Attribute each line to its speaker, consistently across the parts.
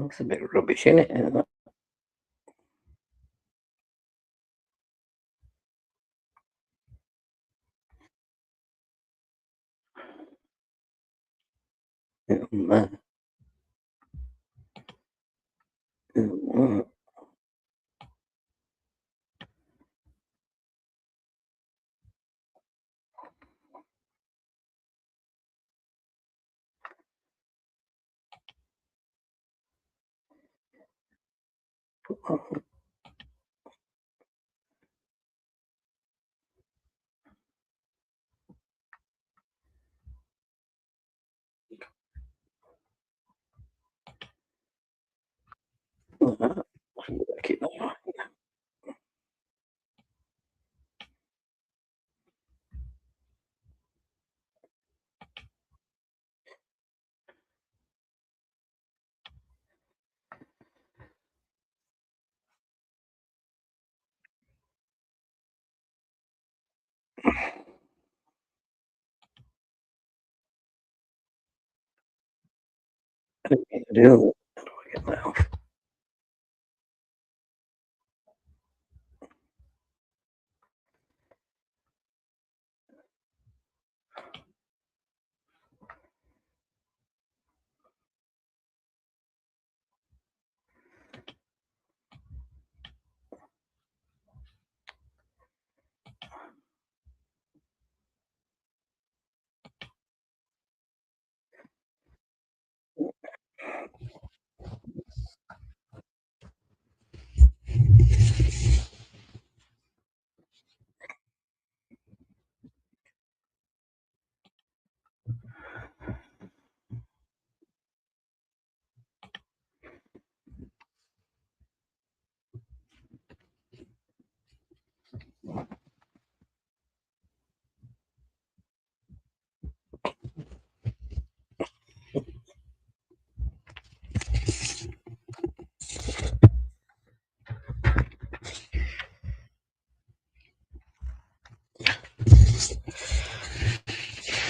Speaker 1: Looks a bit rubbish, isn't it? Isn't it? Keep that on. I didn't mean to do it. How do I get that off?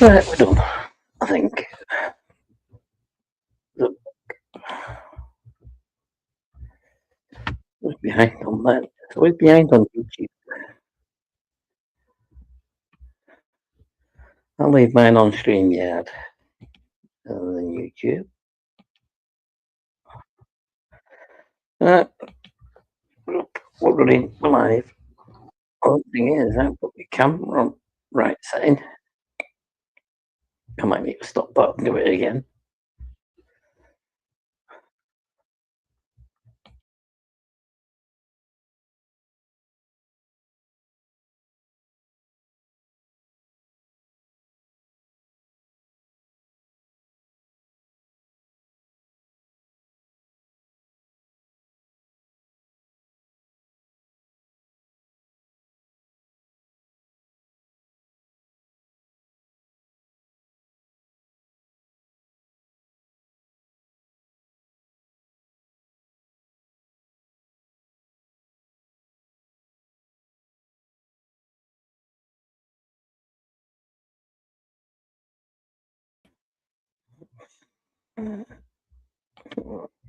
Speaker 1: Right, we're done. I think. We're behind on that. So we're behind on YouTube. I'll leave mine on StreamYard other than YouTube. We're running live. The thing is, I put the camera on right side. I might need to stop that and do it again.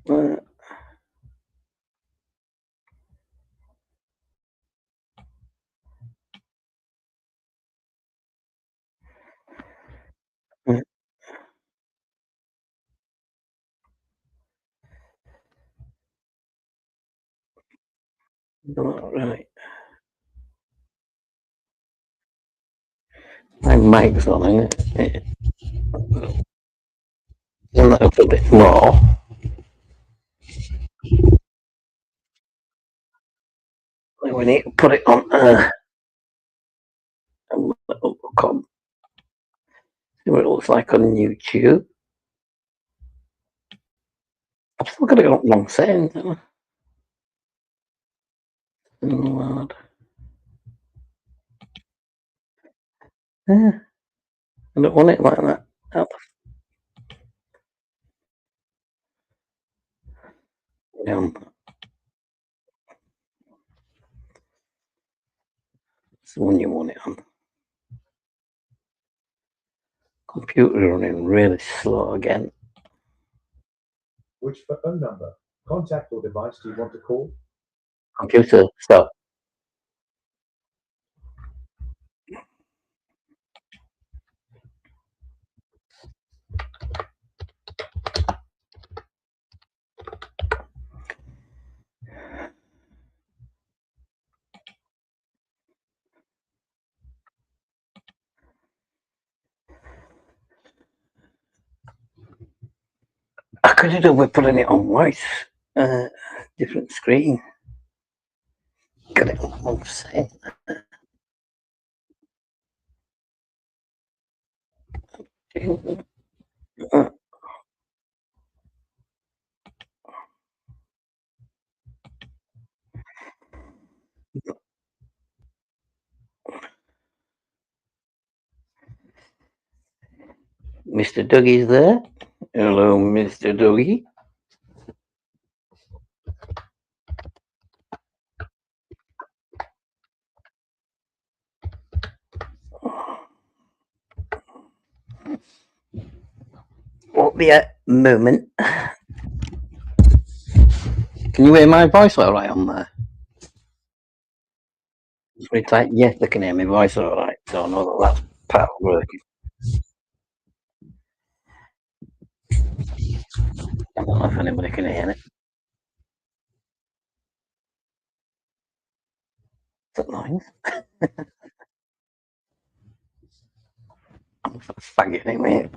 Speaker 1: Right. My mic's on, isn't it? A little bit more. We need to put it on a little look on. See what it looks like on YouTube. I've still got it on long settings, haven't I? Lord. Yeah. I don't want it like that. Yeah. It's the one you want it on. Computer running really slow again.
Speaker 2: Which phone number, contact or device do you want to call?
Speaker 1: Computer, stop. I could have done with putting it on white. Different screen. Got it all the same. Mr. Dougie's there. Hello, Mr. Dougie. Won't be a moment. Can you hear my voice all right on there? It's really tight. Yes, I can hear my voice all right. So I know that that's part of working. I don't know if anybody can hear it. Is that nice? I'm a faggot anyway.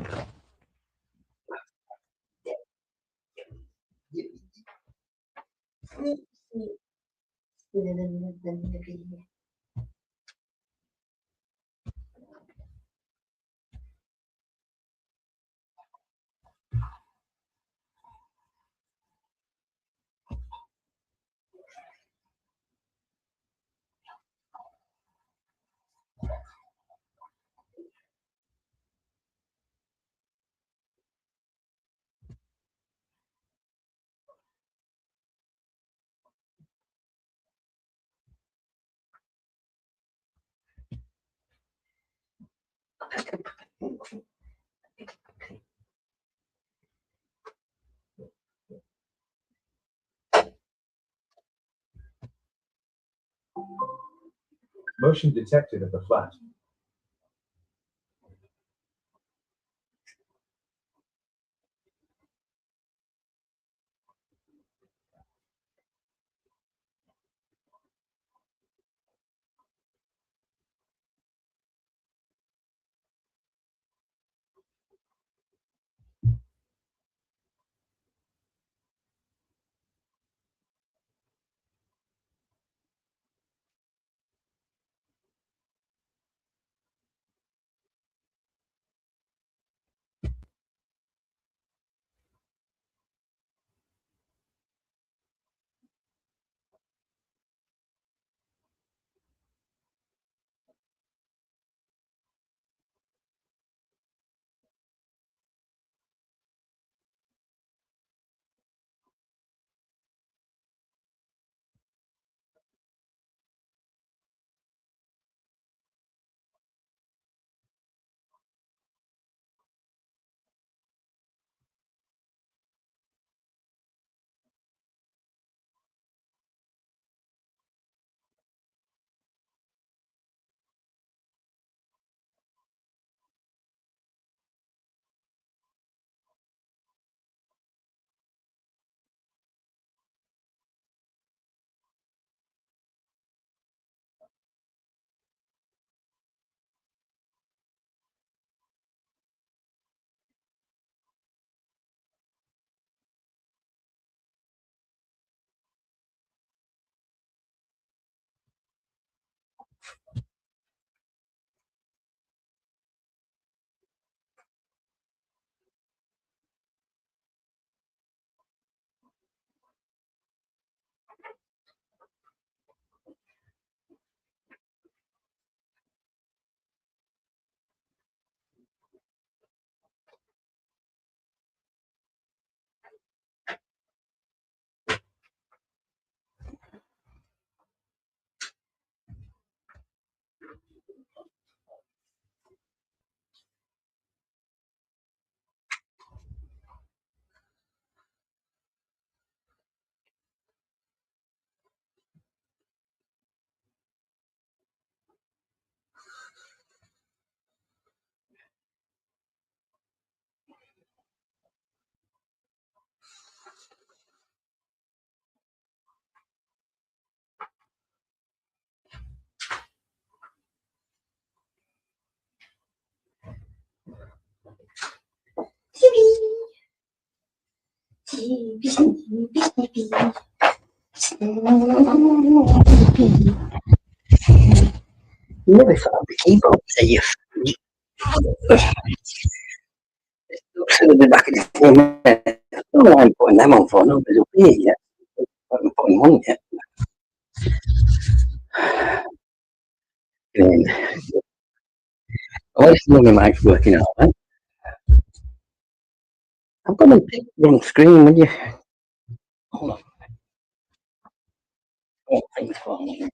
Speaker 2: Motion detected at the flat.
Speaker 1: Never thought the keyboard say you. Should have been back in the phone. I don't know why I'm putting them on for. Nobody's up here yet. I haven't put them on yet. And at least none of mic's working out, right? I've got them picked wrong screen, will you? Hold on. Oh, things falling.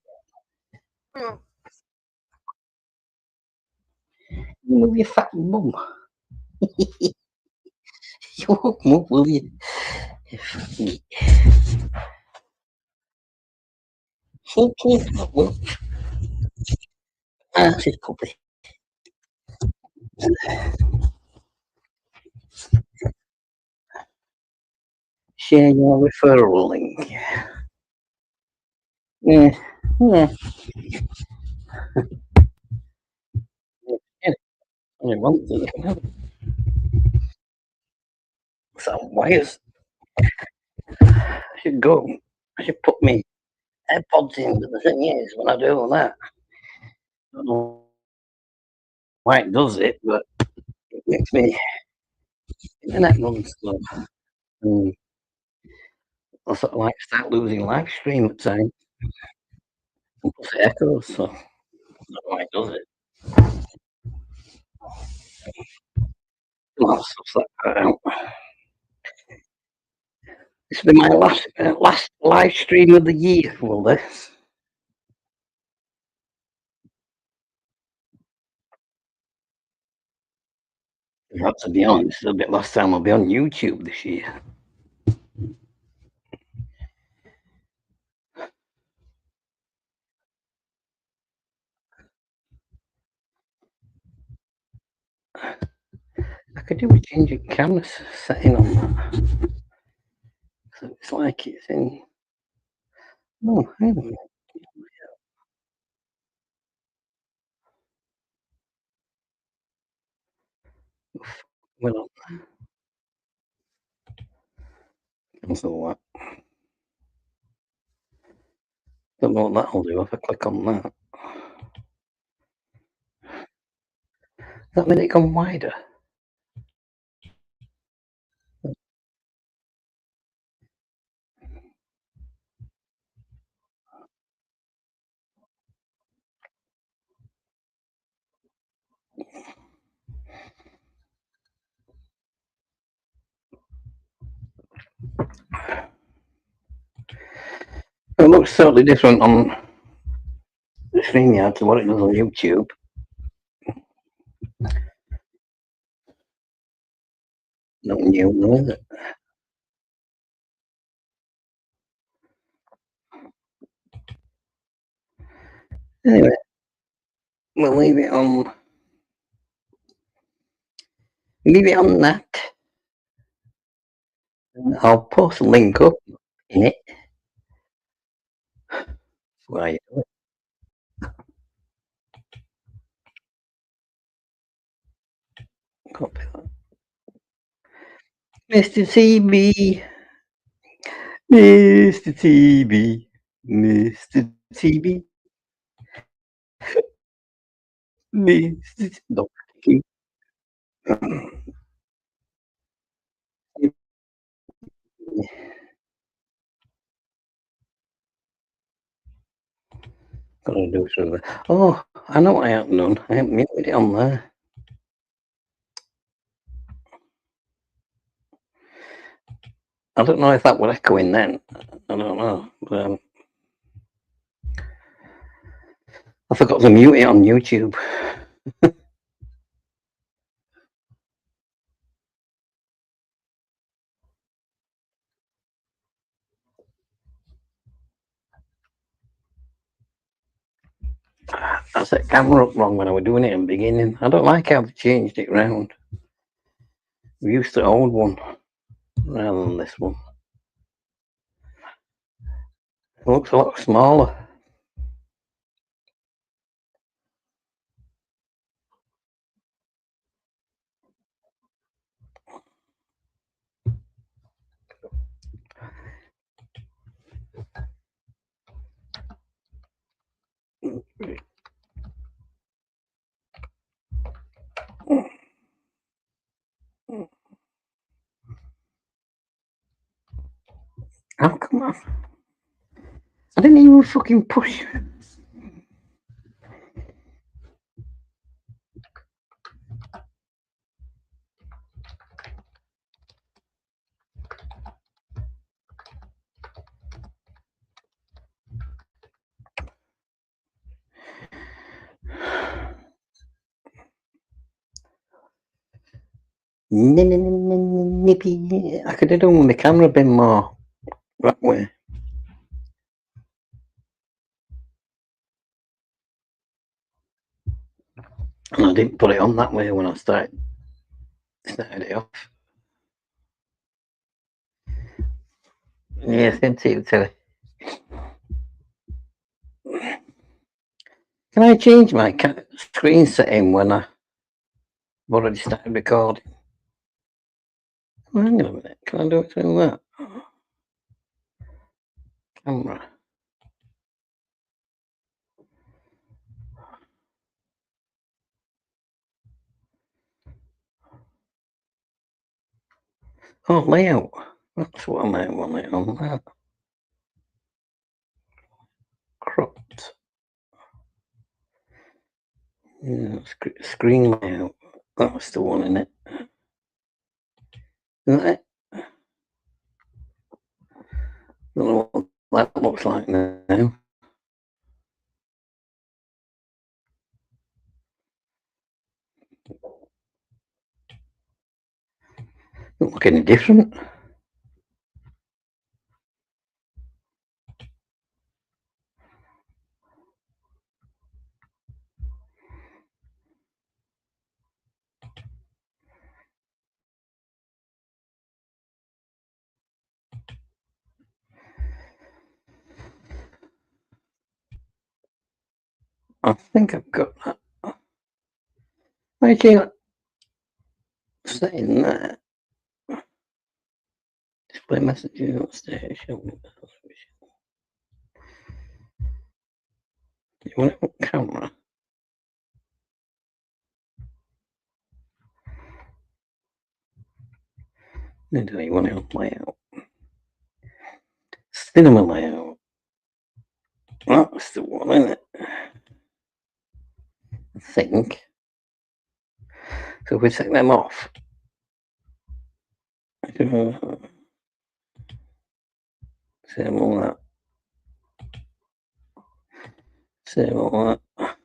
Speaker 1: You move your fat bum. You won't move, will you? Well, that's his puppy. Share your referral link. Yeah, yeah. Only one thing. Some wires. I should go. I should put me AirPods in, but the thing is, when I do all that, I don't know why it does it, but it makes me internet run slow. And I sort of like start losing live stream at times. And plus it echoes, so I don't know why it does it. Well, stuff that out. This will be my last live stream of the year, will this? To be honest, it'll be the last time I'll be on YouTube this year. I could do with changing camera setting on that. So it's like it's in. Oh, hang on a minute. Well, cancel that. Don't know what that'll do if I click on that. That made it come wider. It looks totally different on StreamYard to what it does on YouTube. Not new, though, is it? Anyway, we'll leave it on. Leave it on that. I'll post a link up in it. Where you do it. Copy that. Mr. TB. Mr. TB. Mr. TB. Mr. Don't keep. Gotta do something. Oh, I know what I haven't done. I haven't muted it on there. I don't know if that would echo in then. I don't know. But, I forgot to mute it on YouTube. I set camera up wrong when I was doing it in the beginning. I don't like how they changed it round. We used the old one rather than this one. It looks a lot smaller. on. I didn't even fucking push. Nippy. I could have done the camera a bit more that way. And I didn't put it on that way when I started it off. Yeah, same to you, Tilly. Can I change my screen setting when I've already started recording? Hang on a minute. Can I do it through that? Camera. Oh, layout. That's what I might want it on that. Cropped. Yeah, screen layout. That's the one, isn't it? Isn't it? I don't know what that looks like now. Don't look any different. I think I've got that. I can't setting that. Display messages on station. You want it on camera? No, do you want it on layout? Cinema layout. That's the one, isn't it? I think. So if we take them off. Same all that. Same all that.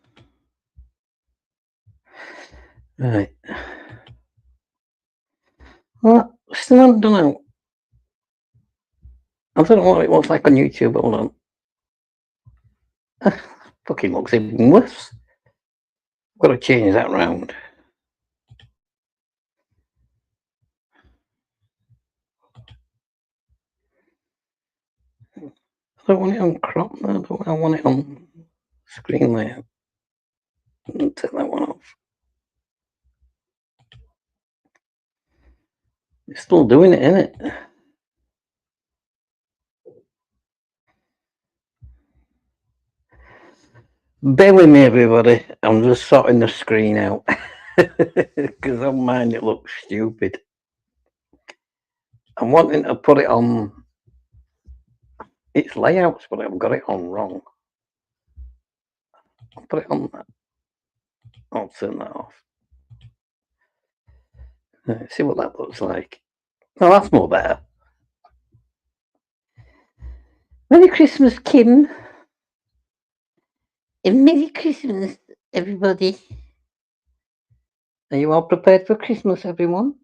Speaker 1: Right. Well, still haven't done it. I don't know what it looks like on YouTube. Hold on. Fucking looks even worse. Got to change that round. I don't want it on crop though. I want it on screen layout. Take that one off. It's still doing it, isn't it? Bear with me, everybody. I'm just sorting the screen out because on mine it looks stupid. I'm wanting to put it on its layouts, but I've got it on wrong. I'll put it on that. I'll turn that off. See what that looks like. Oh, that's more better. Merry Christmas, Kim. And Merry Christmas, everybody. Are you all prepared for Christmas, everyone?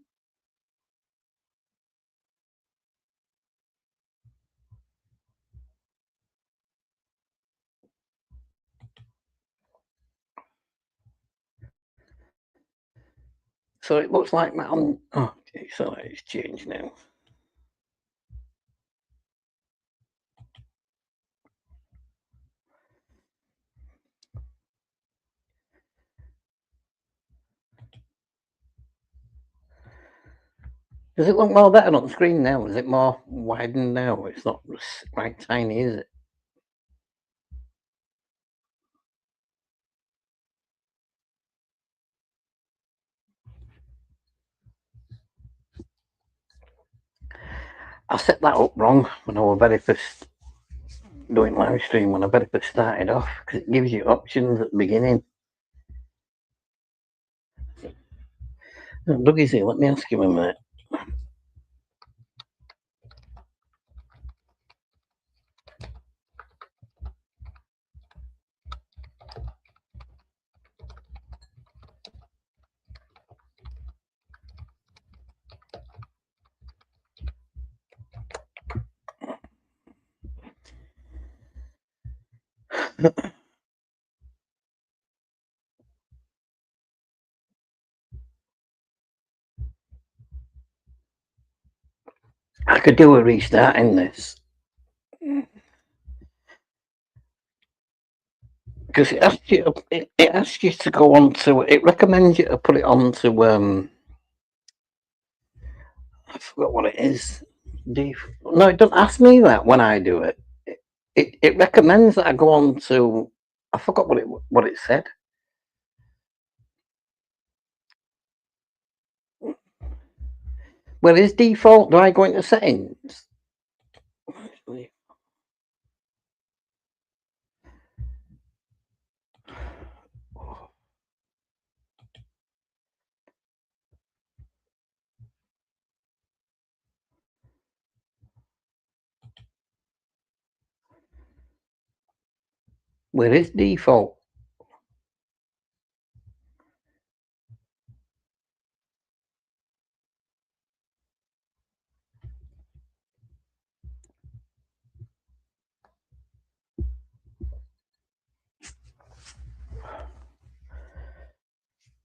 Speaker 1: So it looks like that on. Oh, okay, so it's changed now. Does it look more better on the screen now? Is it more widened now? It's not quite tiny, is it? I set that up wrong when I was very first doing live stream, when I very first started off, because it gives you options at the beginning. Dougie's here, let me ask him a minute. I could do a restart in this. Because it asks you to go on to, it recommends you to put it on to, I forgot what it is. No, it doesn't ask me that when I do it. It recommends that I go on to, I forgot what it said. Well, is default, do I go into settings? Where is default?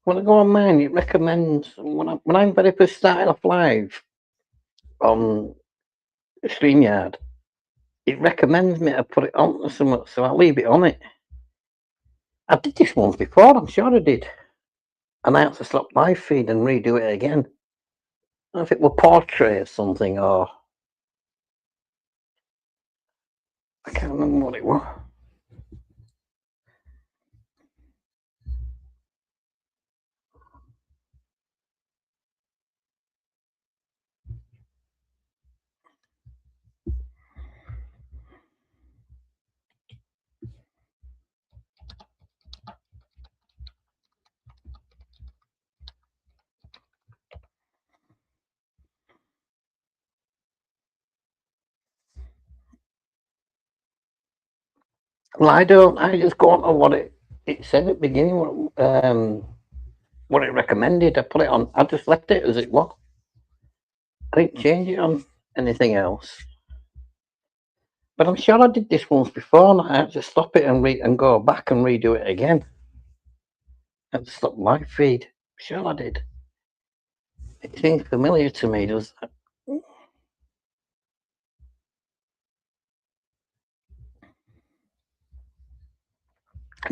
Speaker 1: When I go on mine, it recommends, when I'm very first starting off live on StreamYard, it recommends me to put it on to something, so I leave it on it. I did this once before, I'm sure I did. And I had to stop live feed and redo it again. I don't know if it were portrait or something, or I can't remember what it was. Well, I don't. I just go on to what it said at the beginning. What it recommended. I put it on. I just left it as it was. I didn't change it on anything else. But I'm sure I did this once before, and I had to stop it and go back and redo it again. I had to stop live feed. Sure, I did. It seems familiar to me, does that?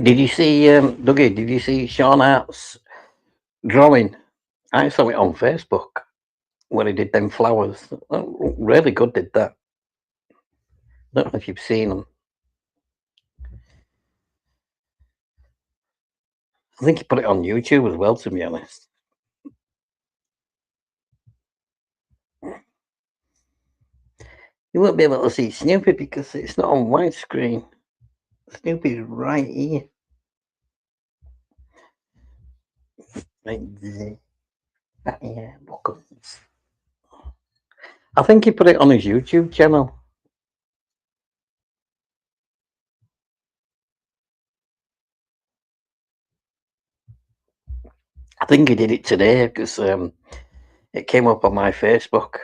Speaker 1: Did you see, Dougie? Did you see Sean Hart's drawing? I saw it on Facebook when he did them flowers. Really good, did that. Don't know if you've seen them. I think he put it on YouTube as well, to be honest. You won't be able to see Snoopy because it's not on widescreen. Snoopy's right here. Right there. Yeah, buckles. I think he put it on his YouTube channel. I think he did it today because it came up on my Facebook.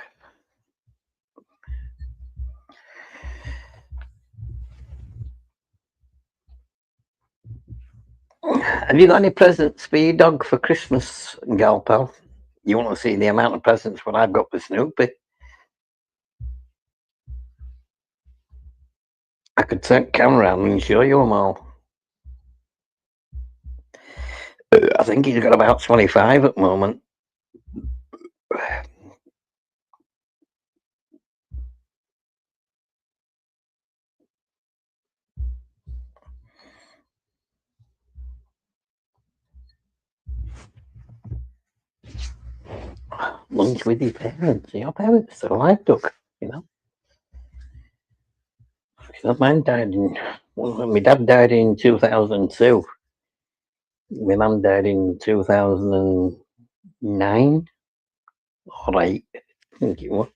Speaker 1: Have you got any presents for your dog for Christmas, gal pal? You want to see the amount of presents what I've got for Snoopy? I could turn the camera around and show you them all. I think he's got about 25 at the moment. Lunch with your parents. Your parents still alive, Doug? you know. Mine died my dad died in 2002. My mum died in 2009 or 8, I think it was.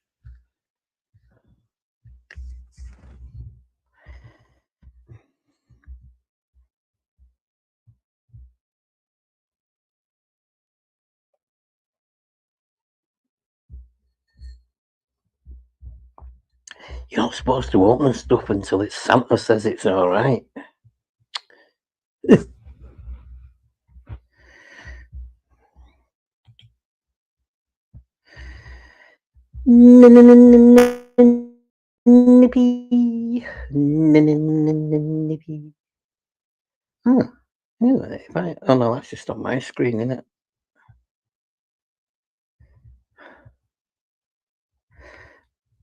Speaker 1: You're not supposed to open stuff until Santa says it's all right. Nippy. Nippy. Oh, anyway, oh no, that's just on my screen, isn't it?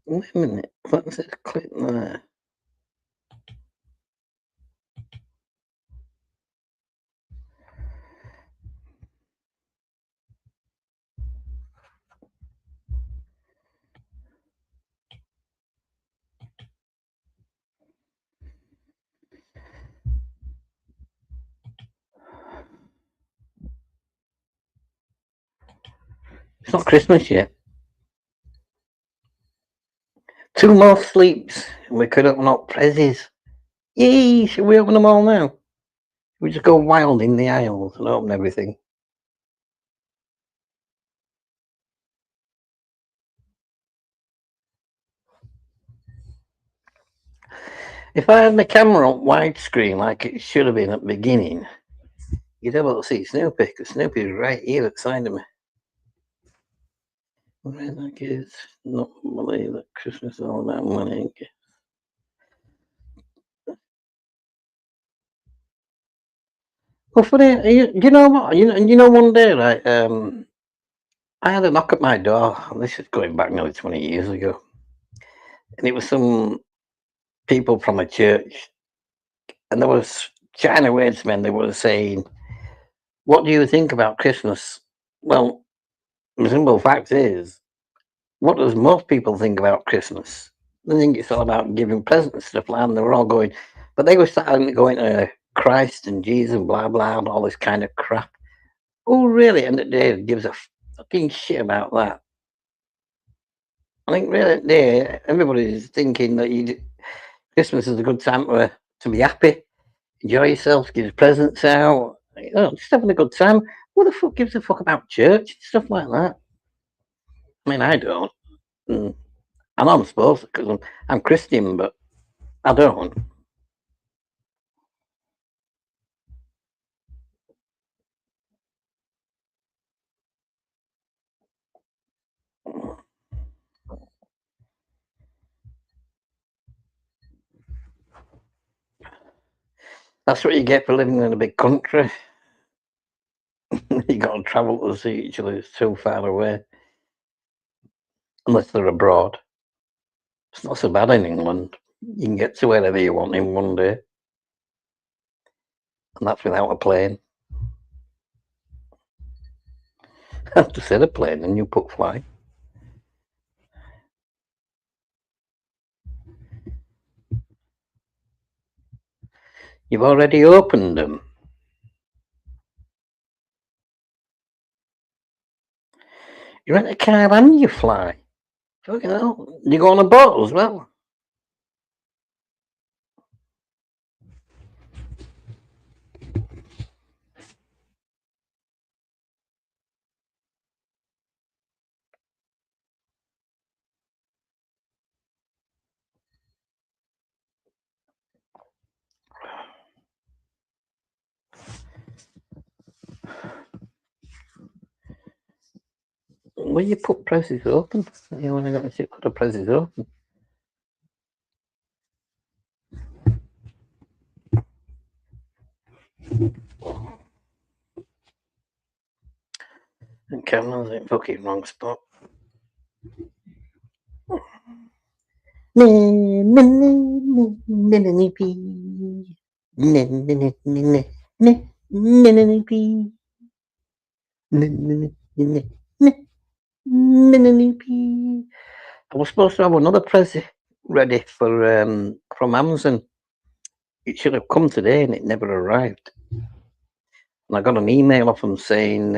Speaker 1: Wait a minute, what's it click there? It's not Christmas yet. 2 more sleeps, and we could open up prezzies. Yay! Should we open them all now? We just go wild in the aisles and open everything. If I had my camera on widescreen like it should have been at the beginning, you'd be able to see Snoopy, because Snoopy's right here at the side of me. Right, that is not believe that Christmas is all about money. Well, you know what? You know, one day, right? I had a knock at my door. This is going back nearly 20 years ago, and it was some people from a church, and there was China words men. They were saying, "What do you think about Christmas?" Well, the simple fact is, what does most people think about Christmas? They think it's all about giving presents and stuff like that. And they were all going, but they were starting going to Christ and Jesus and blah blah and all this kind of crap. Oh, really? And the day gives a fucking shit about that. I think really there, everybody's thinking that Christmas is a good time to be happy, enjoy yourself, give presents out, just having a good time. Who the fuck gives a fuck about church stuff like that? I mean, I don't. Mm. I know I'm supposed to because I'm Christian, but I don't. That's what you get for living in a big country. You got to travel to see each other. It's too far away, unless they're abroad. It's not so bad in England. You can get to wherever you want in one day, and that's without a plane. I have to set a plane and you put fly. You've already opened them. You rent a car and you fly. Fucking hell. You go on a boat as well. Well, you put presses open. You only got to put the presses open. And camera's in fucking wrong spot. I was supposed to have another present ready for from Amazon. It should have come today and it never arrived. And I got an email off them saying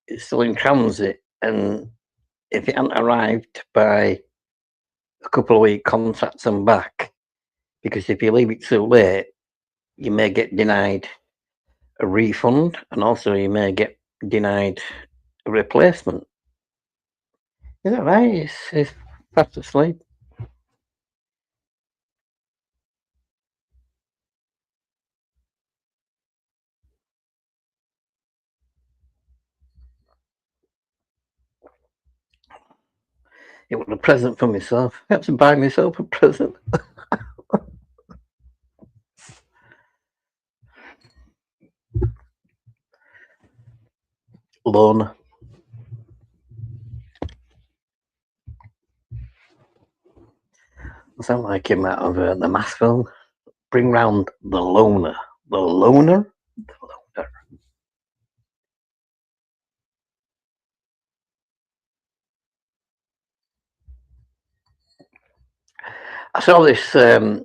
Speaker 1: it's still in transit, and if it hadn't arrived by a couple of weeks, contact them back, because if you leave it too late, you may get denied a refund, and also you may get denied a replacement. Is that right? It's fast asleep. It was a present for myself. I had to buy myself a present. Loan. I sound like him out of the Mask film. Bring round the loner. The loner? The loner. I saw this. I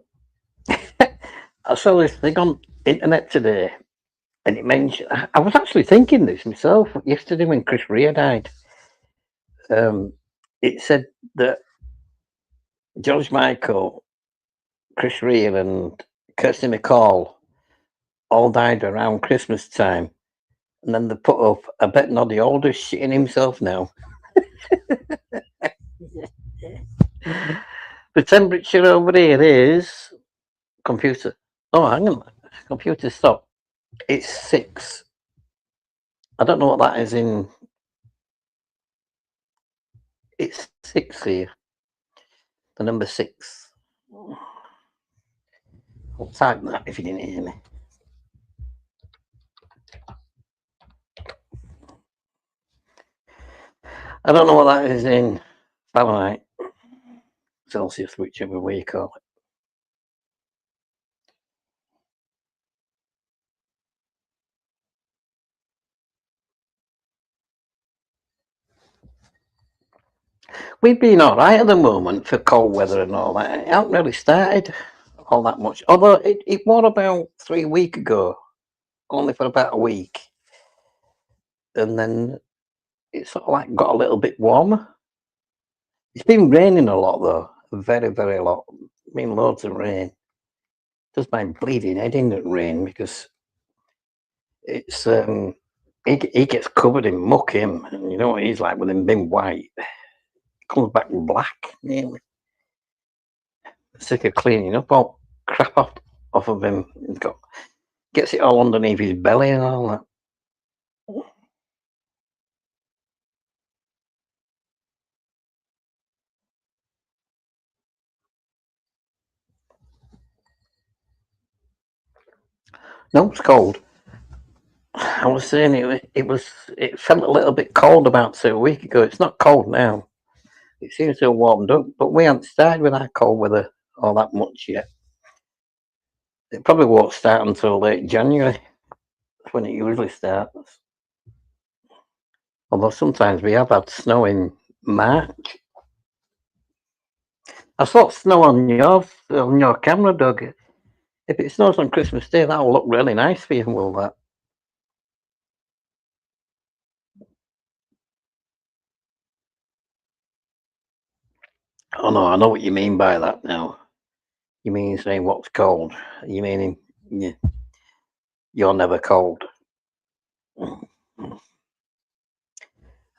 Speaker 1: saw this thing on internet today, and it mentioned. I was actually thinking this myself yesterday when Chris Rea died. It said that George Michael, Chris Rea, and Kirsty McCall all died around Christmas time, and then they put up, I bet Noddy Alder's shitting himself now. The temperature over here is computer. Oh, hang on, computer stop. It's 6. I don't know what that is in. It's 6 here. The number 6. I'll type that if you didn't hear me. I don't know what that is in Fahrenheit, Celsius, whichever way you call it. We've been all right at the moment for cold weather and all that. It hasn't really started all that much. Although it was about 3 weeks ago, only for about a week. And then it sort of like got a little bit warmer. It's been raining a lot though. Very, very lot. Been loads of rain. Does my bleeding head in at rain, because it's he gets covered in muck, him, and you know what he's like with him being white. Comes back black nearly. Sick of cleaning up all crap off of him. He's got gets it all underneath his belly and all that. No, it's cold. I was saying it felt a little bit cold about 2 weeks ago. It's not cold now. It seems to have warmed up, but we haven't started with our cold weather all that much yet. It probably won't start until late January. That's when it usually starts. Although sometimes we have had snow in March. I saw snow on your camera, Doug. If it snows on Christmas Day, that'll look really nice for you, will that? Oh no, I know what you mean by that now. You mean saying what's cold? You mean you're never cold. I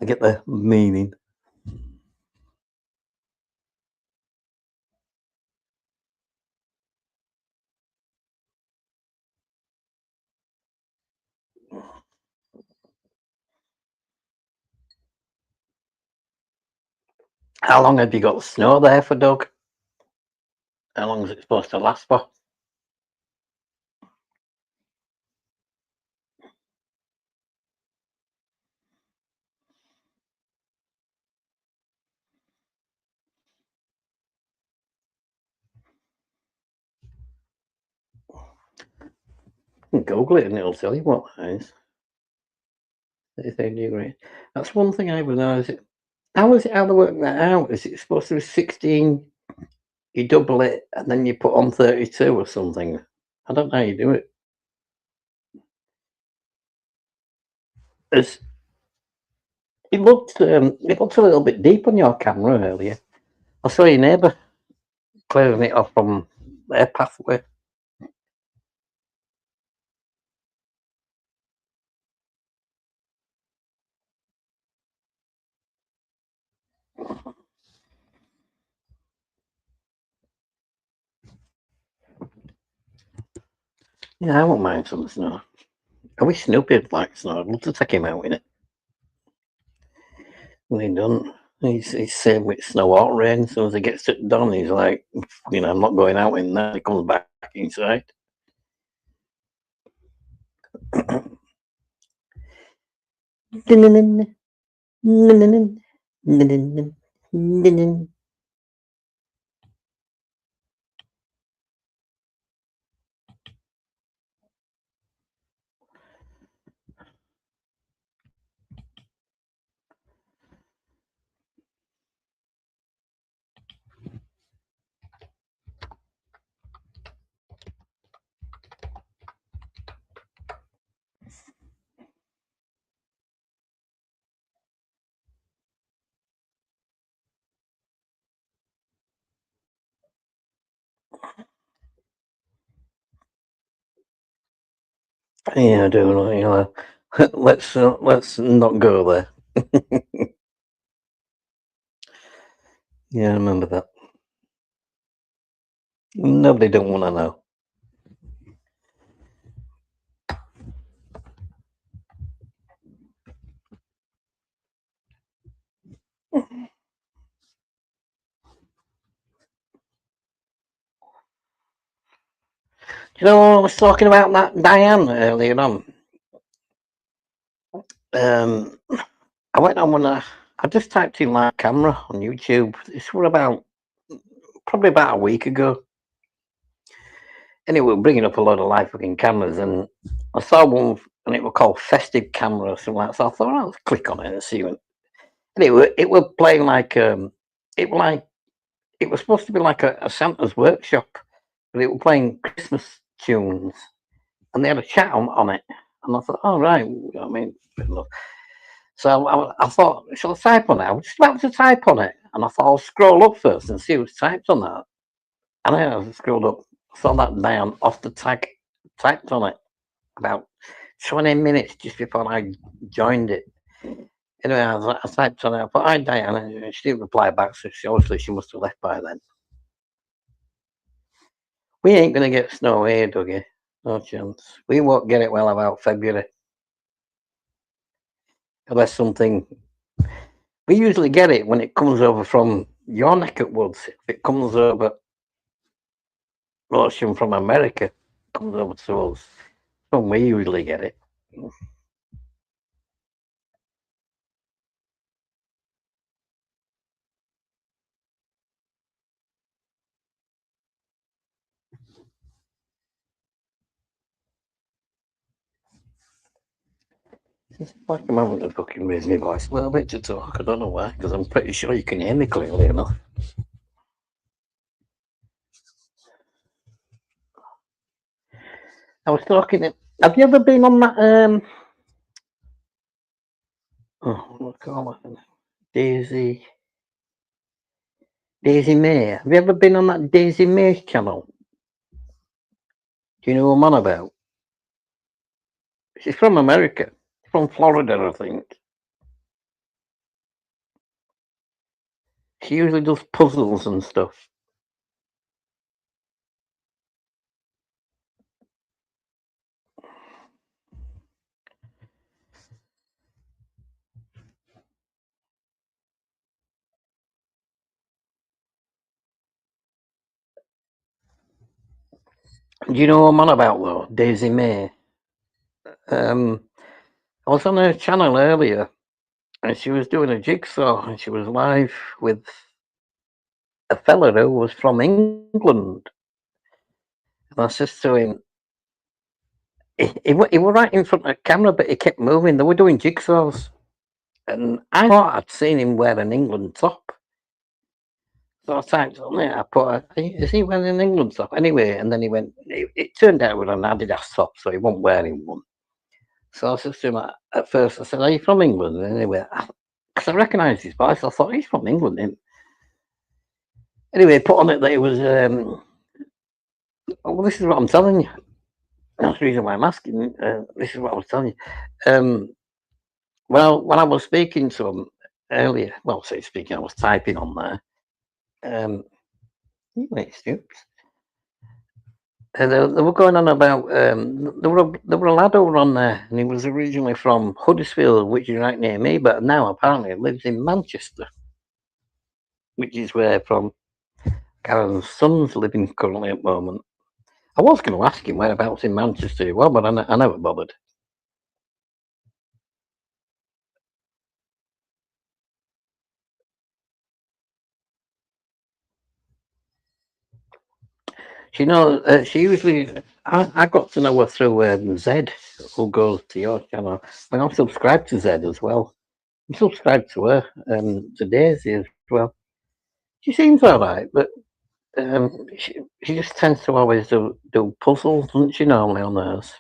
Speaker 1: get the meaning. How long have you got snow there for, Doug? How long is it supposed to last for? You can Google it and it'll tell you what that is. 33 degrees. That's one thing I realised. How is it how they work that out? Is it supposed to be 16? You double it and then you put on 32 or something. I don't know how you do it. It's, it looked a little bit deep on your camera earlier. I saw your neighbour clearing it off from their pathway. Yeah, I won't mind some snow. I wish Snoopy liked snow. I'd love to take him out in it. Well, he doesn't. He's same with snow or rain. As soon as he gets it done, he's like, I'm not going out in that. He comes back inside. Yeah, I do. Let's not go there. Yeah, I remember that. Nobody don't want to know. I was talking about that Diane earlier on. I went on when I just typed in live camera on YouTube. This was probably about a week ago. Anyway, we're bringing up a lot of live fucking cameras, and I saw one, and it was called Festive Camera or something like that. So I thought, well, let's click on it and see what. Anyway, it was playing like it was supposed to be like a Santa's workshop, but it was playing Christmas tunes, and they had a chat on it, and I thought, oh right, I mean, so I thought, shall I type on it? I was just about to type on it, and I thought I'll scroll up first and see who's typed on that. And I scrolled up, saw that down off the tag, typed on it about 20 minutes just before I joined it. Anyway, I typed on it. I thought, hi, Diana. And she didn't reply back, so obviously she must have left by then. We ain't going to get snow here, Dougie. No chance. We won't get it well about February. Unless something. We usually get it when it comes over from your neck of woods. If it comes over, ocean from America, comes over to us, when we usually get it. It's like I'm having to fucking raise my voice a little bit to talk. I don't know why, because I'm pretty sure you can hear me clearly enough. I was talking. Have you ever been on that? What do I call it? Daisy May. Have you ever been on that Daisy May channel? Do you know what I'm on about? She's from America, from Florida, I think. She usually does puzzles and stuff. Do you know what I'm on about though? Daisy May. I was on her channel earlier, and she was doing a jigsaw, and she was live with a fella who was from England. And I said to him, he was right in front of the camera, but he kept moving. They were doing jigsaws. And I thought I'd seen him wear an England top. So I typed on it, I put, is he wearing an England top? Anyway, and then he went, it turned out with an Adidas top, so he wasn't wearing one. So I said to him at first, I said, are you from England? And anyway, because I recognised his voice, I thought he's from England. Anyway, put on it that it was, well, this is what I'm telling you. That's the reason why I'm asking. This is what I was telling you. Well, when I was speaking to him earlier, well, say speaking, I was typing on there. Wait, Stoops. They were going on about there were a lad over on there, and he was originally from Huddersfield, which is right near me, but now apparently lives in Manchester, which is where from Karen's son's living currently at the moment. I was going to ask him whereabouts in Manchester he was, but I never bothered. She knows. She usually. I got to know her through Zed, who goes to your channel. And I'm subscribed to Zed as well. I'm subscribed to her, to Daisy as well. She seems alright, but she just tends to always do puzzles, doesn't she, normally on hers?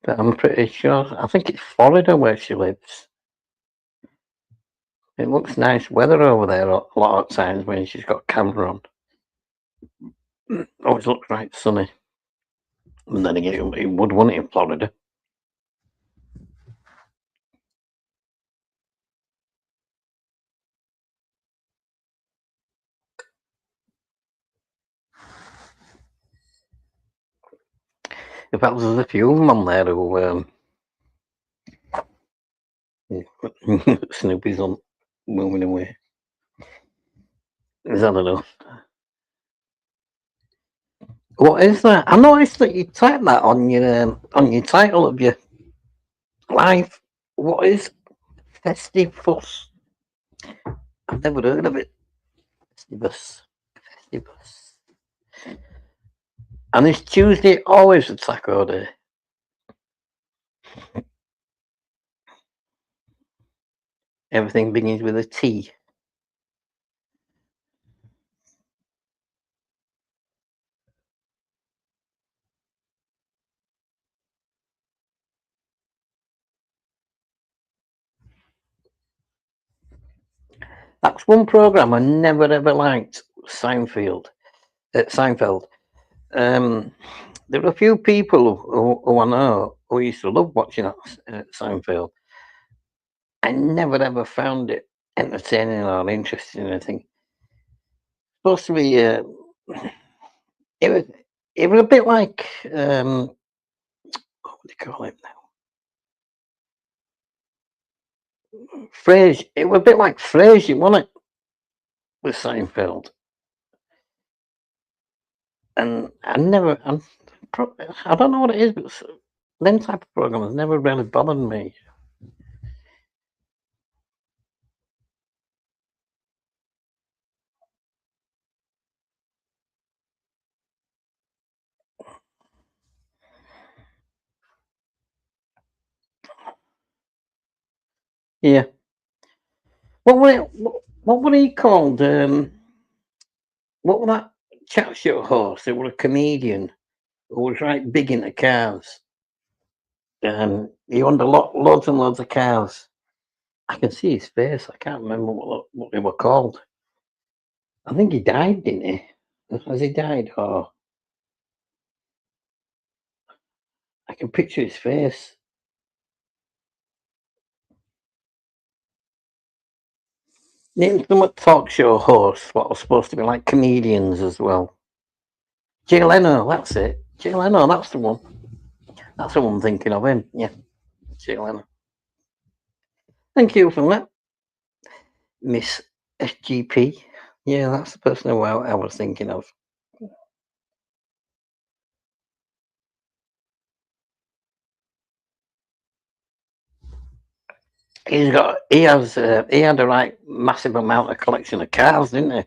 Speaker 1: But I'm pretty sure, I think it's Florida where she lives. It looks nice weather over there a lot of times when she's got camera on. Always looks right sunny. And then again, it would, wouldn't it, in Florida? In fact, there's a few of them on there who Snoopy's on moving away. Is that enough? What is that? I noticed that you typed that on your title of your live. What is Festivus? I've never heard of it. Festivus. And is Tuesday always a taco day? Everything begins with a T. That's one program I never ever liked. Seinfeld. There were a few people who I know who used to love watching Seinfeld. I never ever found it entertaining or interesting. I think supposed to be. It was. It was a bit like what do you call it now? Frasier. It was a bit like Frasier, wasn't it? With Seinfeld. And I don't know what it is, but them type of programs never really bothered me. Yeah. What were he called? What was that chat show host? It was a comedian who was right big into cars. He owned loads and loads of cars. I can see his face. I can't remember what they were called. I think he died, didn't he? Has he died? Or I can picture his face. Name some talk show hosts what was supposed to be like comedians as well. Jay Leno, that's it. Jay Leno, that's the one. That's the one I'm thinking of him. Yeah, Jay Leno. Thank you for that, Miss SGP. Yeah, that's the person who I was thinking of. He had a right massive amount of collection of cars, didn't he?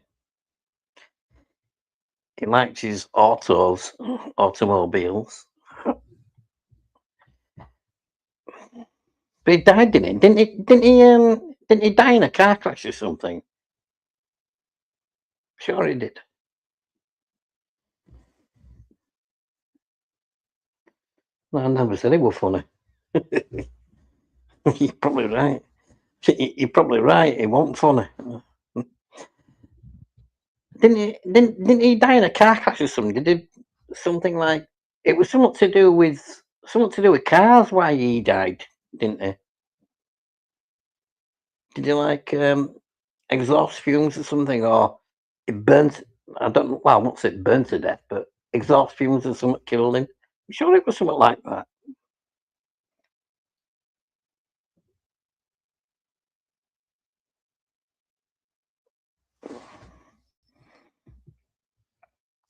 Speaker 1: He liked his automobiles. But he died, didn't he? Didn't he die in a car crash or something? Sure he did. No, I never said he was funny. You're probably right. You're probably right. He wasn't funny. Didn't he die in a car crash or something? Did he something like it was something to do with cars? Why he died, didn't he? Did he like exhaust fumes or something, or it burnt? I don't know. Well, not say burnt to death, but exhaust fumes or something killed him. I'm sure it was something like that.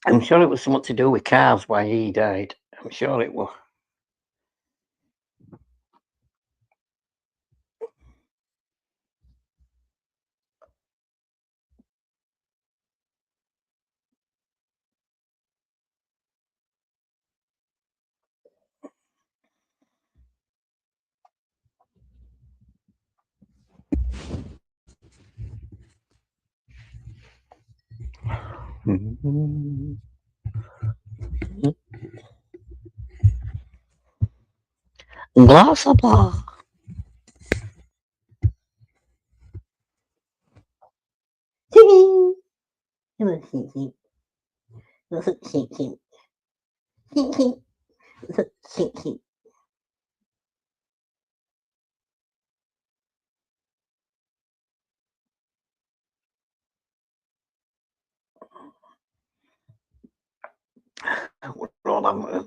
Speaker 1: I'm sure it was something to do with cars. Why he died? I'm sure it was. Glass of bar.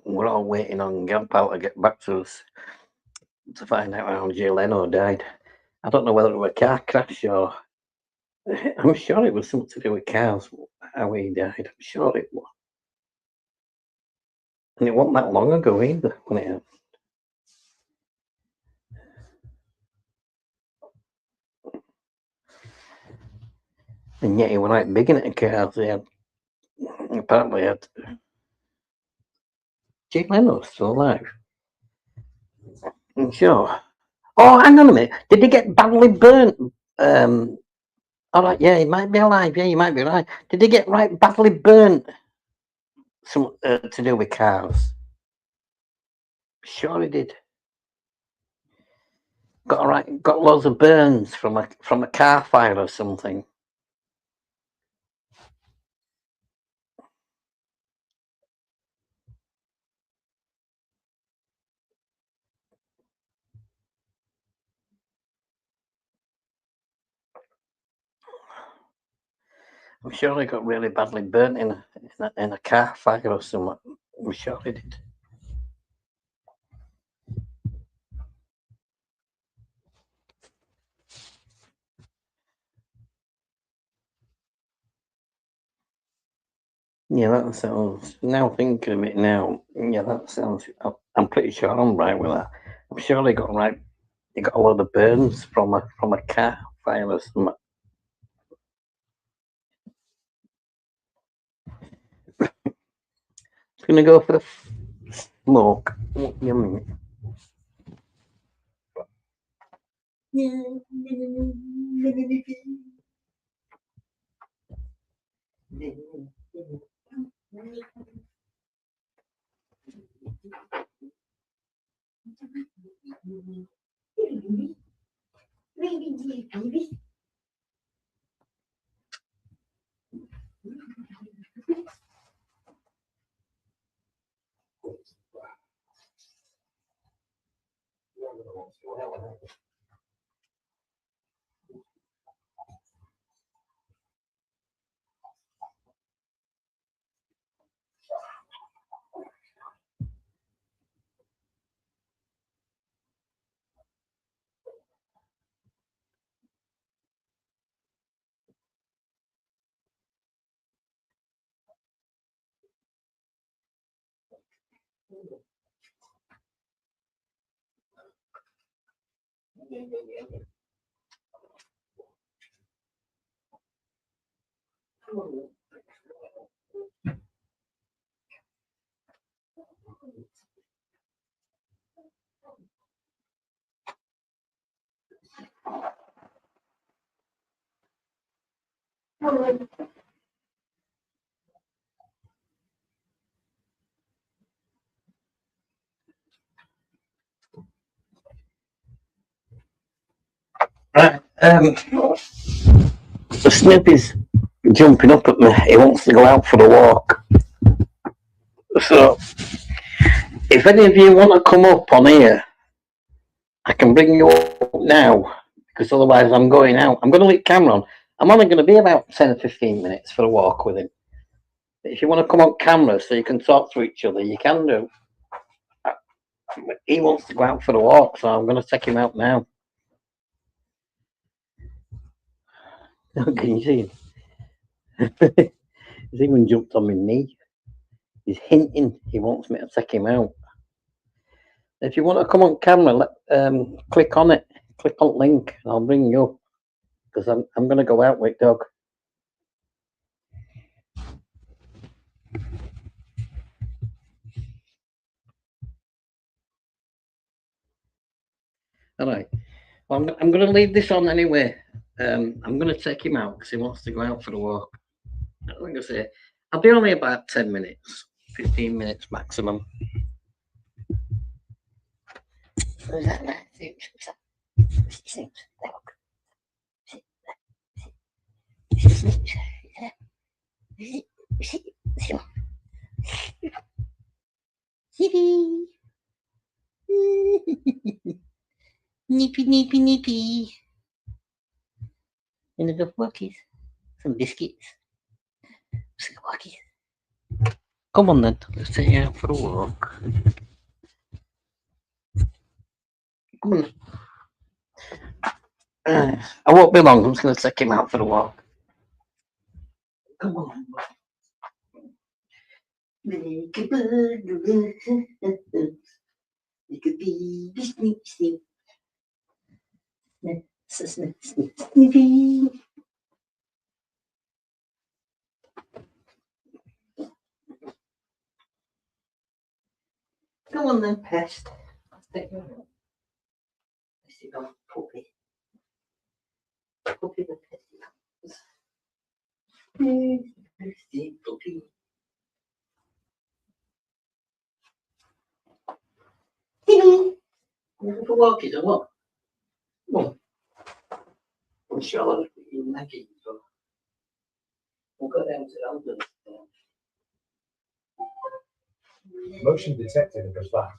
Speaker 1: We're all waiting on Grandpa to get back to us to find out how Jay Leno died. I don't know whether it was a car crash or I'm sure it was something to do with cars. How he died. I'm sure it was, and it wasn't that long ago either when it happened. And yet he was like big into cars. He had apparently had Jay Leno's still alive. I'm sure. Oh, hang on a minute. Did he get badly burnt? All right, yeah, he might be alive. Yeah, you might be right. Did he get right badly burnt? Some to do with cars. Sure, he did. Got loads of burns from a car fire or something. I'm sure he got really badly burnt in a car fire or something. I'm sure he did. Yeah, that sounds. Now thinking of it now, yeah, that sounds. I'm pretty sure I'm right with that. I'm sure he got right. He got a lot of burns from a car fire or something. It's gonna go for the smoke. Yummy. The Snip is jumping up at me. He wants to go out for a walk. So, if any of you want to come up on here, I can bring you up now, because otherwise I'm going out. I'm going to leave camera on. I'm only going to be about 10 or 15 minutes for a walk with him. If you want to come on camera so you can talk to each other, you can do. He wants to go out for a walk, so I'm going to take him out now. Can you see him? He's even jumped on my knee. He's hinting he wants me to take him out. If you want to come on camera, click on it. Click on link, and I'll bring you up, because I'm going to go out with dog. All right. Well, I'm going to leave this on anyway. I'm going to take him out because he wants to go out for a walk. Like I say, I'll be only about 10 minutes, 15 minutes maximum. Nippy, nippy, nippy. And the walkies. Some biscuits. Some walkies. Come on then, let's take you out for a walk. Come on. I won't be long, I'm just going to take him out for a walk. Come on. Make a burger. Make a baby snip, snip. Snip, snip, snip, snippy. Come on then, pest. Let's take you out. Let's see about puppy. Puppy the pesty. Pesty puppy. You go for walkies or what? Come on. I'm sure I'll put you naked. So we'll go down to Eldon.
Speaker 2: Motion detected at the flat.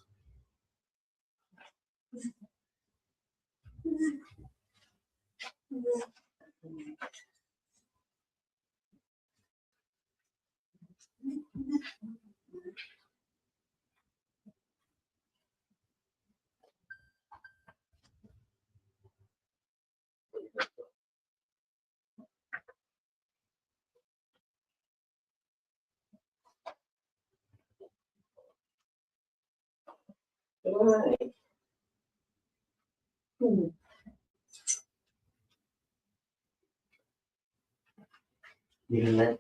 Speaker 1: Alright. Even that.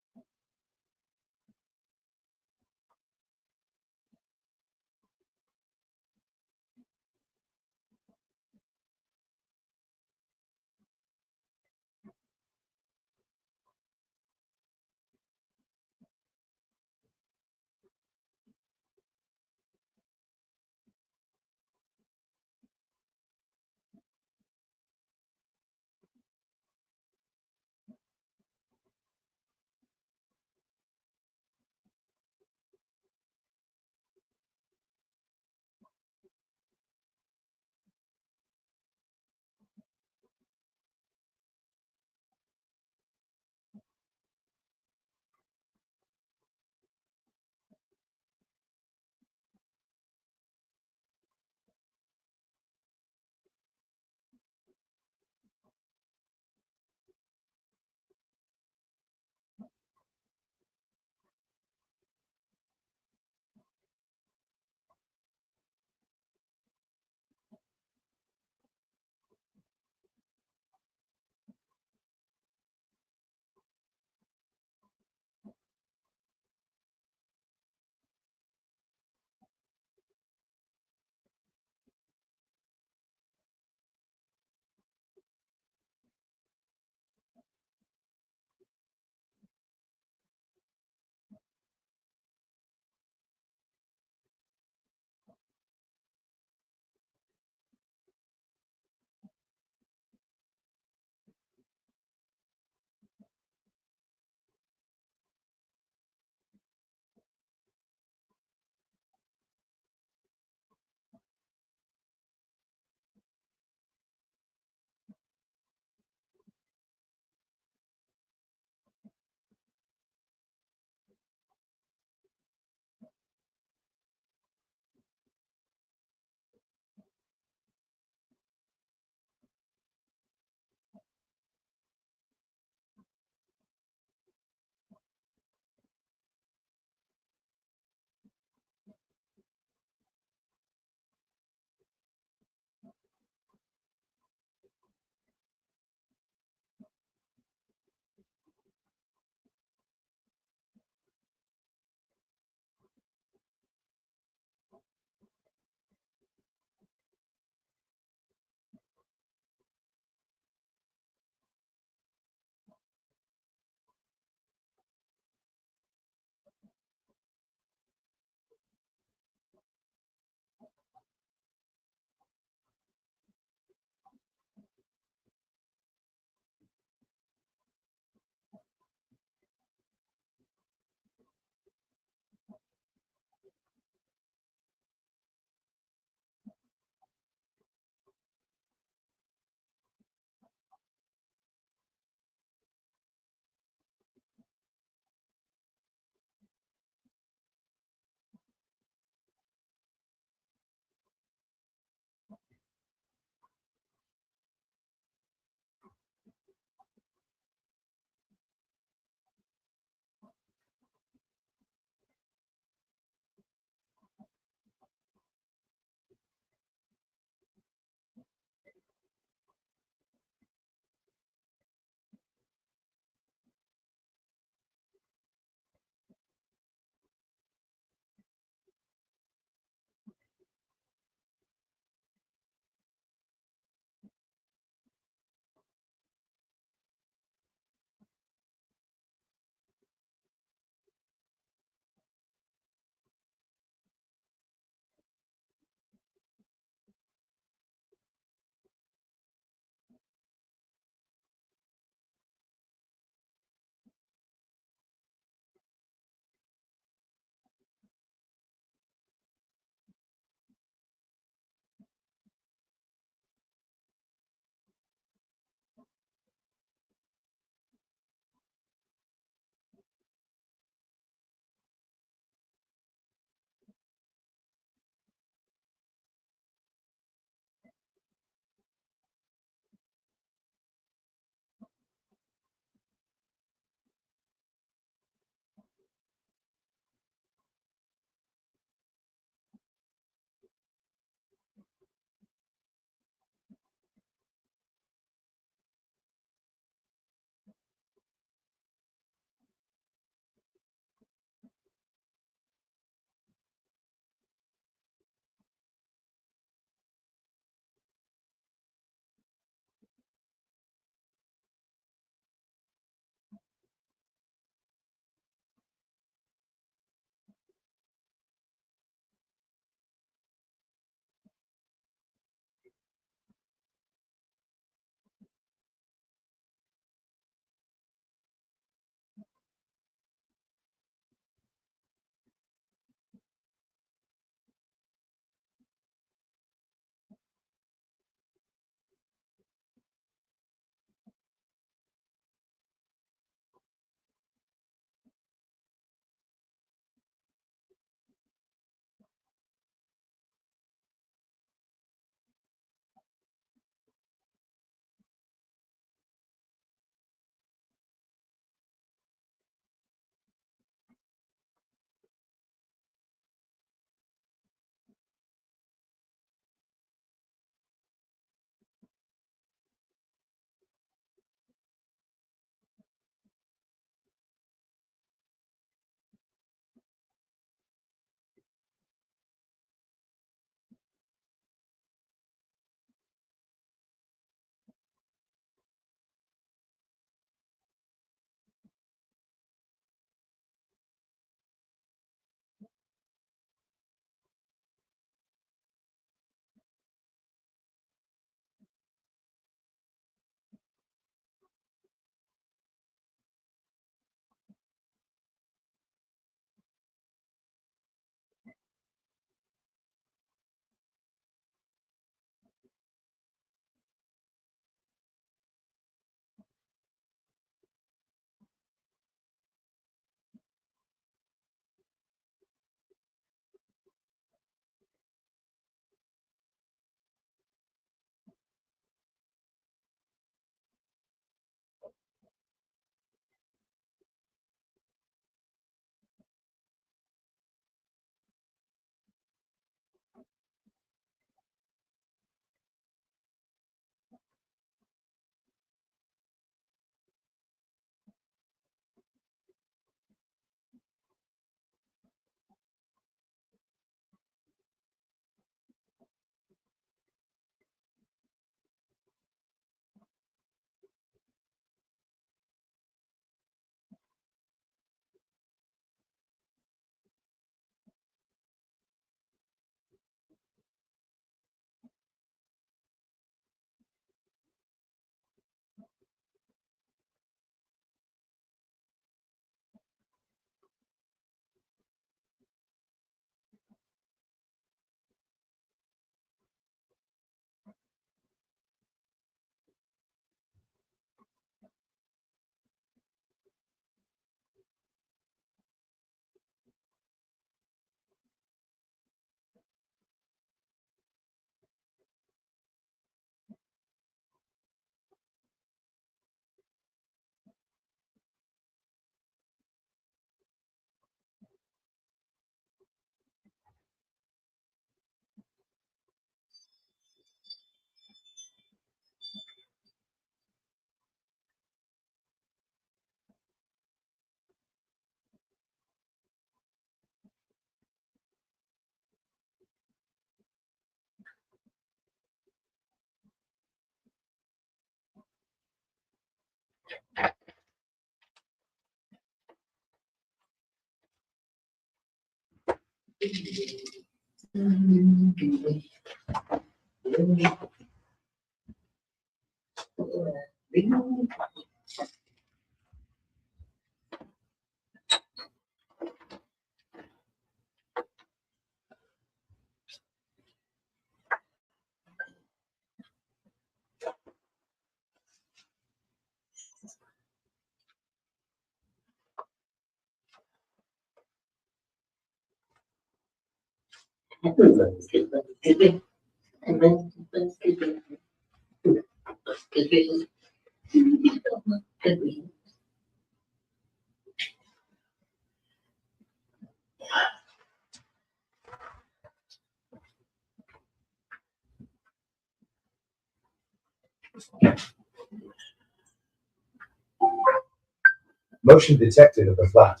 Speaker 2: Motion detected at the flat.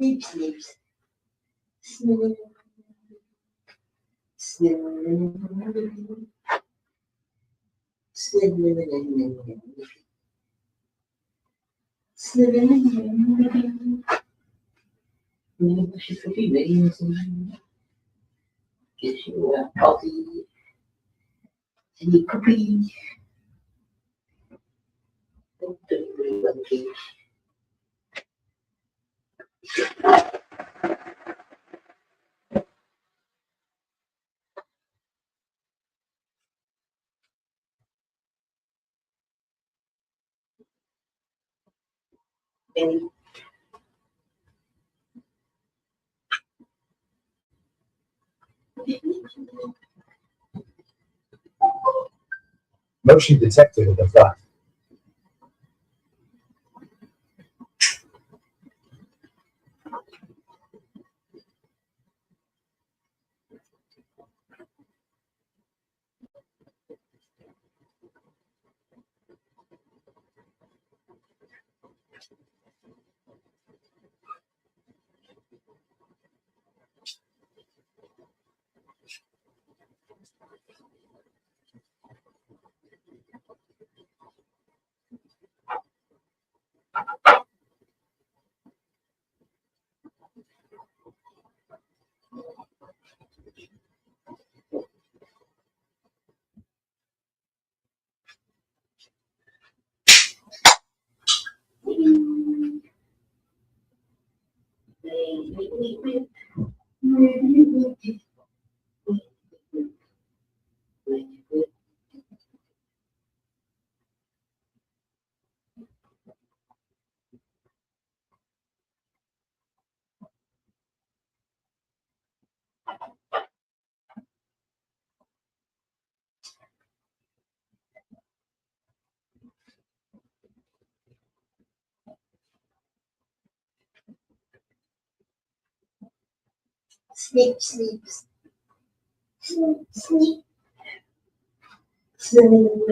Speaker 3: Sleep, sleep. Snooze. Snooze. Snooze. Snooze. Maybe she could be ready to get you a coffee and a cookie. And
Speaker 2: Motion detected at the flat.
Speaker 3: Sleep, sleep, sleep, sleep. Sleep.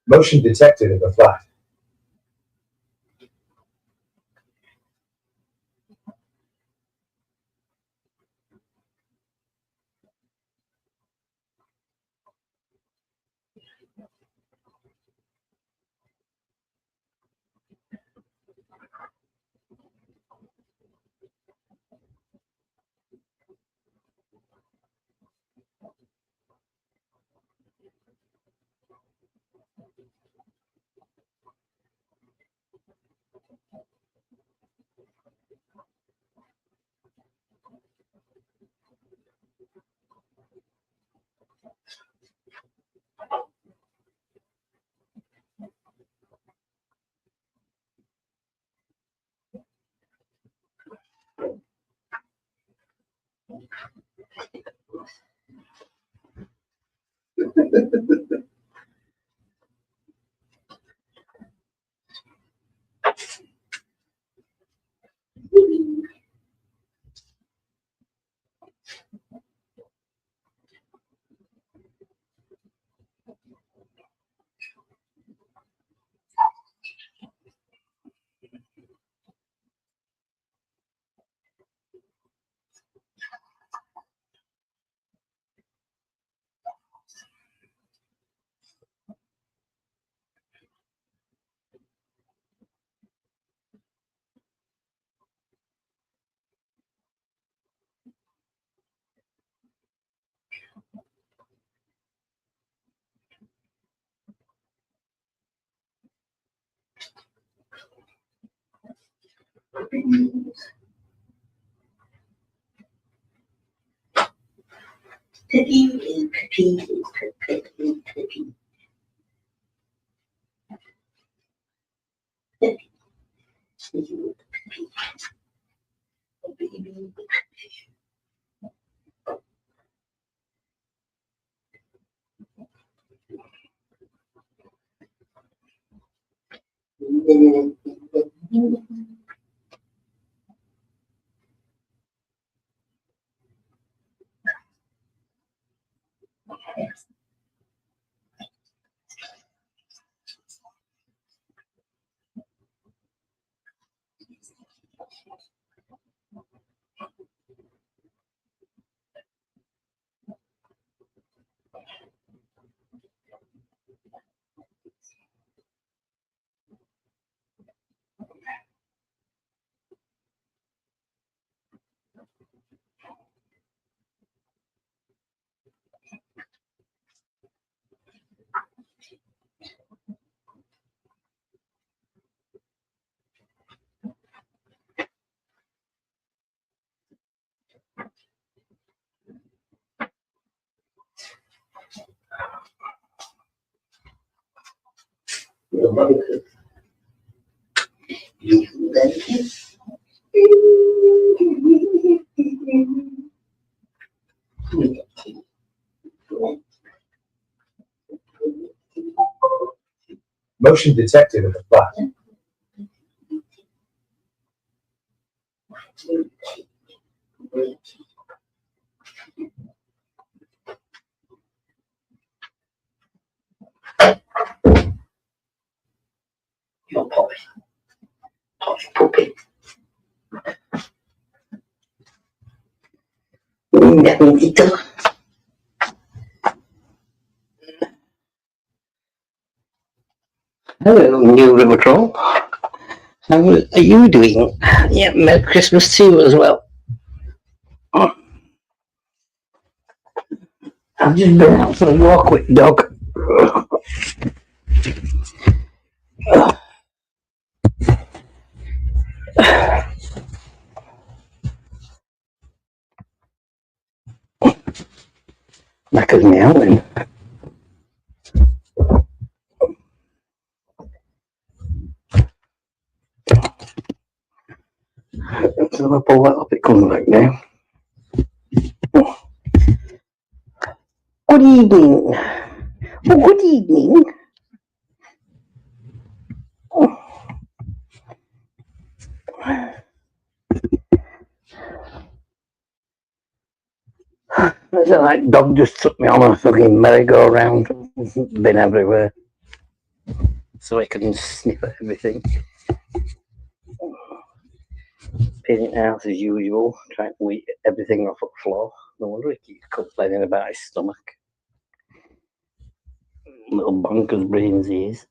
Speaker 2: Motion detected at the flat.
Speaker 3: Cookie, cookie, cookie, cookie. Baby. Your mother cooks. You let it.
Speaker 2: Motion detected at the flat.
Speaker 3: Your puppy. Puppy, puppy. Gatito.
Speaker 1: Hello, New River Troll. How are you doing? Yeah, Merry Christmas to you as well. I've just been out for a walk with dog. knackers me out then. So I pull that up, it comes back down. Good evening. Oh, good evening. It's like dog just took me on a fucking merry-go-round, been everywhere, so I can sniff at everything. Painting house as usual, trying to eat everything off the floor. No wonder he keeps complaining about his stomach. Little bonkers brains he is.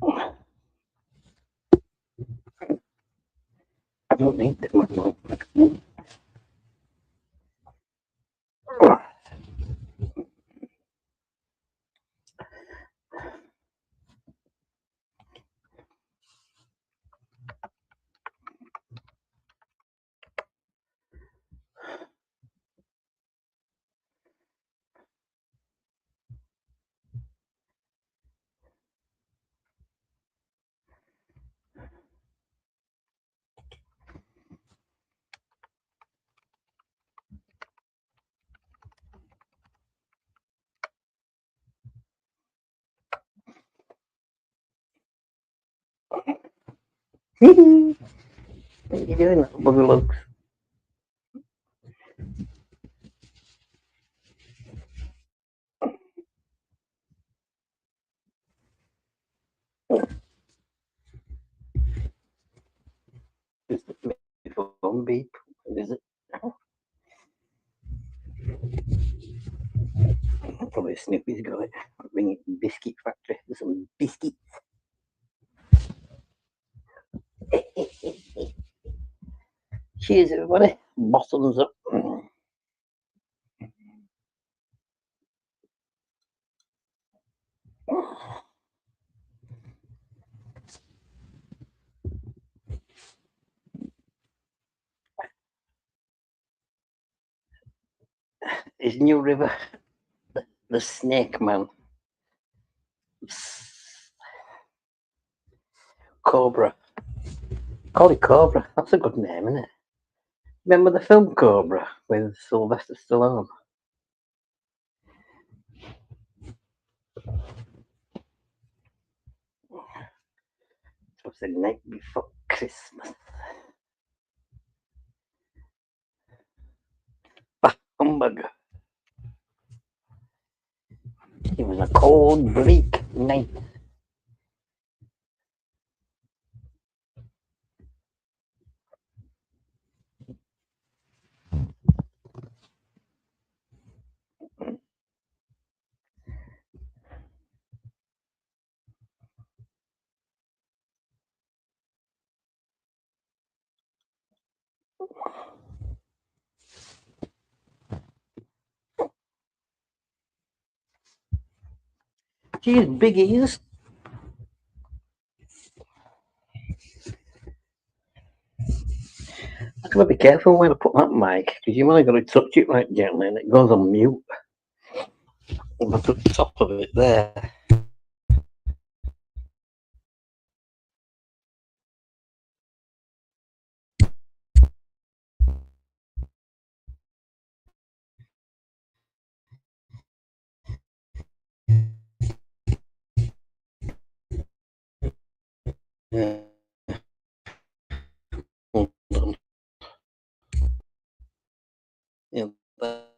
Speaker 1: I don't need that much more. What are you doing, little bugger Is the phone beep? Is it? Probably Snoopy's got it. Ring it biscuit factory. There's some biscuits. Cheers, everybody. Bottoms up. Is New River the Snake Man? Cobra. Call it Cobra. That's a good name, isn't it? Remember the film Cobra with Sylvester Stallone? It was the night before Christmas. Bah, humbug. It was a cold, bleak night. Geez, biggies. I gotta be careful when I put that mic, because you only got to touch it right gently and it goes on mute. If I put the top of it there. Yeah. Hold on. Yeah, that.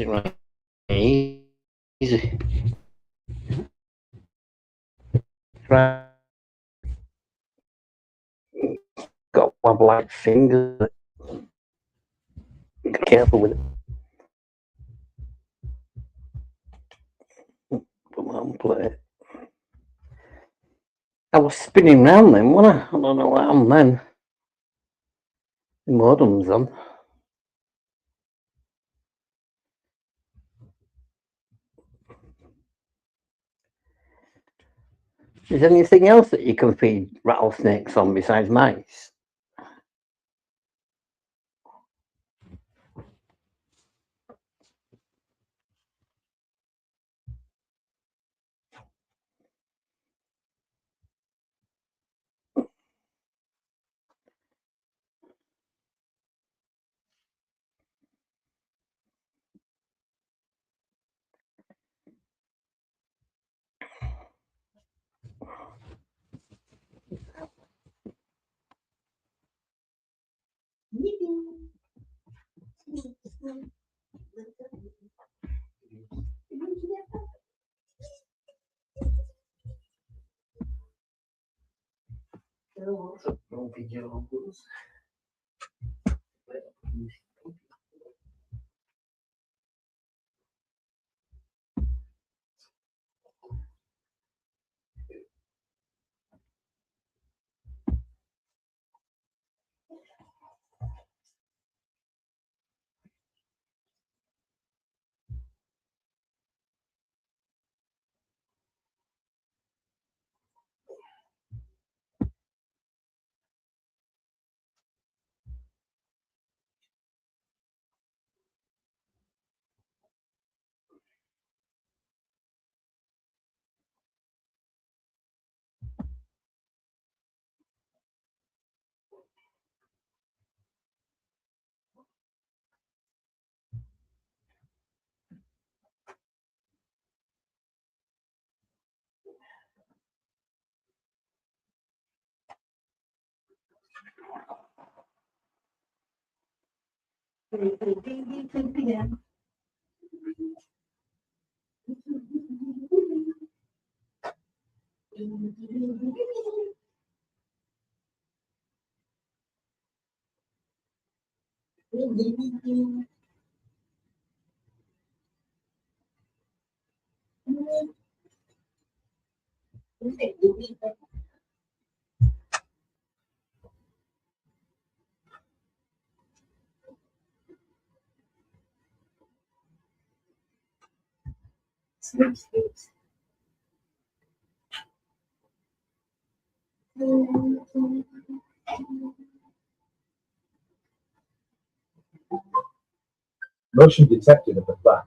Speaker 1: Right. Easy. Right. Got one black finger. Be careful with it. Put that on play. I was spinning round then, wasn't I? I don't know what happened then. The modem's on. Is there anything else that you can feed rattlesnakes on besides mice?
Speaker 2: Motion detected at the flat.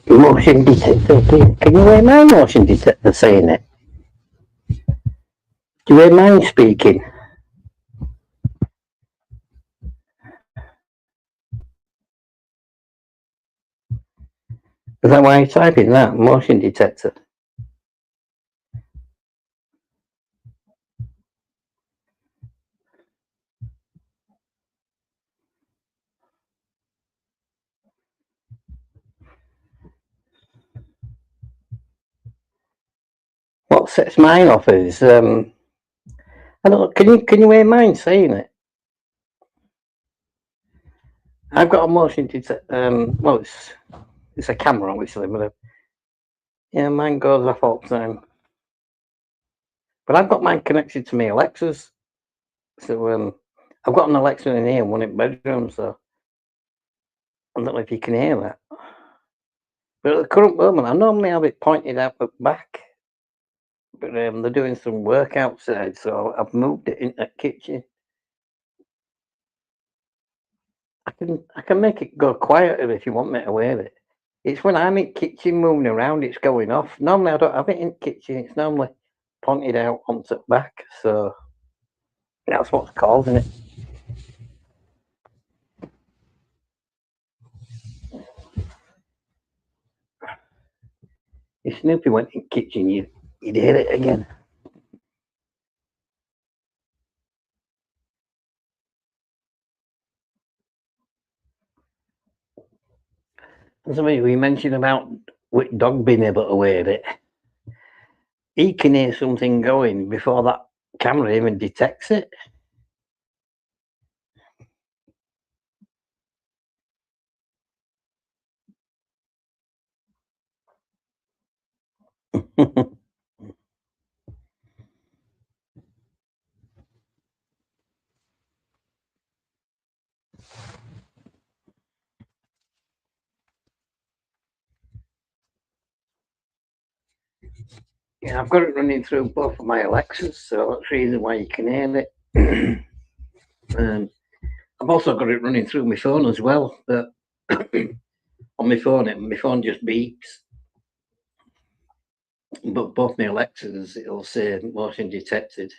Speaker 1: Motion detector. Can you hear my motion detector saying it? Do you hear mine speaking? Is that why you're typing that? Motion detector. What sets mine off is I don't know, can you hear mine saying it? I've got a motion detector. Well, it's a camera, obviously, but yeah, mine goes off all the time. But I've got mine connected to my Alexas, so I've got an Alexa in here and one in bedroom, so I don't know if you can hear that. But at the current moment, I normally have it pointed out at back, but they're doing some work outside, so I've moved it into the kitchen. I can make it go quieter if you want me to wear it. It's when I'm in the kitchen moving around, it's going off. Normally, I don't have it in the kitchen. It's normally pointed out onto the back, so that's what's causing it. If Snoopy went in the kitchen, you'd hear it again. Somebody we mentioned about with dog being able to wear it. He can hear something going before that camera even detects it. Yeah, I've got it running through both of my Alexas, so that's the reason why you can hear it. I've also got it running through my phone as well, but on my phone just beeps. But both my Alexas, it'll say motion detected.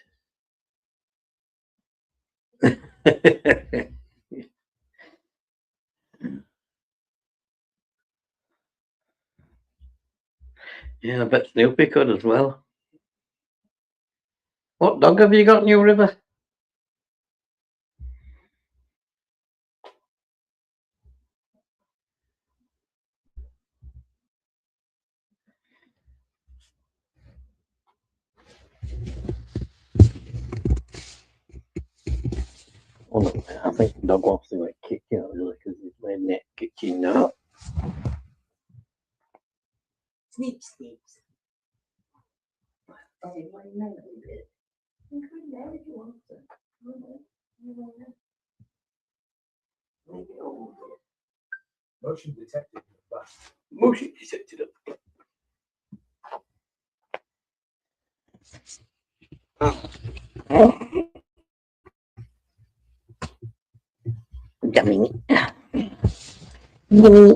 Speaker 1: Yeah, I bet Snoopy could as well. What dog have you got, New River? Oh, I think the dog wants to go kitchen because he's laying in the kitchen now.
Speaker 3: Sneak, sneaks. Oh, you want to know a bit? You can there if you want to.
Speaker 2: Motion detected in the flat.
Speaker 1: Motion detected at the Yummy. Yummy.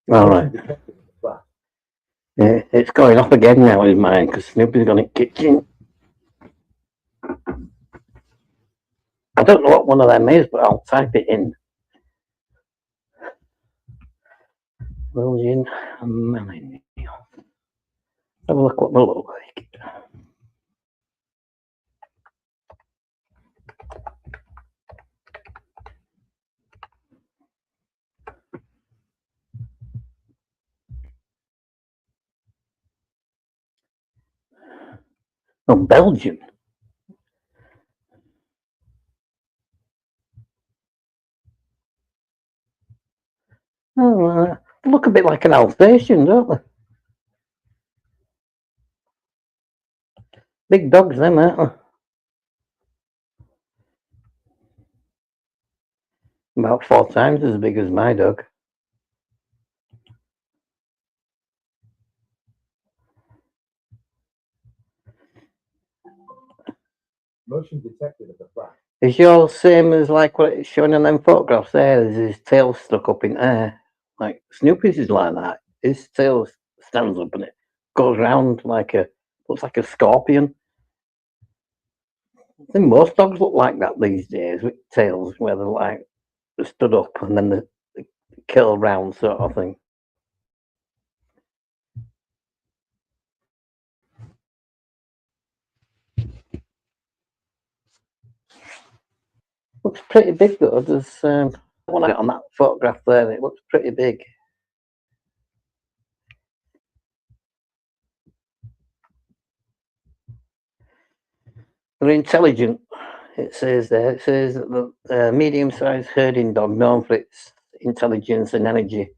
Speaker 1: All right.
Speaker 2: Motion detected in the flat.
Speaker 1: Yeah, it's going off again now in mine because Snoopy's gone in the kitchen. I don't know what one of them is, but I'll type it in. William Melanie. Have a look what they look like. Oh, Belgian. Oh, they look a bit like an Alsatian, don't they? Big dogs, them, aren't they? About 4 times as big as my dog.
Speaker 2: Motion detected at the back.
Speaker 1: Is yours same as like what it's showing on them photographs there? There's his tail stuck up in air. Like Snoopy's is like that. His tail stands up and it goes round looks like a scorpion. I think most dogs look like that these days with tails where they're like stood up and then they curl round sort of thing. Looks pretty big though. There's one on that photograph there. It looks pretty big. They're intelligent. It says there. It says that the medium-sized herding dog, known for its intelligence and energy,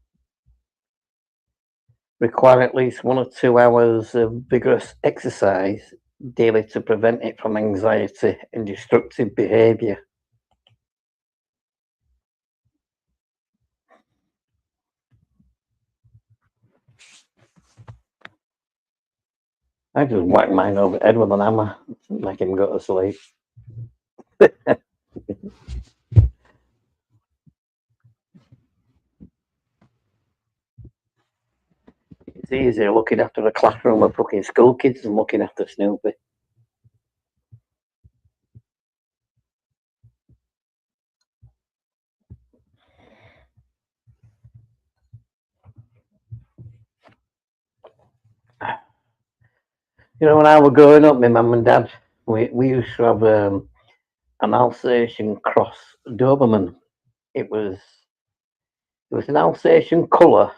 Speaker 1: require at least 1 or 2 hours of vigorous exercise daily to prevent it from anxiety and destructive behaviour. I just whack mine over the head with an hammer, make him go to sleep. It's easier looking after a classroom of fucking school kids than looking after Snoopy. You know, when I was growing up, my mum and dad, we used to have an Alsatian cross Doberman. It was an Alsatian colour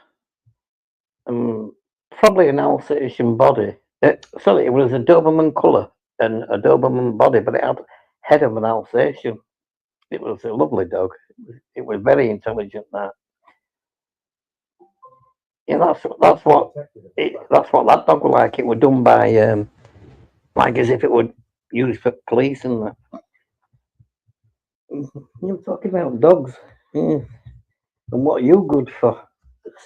Speaker 1: and probably an Alsatian body. Sorry, it was a Doberman colour and a Doberman body, but it had head of an Alsatian. It was a lovely dog. It was very intelligent. That yeah, that's what that dog was like. It was done by like as if it would used for police and that. You're talking about dogs. Yeah. And what are you good for?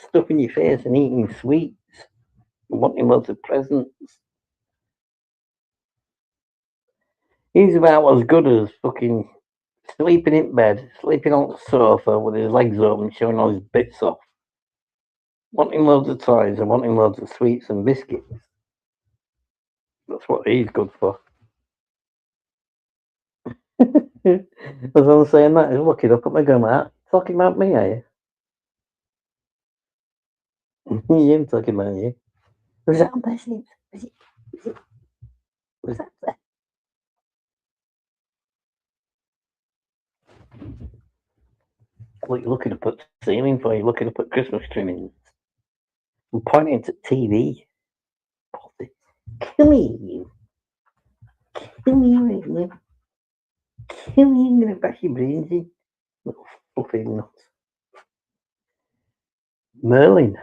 Speaker 1: Stuffing your face and eating sweets, and wanting loads of presents. He's about as good as fucking sleeping in bed, sleeping on the sofa with his legs open, showing all his bits off. Wanting loads of toys and wanting loads of sweets and biscuits. That's what he's good for. As I'm saying that, he's looking up at me going, "That talking about me, are you?" I'm talking about you. Was that on there, James? Was that there? What you looking up at the ceiling for? You looking up at Christmas trimmings? I'm pointing to TV. Come here, you. Come here, right now. Come here, I'm gonna bash your brains in. Little fluffy nut. Merlin.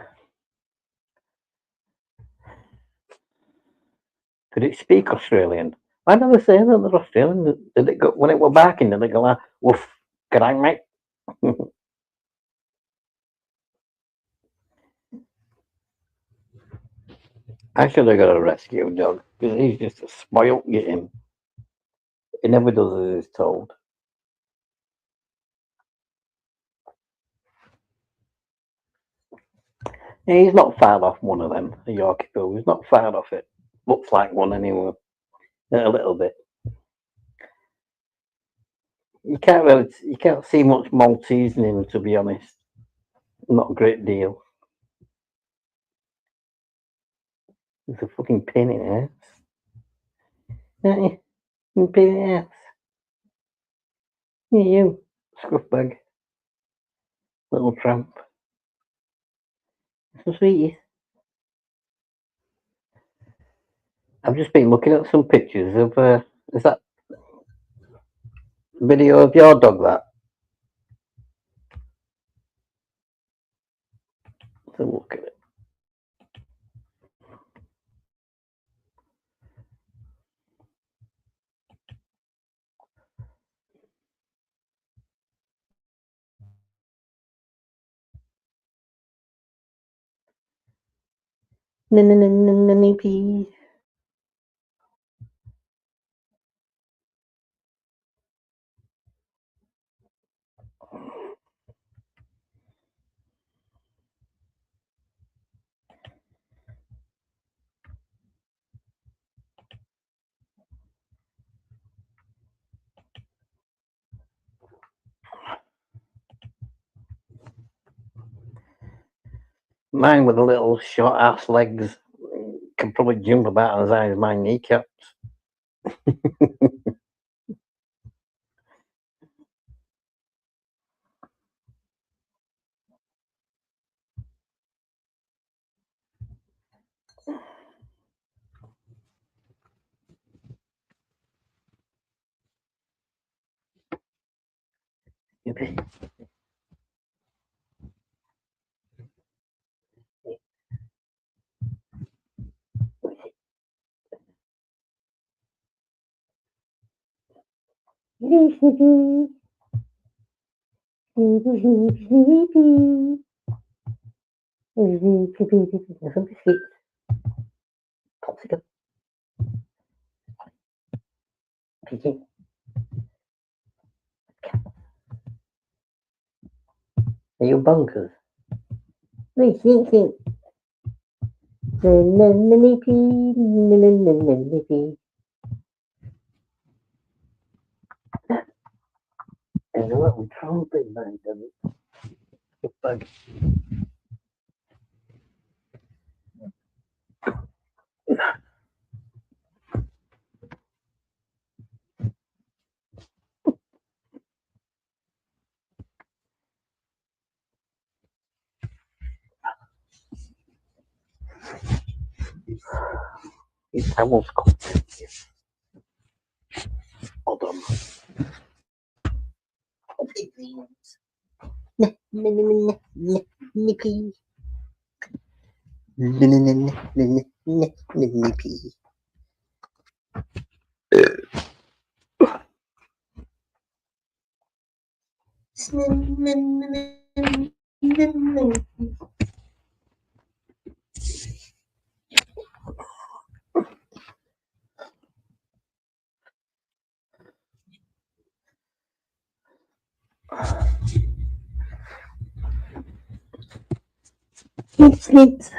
Speaker 1: Did it speak Australian? Why do they say that they're Australian? Did it go when it were barking? Did they go like, "Woof, good night, mate"? I should have got a rescue dog because he's just a spoilt getting. He never does as he's told. Yeah, he's not far off one of them, a Yorkie Poo. He's not far off it. Looks like one anyway, a little bit. You can't see much Maltese in him, to be honest. Not a great deal. It's a fucking pain in the ass. Aren't you? Pain in the ass. Yeah, you, scruff bag, little tramp. So sweet. I've just been looking at some pictures of. Is that video of your dog? That. Let's have a look at it. Nippy. Mine with the little short ass legs can probably jump about as high as my kneecaps. Yippee. Some biscuits. Popsicle. Pigeon. Are you bonkers? Nippy. There's a little trumpet behind them. Bug. These towels come. Hold on. Nippy. Nippy. Snips.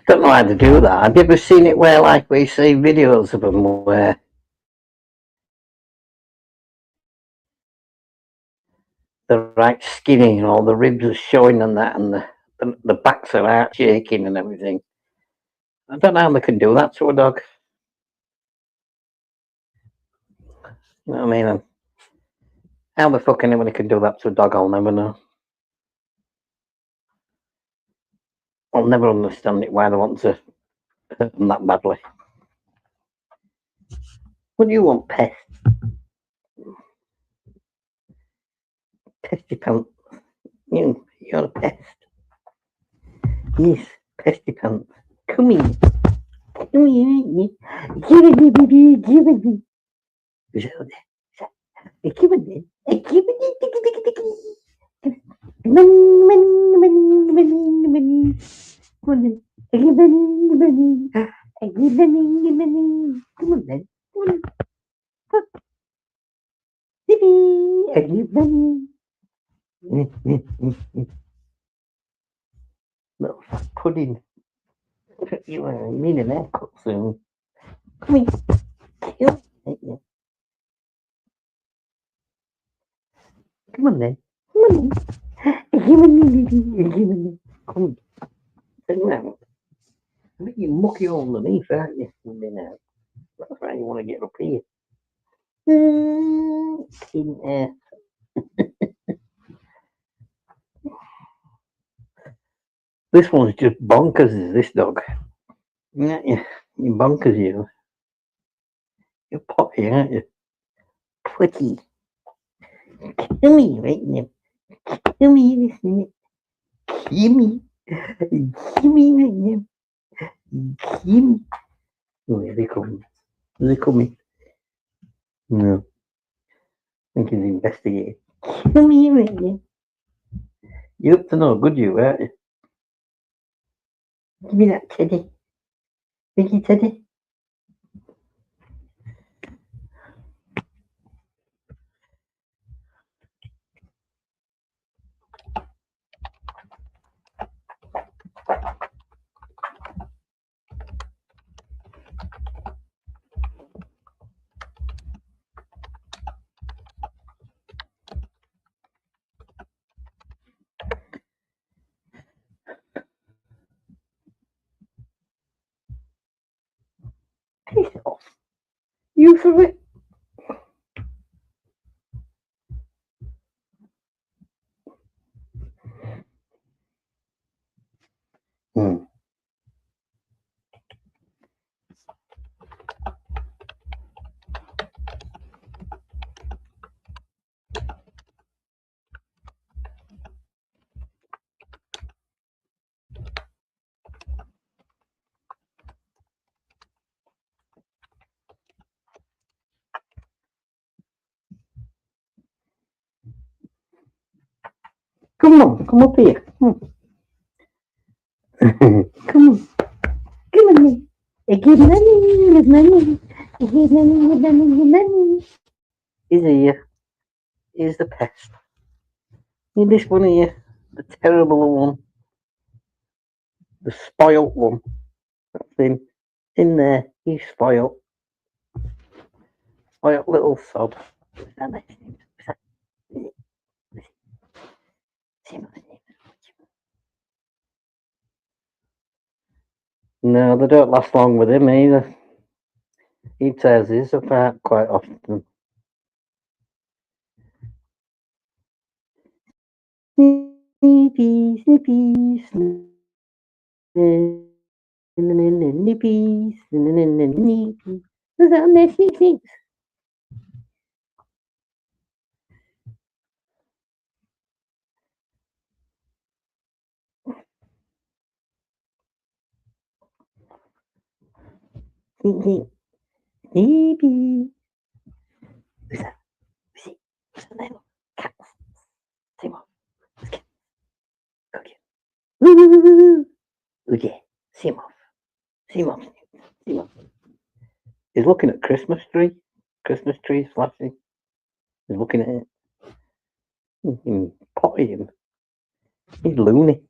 Speaker 1: Don't know how to do that. Have you ever seen it where, like, we see videos of them where they're like skinny and all the ribs are showing and that, and the backs are out shaking and everything? I don't know how they can do that to a dog. You know what I mean? And how the fuck anybody can do that to a dog, I'll never know. I'll never understand it why they want to hurt them that badly. What do you want, pest? Pesty pants. You're a pest. Yes, pesty pants. Come here. Come here. Give it me, give it me. Give it me. Give it me. Money. Come on then. Give money. Give money. Come on then. Come on. Give money. Little fat pudding. You need an haircut soon. Come here. Come on then. Come on then. Give me. Come on. Turn around. I think you mucky all underneath, aren't you? That's why you want to get up here. In air. This one's just bonkers, is this dog? Yeah, you're bonkers, you. You're potty, aren't you? Potty. Come here, right now. Come here this minute. Gimme. Gimme right now. Gimme. Oh, here he comes. Is he coming? No. I think he's investigating. Come here, Amy. You're up to no good, you, aren't you? Give me that teddy. Thank you, Teddy. Piss off. You for it. Hmm. Come on, come up here. Come on. Come on. Good money, good money. Good money, good money, good money. He's here. Here's the pest. See this one here? The terrible one. The spoilt one. That's him. In there. He's spoilt. Spoilt little sod. What's that next name? What's that? No, they don't last long with him either. He tears his apart quite often. Snippy, snippy, snippy, snippy, snippy. Who's that on there? Sneak, sneak. Sneak, sneak. Snippy. Who's that? Who's he? What's the name? Cats. Simo. Who's cat? Okay. Woo, woo, woo, woo. Okay. Simo. Simo. Simo. He's looking at Christmas tree. Christmas tree flashing. He's looking at it. Potty him. He's loony.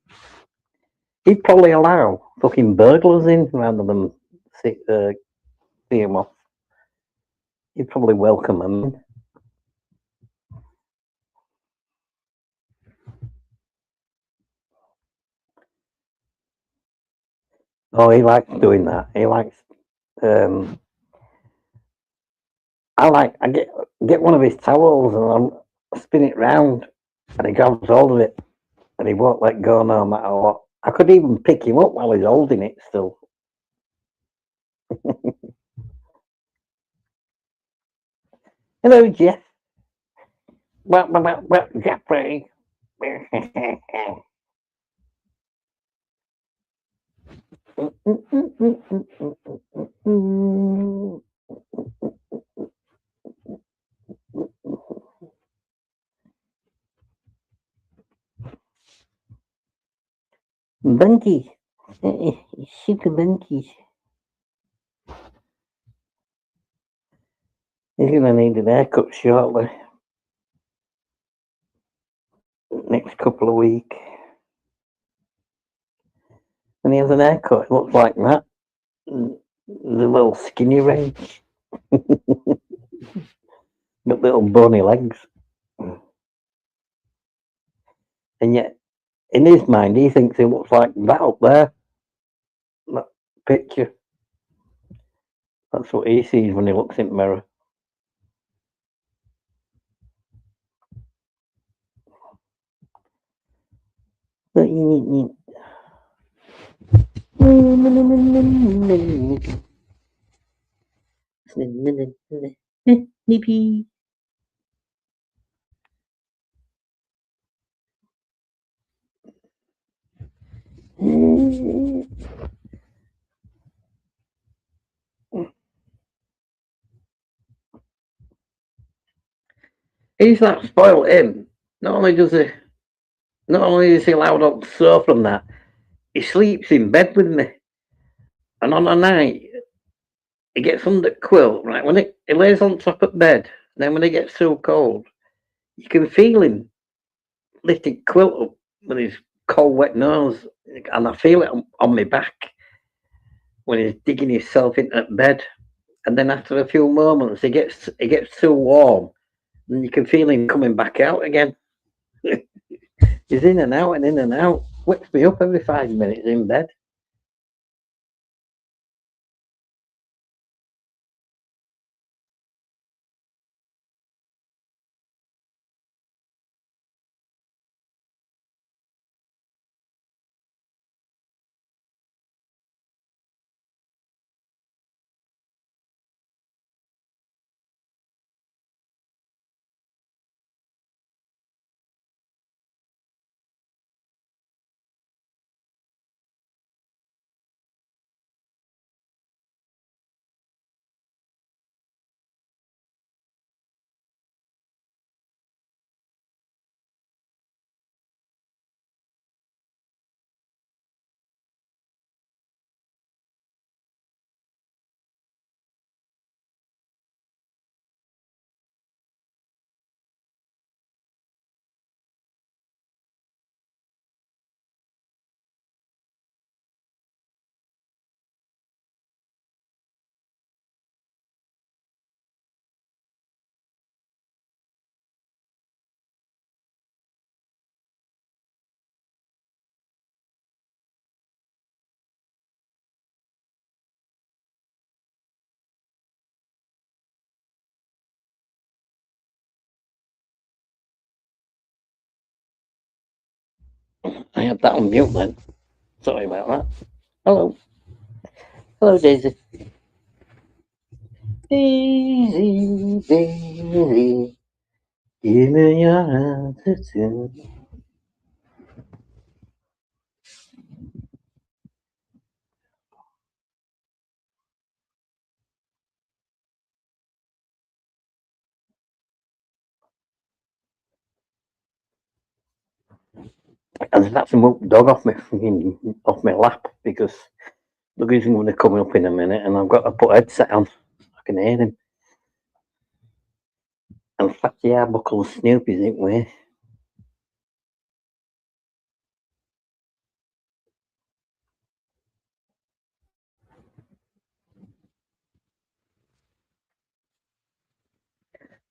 Speaker 1: He'd probably allow fucking burglars in rather than see him off. He'd probably welcome them in. Oh, he likes doing that. He likes. I get one of his towels and I spin it round, and he grabs hold of it, and he won't let go no matter what. I could even pick him up while he's holding it still. Hello, Jeff. Well, Jeffrey. Bunky. Super bunkies. He's gonna need an haircut shortly. Next couple of weeks. When he has an haircut, it looks like that. The little skinny range. Got little bony legs. And yet, in his mind, he thinks he looks like that up there. That picture. That's what he sees when he looks in the mirror. Nippy. He's that spoiled him. Not only is he allowed on the sofa and that, he sleeps in bed with me. And on a night, he gets under the quilt, right? When he lays on top of bed, then when it gets so cold, you can feel him lifting quilt up with his cold, wet nose. And I feel it on my back when he's digging himself into bed. And then after a few moments, he gets too warm, and you can feel him coming back out again. He's in and out and in and out. Wakes me up every 5 minutes in bed. I had that on mute then. Sorry about that. Hello. Hello, Daisy. Daisy, Daisy, give me your attitude. And then that's a move the dog off my lap because Dougie's going to come up in a minute, and I've got to put a headset on. I can hear him. And Fatty Arbuckle Snoopy's in way.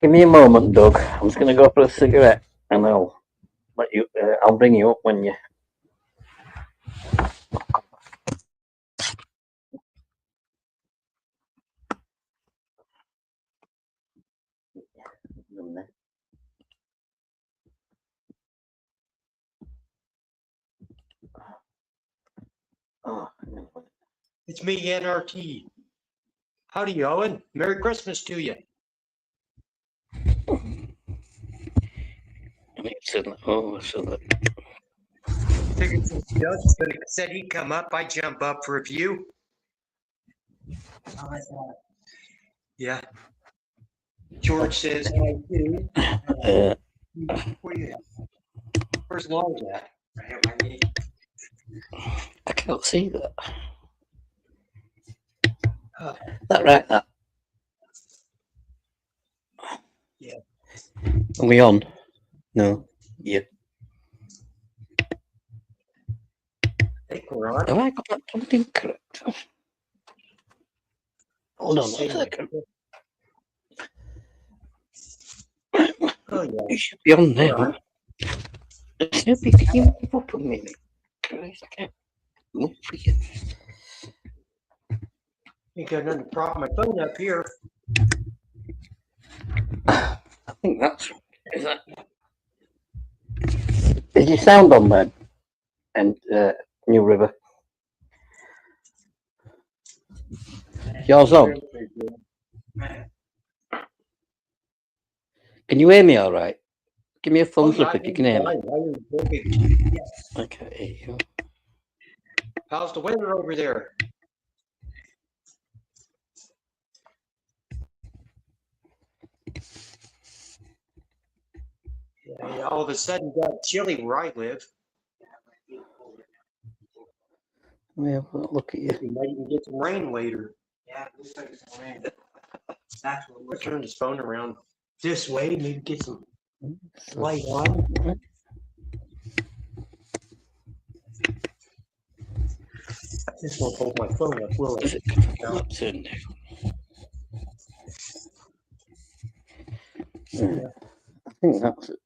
Speaker 1: Give me a moment, Doug. I'm just going to go for a cigarette, and I'll bring you up when you. Oh,
Speaker 4: It's me, NRT. Howdy, Owen. Merry Christmas to you. Figured since Doug said he'd come up, I'd jump up for a few. Yeah. George says hi too. What do you have? Where's Long at? I have my knee.
Speaker 1: I can't see that. That right? That.
Speaker 4: Yeah.
Speaker 1: Are we on? No. Yeah.
Speaker 4: I think we're on.
Speaker 1: Have I got that plugged in correct? Hold on a second.
Speaker 4: Oh, yeah.
Speaker 1: You should be on now. Snoopy, can you move up a minute? Christ, I can't move for you.
Speaker 4: Ain't got nothing to prop my phone up here.
Speaker 1: I think that's. Is that. Is your sound on then? And New River. Yours on? Can you hear me all right? Give me a thumbs up if you can hear me. Okay, here you go.
Speaker 4: How's the weather over there? Yeah, all of a sudden got chilly where I live.
Speaker 1: Let me have a look at you.
Speaker 4: We might even get some rain later.
Speaker 3: Yeah, it looks like it's rain. That's what
Speaker 4: Let's turn his phone around this way, maybe get some light on. I just won't hold my phone up, will
Speaker 1: Is
Speaker 4: it?
Speaker 1: it turned down? Yeah, I think that's it.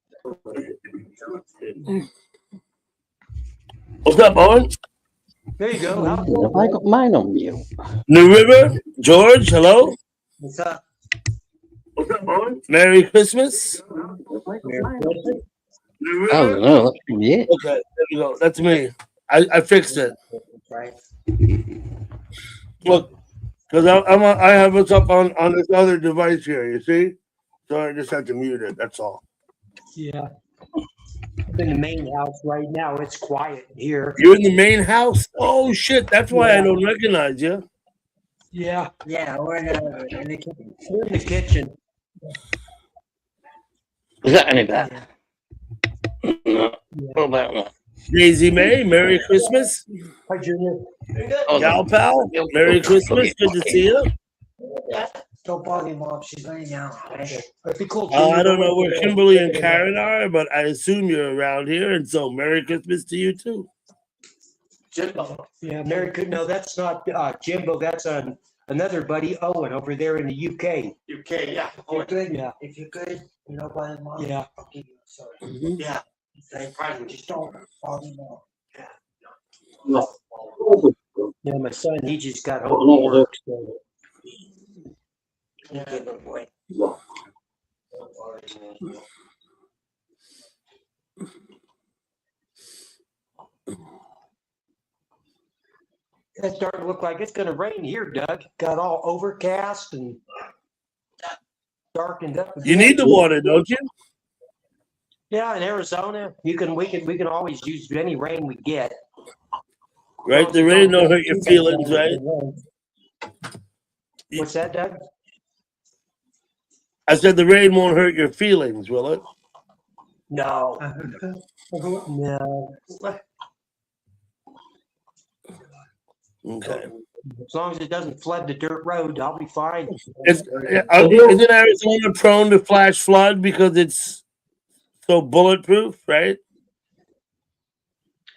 Speaker 5: What's up, Owen?
Speaker 4: There you go. How's
Speaker 1: Have I got mine on mute?
Speaker 5: New River, George, hello.
Speaker 4: What's up?
Speaker 5: What's up, Owen? Merry Christmas.
Speaker 4: Merry Christmas.
Speaker 5: New
Speaker 1: I
Speaker 5: River.
Speaker 1: don't know. That's from you.
Speaker 5: Okay, there we go. That's me. I fixed it.
Speaker 4: Right.
Speaker 5: Look, because I have what's up on this other device here. You see, so I just had to mute it. That's all.
Speaker 4: Yeah. I'm in the main house right now. It's quiet here.
Speaker 5: You're in the main house. Oh shit! That's why I don't recognize you.
Speaker 4: Yeah.
Speaker 3: Yeah, we're in the kitchen.
Speaker 4: We're in the kitchen.
Speaker 1: Is that any better? No. What about that?
Speaker 5: Daisy May, Merry Christmas.
Speaker 4: Hi, Junior.
Speaker 1: Oh,
Speaker 5: Gal pal, Merry Christmas. Good to see you.
Speaker 3: Don't bother Mom, she's laying down. Okay?
Speaker 4: It'd be cool.
Speaker 5: I don't know where Kimberly and Karen are, but I assume you're around here, and so Merry Christmas to you too.
Speaker 3: Jimbo.
Speaker 4: Yeah, Merry Good. No, that's not Jimbo. That's another buddy, Owen, over there in the UK.
Speaker 3: UK, yeah. If you're good,
Speaker 4: Yeah.
Speaker 3: if you're good, you know, bother Mom.
Speaker 4: Yeah.
Speaker 3: I'll give you a sorry.
Speaker 5: Mhm.
Speaker 3: Yeah. Say present, just don't bother Mom.
Speaker 4: Yeah, my son, he just got home from work. So.
Speaker 3: Yeah, good boy.
Speaker 4: It's starting to look like it's going to rain here, Doug. Got all overcast and darkened up.
Speaker 5: You need the water, don't you?
Speaker 4: Yeah, in Arizona, we can always use any rain we get.
Speaker 5: Right? The rain don't hurt your feelings, right?
Speaker 4: What's that, Doug?
Speaker 5: I said the rain won't hurt your feelings, will it?
Speaker 4: No. No.
Speaker 5: Okay.
Speaker 4: As long as it doesn't flood the dirt road, I'll be fine.
Speaker 5: Isn't Arizona prone to flash flood because it's so bulletproof, right?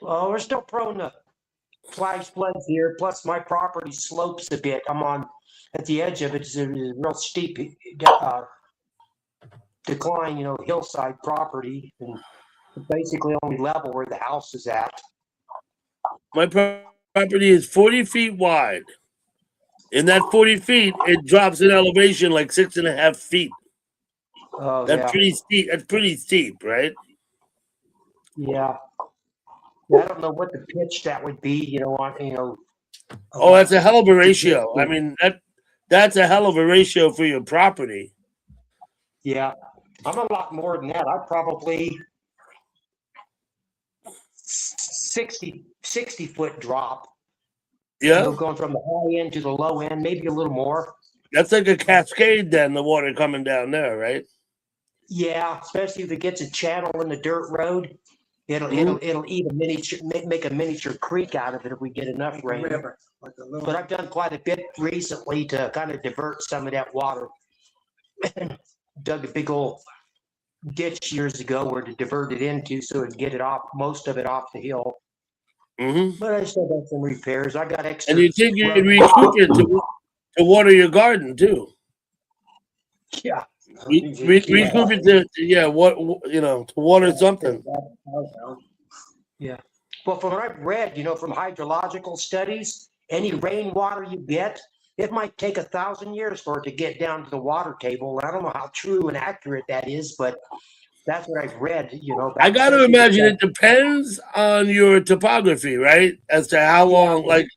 Speaker 4: Well, we're still prone to flash floods here. Plus, my property slopes a bit. I'm on at the edge of it. It's a real steep decline, hillside property, and basically only level where the house is at.
Speaker 5: My property is 40 feet wide. In that 40 feet, it drops in elevation like 6.5 feet.
Speaker 4: Oh,
Speaker 5: That's pretty steep. That's pretty steep, right?
Speaker 4: yeah. I don't know what the pitch that would be,
Speaker 5: Oh, that's a hell of a ratio. I mean, that's a hell of a ratio for your property.
Speaker 4: Yeah, I'm a lot more than that. I probably 60 foot drop.
Speaker 5: Yeah,
Speaker 4: Going from the high end to the low end, maybe a little more.
Speaker 5: that's like a cascade. Then the water coming down there, right?
Speaker 4: Yeah, especially if it gets a channel in the dirt road, it'll eat a miniature, make a miniature creek out of it if we get enough rain.
Speaker 3: River, like a little.
Speaker 4: But I've done quite a bit recently to kind of divert some of that water. Dug a big old ditch years ago where to divert it into so it'd get it off, most of it off the hill.
Speaker 5: Mm-hmm.
Speaker 4: But I still got some repairs. I got extra.
Speaker 5: And you think you can recoup it to water your garden too?
Speaker 4: Yeah.
Speaker 5: Recoup it to water something.
Speaker 4: Yeah. Well, from what I've read, from hydrological studies, any rainwater you get, it might take 1,000 years for it to get down to the water table. I don't know how true and accurate that is, but that's what I've read.
Speaker 5: I got to imagine it depends on your topography, right? As to how long, like,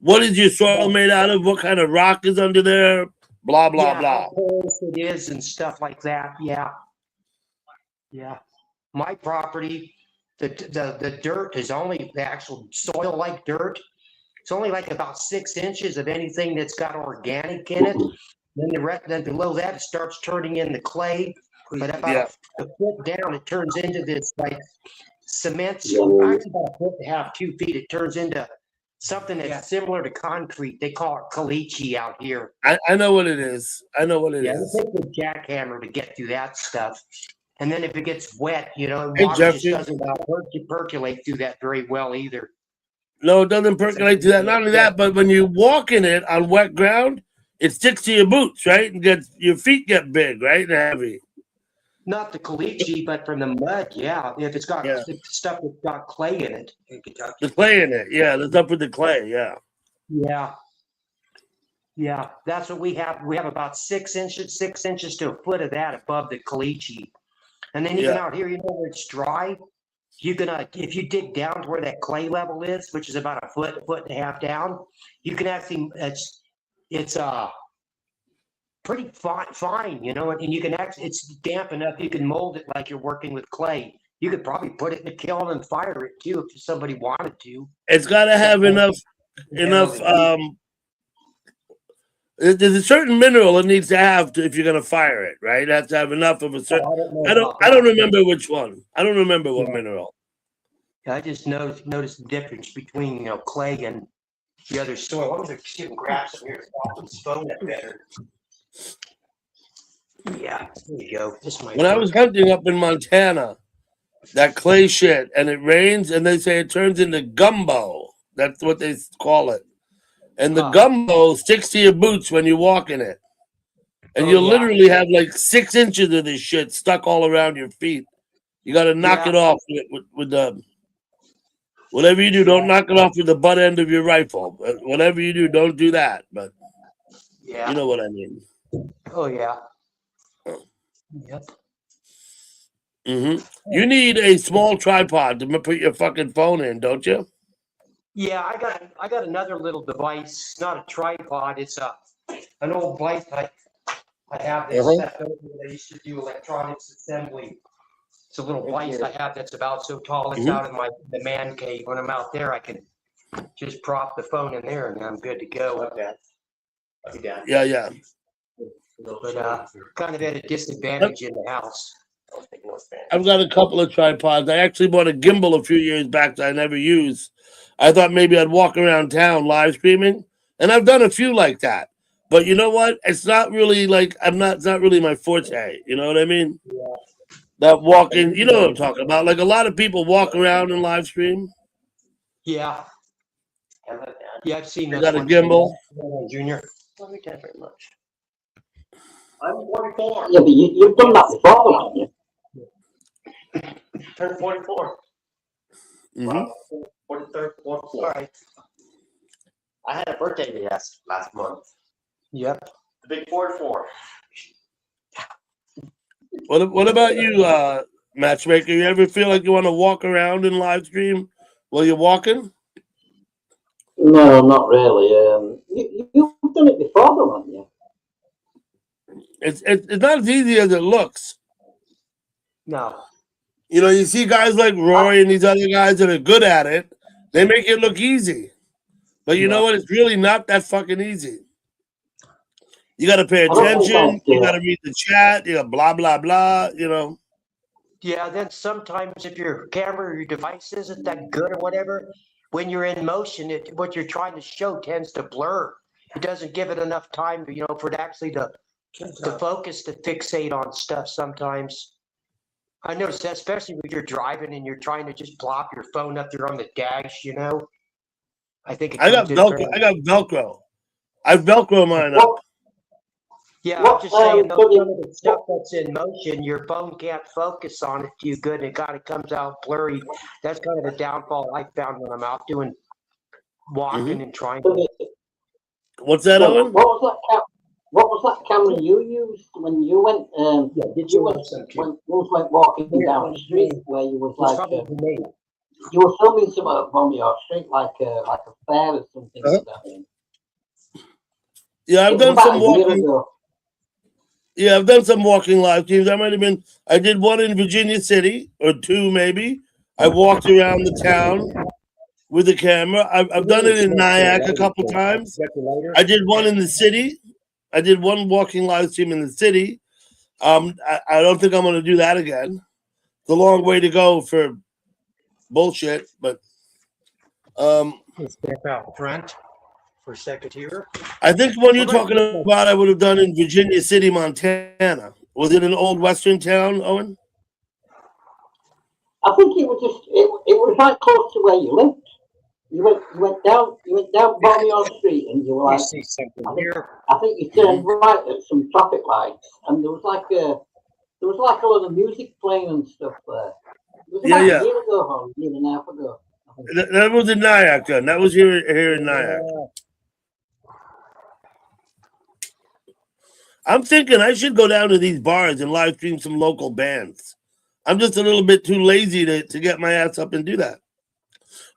Speaker 5: what is your soil made out of? What kind of rock is under there? Blah blah blah.
Speaker 4: How porous it is and stuff like that. Yeah. Yeah. My property, the dirt is only the actual soil like dirt. It's only like about 6 inches of anything that's got organic in it. Then then below that, it starts turning into clay. But about
Speaker 5: Yeah.
Speaker 4: a foot down, it turns into this like cement,
Speaker 1: Yeah.
Speaker 4: actually about a foot and a half, 2 feet. It turns into something that's
Speaker 2: Yeah.
Speaker 4: similar to concrete. They call it caliche out here.
Speaker 5: I know what it is. I know what it
Speaker 4: Yeah,
Speaker 5: is.
Speaker 4: it takes a jackhammer to get through that stuff. And then if it gets wet, you know,
Speaker 5: Hey,
Speaker 4: water just
Speaker 5: Jeffrey.
Speaker 4: doesn't percolate through that very well either.
Speaker 5: No, it doesn't percolate to that. Not only that, but when you walk in it on wet ground, it sticks to your boots, right? And gets your feet get big, right? And heavy.
Speaker 4: Not the caliche, but from the mud, yeah. If it's got
Speaker 5: Yeah.
Speaker 4: stuff that's got clay in it.
Speaker 5: The clay in it. Yeah, the stuff with the clay, yeah.
Speaker 4: Yeah. Yeah, that's what we have. We have about 6 inches to a foot of that above the caliche. And then even
Speaker 5: Yeah.
Speaker 4: out here, you know, where it's dry, you can, if you dig down to where that clay level is, which is about a foot and a half down, you can actually, it's pretty fine, you know, and you can actually, it's damp enough, you can mold it like you're working with clay. You could probably put it in a kiln and fire it too if somebody wanted to.
Speaker 5: It's got to have enough. There's a certain mineral it needs to have if you're gonna fire it, right? It has to have enough of a certain. I don't remember which one. I don't remember what mineral.
Speaker 4: I just noticed the difference between, you know, clay and the other soil. I'm gonna see if grab some here off his phone that better. Yeah, there you go. This might
Speaker 5: When I was hunting up in Montana, that clay shit, and it rains, and they say it turns into gumbo. That's what they call it. And the gumbo sticks to your boots when you walk in it. And you'll literally have like 6 inches of this shit stuck all around your feet. You got to knock it off with the. Whatever you do, don't knock it off with the butt end of your rifle. Whatever you do, don't do that. But you know what I mean.
Speaker 4: Oh yeah. Yep.
Speaker 5: You need a small tripod to put your fucking phone in, don't you?
Speaker 4: Yeah, I got another little device, not a tripod. It's an old bike I have this set over that I used to do electronics assembly. It's a little bike I have that's about so tall. It's out in the man cave. When I'm out there, I can just prop the phone in there and I'm good to go.
Speaker 5: Yeah.
Speaker 4: But kind of at a disadvantage in the house.
Speaker 5: I've got a couple of tripods. I actually bought a gimbal a few years back that I never used. I thought maybe I'd walk around town live streaming, and I've done a few like that. But you know what? It's not really like it's not really my forte. You know what I mean?
Speaker 4: Yeah.
Speaker 5: That walking, you know what I'm talking about. Like a lot of people walk around and live stream.
Speaker 4: Yeah. Yeah, I've seen
Speaker 5: You
Speaker 4: that.
Speaker 5: got a gimbal.
Speaker 4: Junior.
Speaker 1: Thank you very much.
Speaker 4: I'm 44.
Speaker 1: Yeah, but you've done that before, haven't you?
Speaker 4: Turned 44.
Speaker 5: Mhm.
Speaker 4: 43rd, 44. All right.
Speaker 6: I had a birthday last month.
Speaker 4: Yep.
Speaker 6: The big 44.
Speaker 5: What about you, Matchmaker? You ever feel like you want to walk around and live stream while you're walking?
Speaker 1: No, not really. You've done it before, though, haven't you?
Speaker 5: It's not as easy as it looks.
Speaker 4: No.
Speaker 5: You know, you see guys like Roy and these other guys that are good at it. They make it look easy. But you know what? It's really not that fucking easy. You got to pay attention. You got to read the chat. You got blah, blah, blah, you know.
Speaker 4: Yeah, then sometimes if your camera or your device isn't that good or whatever, when you're in motion, what you're trying to show tends to blur. It doesn't give it enough time, you know, for it actually to focus, to fixate on stuff sometimes. I noticed that, especially when you're driving and you're trying to just plop your phone up there on the dash, you know. I think
Speaker 5: I got Velcro. I Velcro mine up.
Speaker 4: Yeah, I'm just saying, some of the stuff that's in motion, your phone can't focus on it too good. It kind of comes out blurry. That's kind of the downfall I found when I'm out doing walking and trying to.
Speaker 5: What's that, Owen?
Speaker 1: What was that camera you used when you went? You went walking down the street where you was like you were filming something on your street, like a fair or something like that.
Speaker 5: Yeah, I've done some walking. Yeah, I've done some walking live streams. I did one in Virginia City, or two maybe. I walked around the town with a camera. I've done it in Nyack a couple times. I did one in the city. I did one walking live stream in the city. I don't think I'm going to do that again. It's a long way to go for bullshit, but
Speaker 4: Step out front for a second here.
Speaker 5: I think the one you're
Speaker 4: We're gonna
Speaker 5: talking
Speaker 4: take a-
Speaker 5: about, I would have done in Virginia City, Montana. Was it an old Western town, Owen?
Speaker 3: I think it was just it was right close to where you lived. You went down Balliol Street and you were
Speaker 4: You
Speaker 3: like,
Speaker 4: see something
Speaker 3: I think,
Speaker 4: here.
Speaker 3: I think you turned right at some traffic lights and there was like a lot of music playing and stuff there. It was about
Speaker 5: Yeah.
Speaker 3: a year ago or a year and a half ago. I think.
Speaker 5: That was in Nyack, then. That was here in Nyack. I'm thinking I should go down to these bars and live stream some local bands. I'm just a little bit too lazy to get my ass up and do that.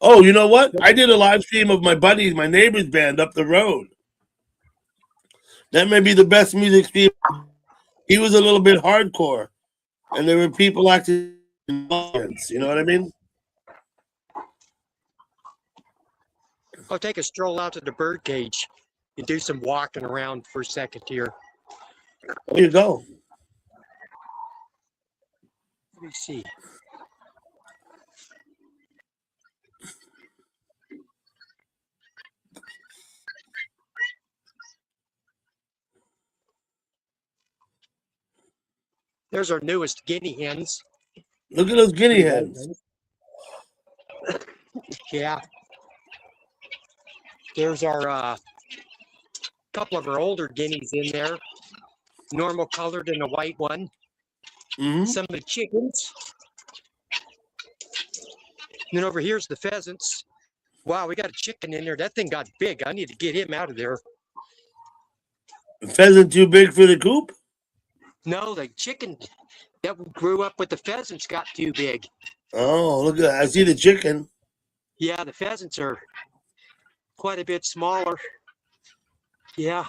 Speaker 5: Oh, you know what? I did a live stream of my buddies, my neighbor's band up the road. That may be the best music stream. He was a little bit hardcore, and there were people acting in bands. You know what I mean?
Speaker 4: I'll take a stroll out to the birdcage and do some walking around for a second here.
Speaker 5: There you go.
Speaker 4: Let me see. There's our newest guinea hens.
Speaker 5: Look at those guinea hens.
Speaker 4: Yeah. There's our couple of our older guineas in there. Normal colored and a white one.
Speaker 5: Mm-hmm.
Speaker 4: Some of the chickens. And then over here's the pheasants. Wow, we got a chicken in there. That thing got big. I need to get him out of there.
Speaker 5: Pheasant too big for the coop?
Speaker 4: No, the chicken that grew up with the pheasants got too big.
Speaker 5: Oh, look at that. I see the chicken.
Speaker 4: Yeah, the pheasants are quite a bit smaller. Yeah.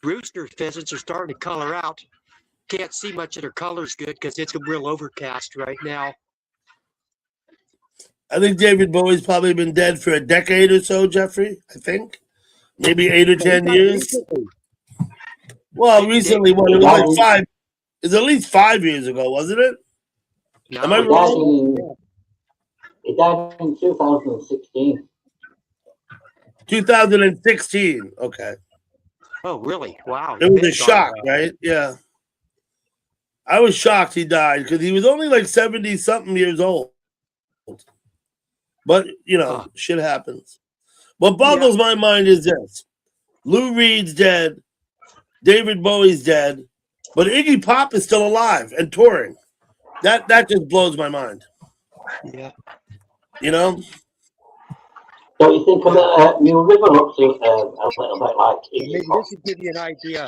Speaker 4: Rooster pheasants are starting to color out. Can't see much of their colors good because it's a real overcast right now.
Speaker 5: I think David Bowie's probably been dead for a decade or so, Jeffrey. I think. Maybe 8 or 10 years. Well, recently, what, it was like 5. It's at least 5 years ago, wasn't it?
Speaker 4: No,
Speaker 5: Am I
Speaker 3: He
Speaker 5: wrong?
Speaker 3: died in 2016.
Speaker 5: 2016. Okay.
Speaker 4: Oh, really? Wow.
Speaker 5: It was a
Speaker 4: been
Speaker 5: shock,
Speaker 4: gone.
Speaker 5: right? Yeah. I was shocked he died because he was only like 70-something years old. But, shit happens. What boggles my mind is this. Lou Reed's dead. David Bowie's dead. But Iggy Pop is still alive and touring. That just blows my mind.
Speaker 4: Yeah.
Speaker 5: You know?
Speaker 3: Don't you think of New River looks a little bit like
Speaker 4: Maybe
Speaker 3: Iggy Pop?
Speaker 4: this would give you an idea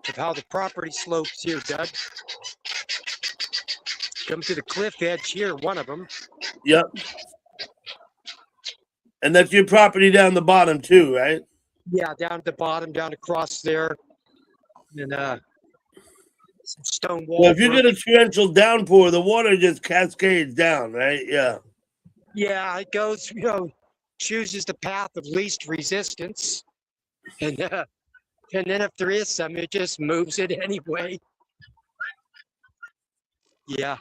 Speaker 4: of how the property slopes here, Doug. Come to the cliff edge here, one of them.
Speaker 5: Yep. And that's your property down the bottom too, right?
Speaker 4: Yeah, down at the bottom, down across there. And some stone wall.
Speaker 5: Well, if you get a torrential downpour, the water just cascades down, right? Yeah.
Speaker 4: Yeah, it goes, chooses the path of least resistance. And then if there is some, it just moves it anyway. Yeah.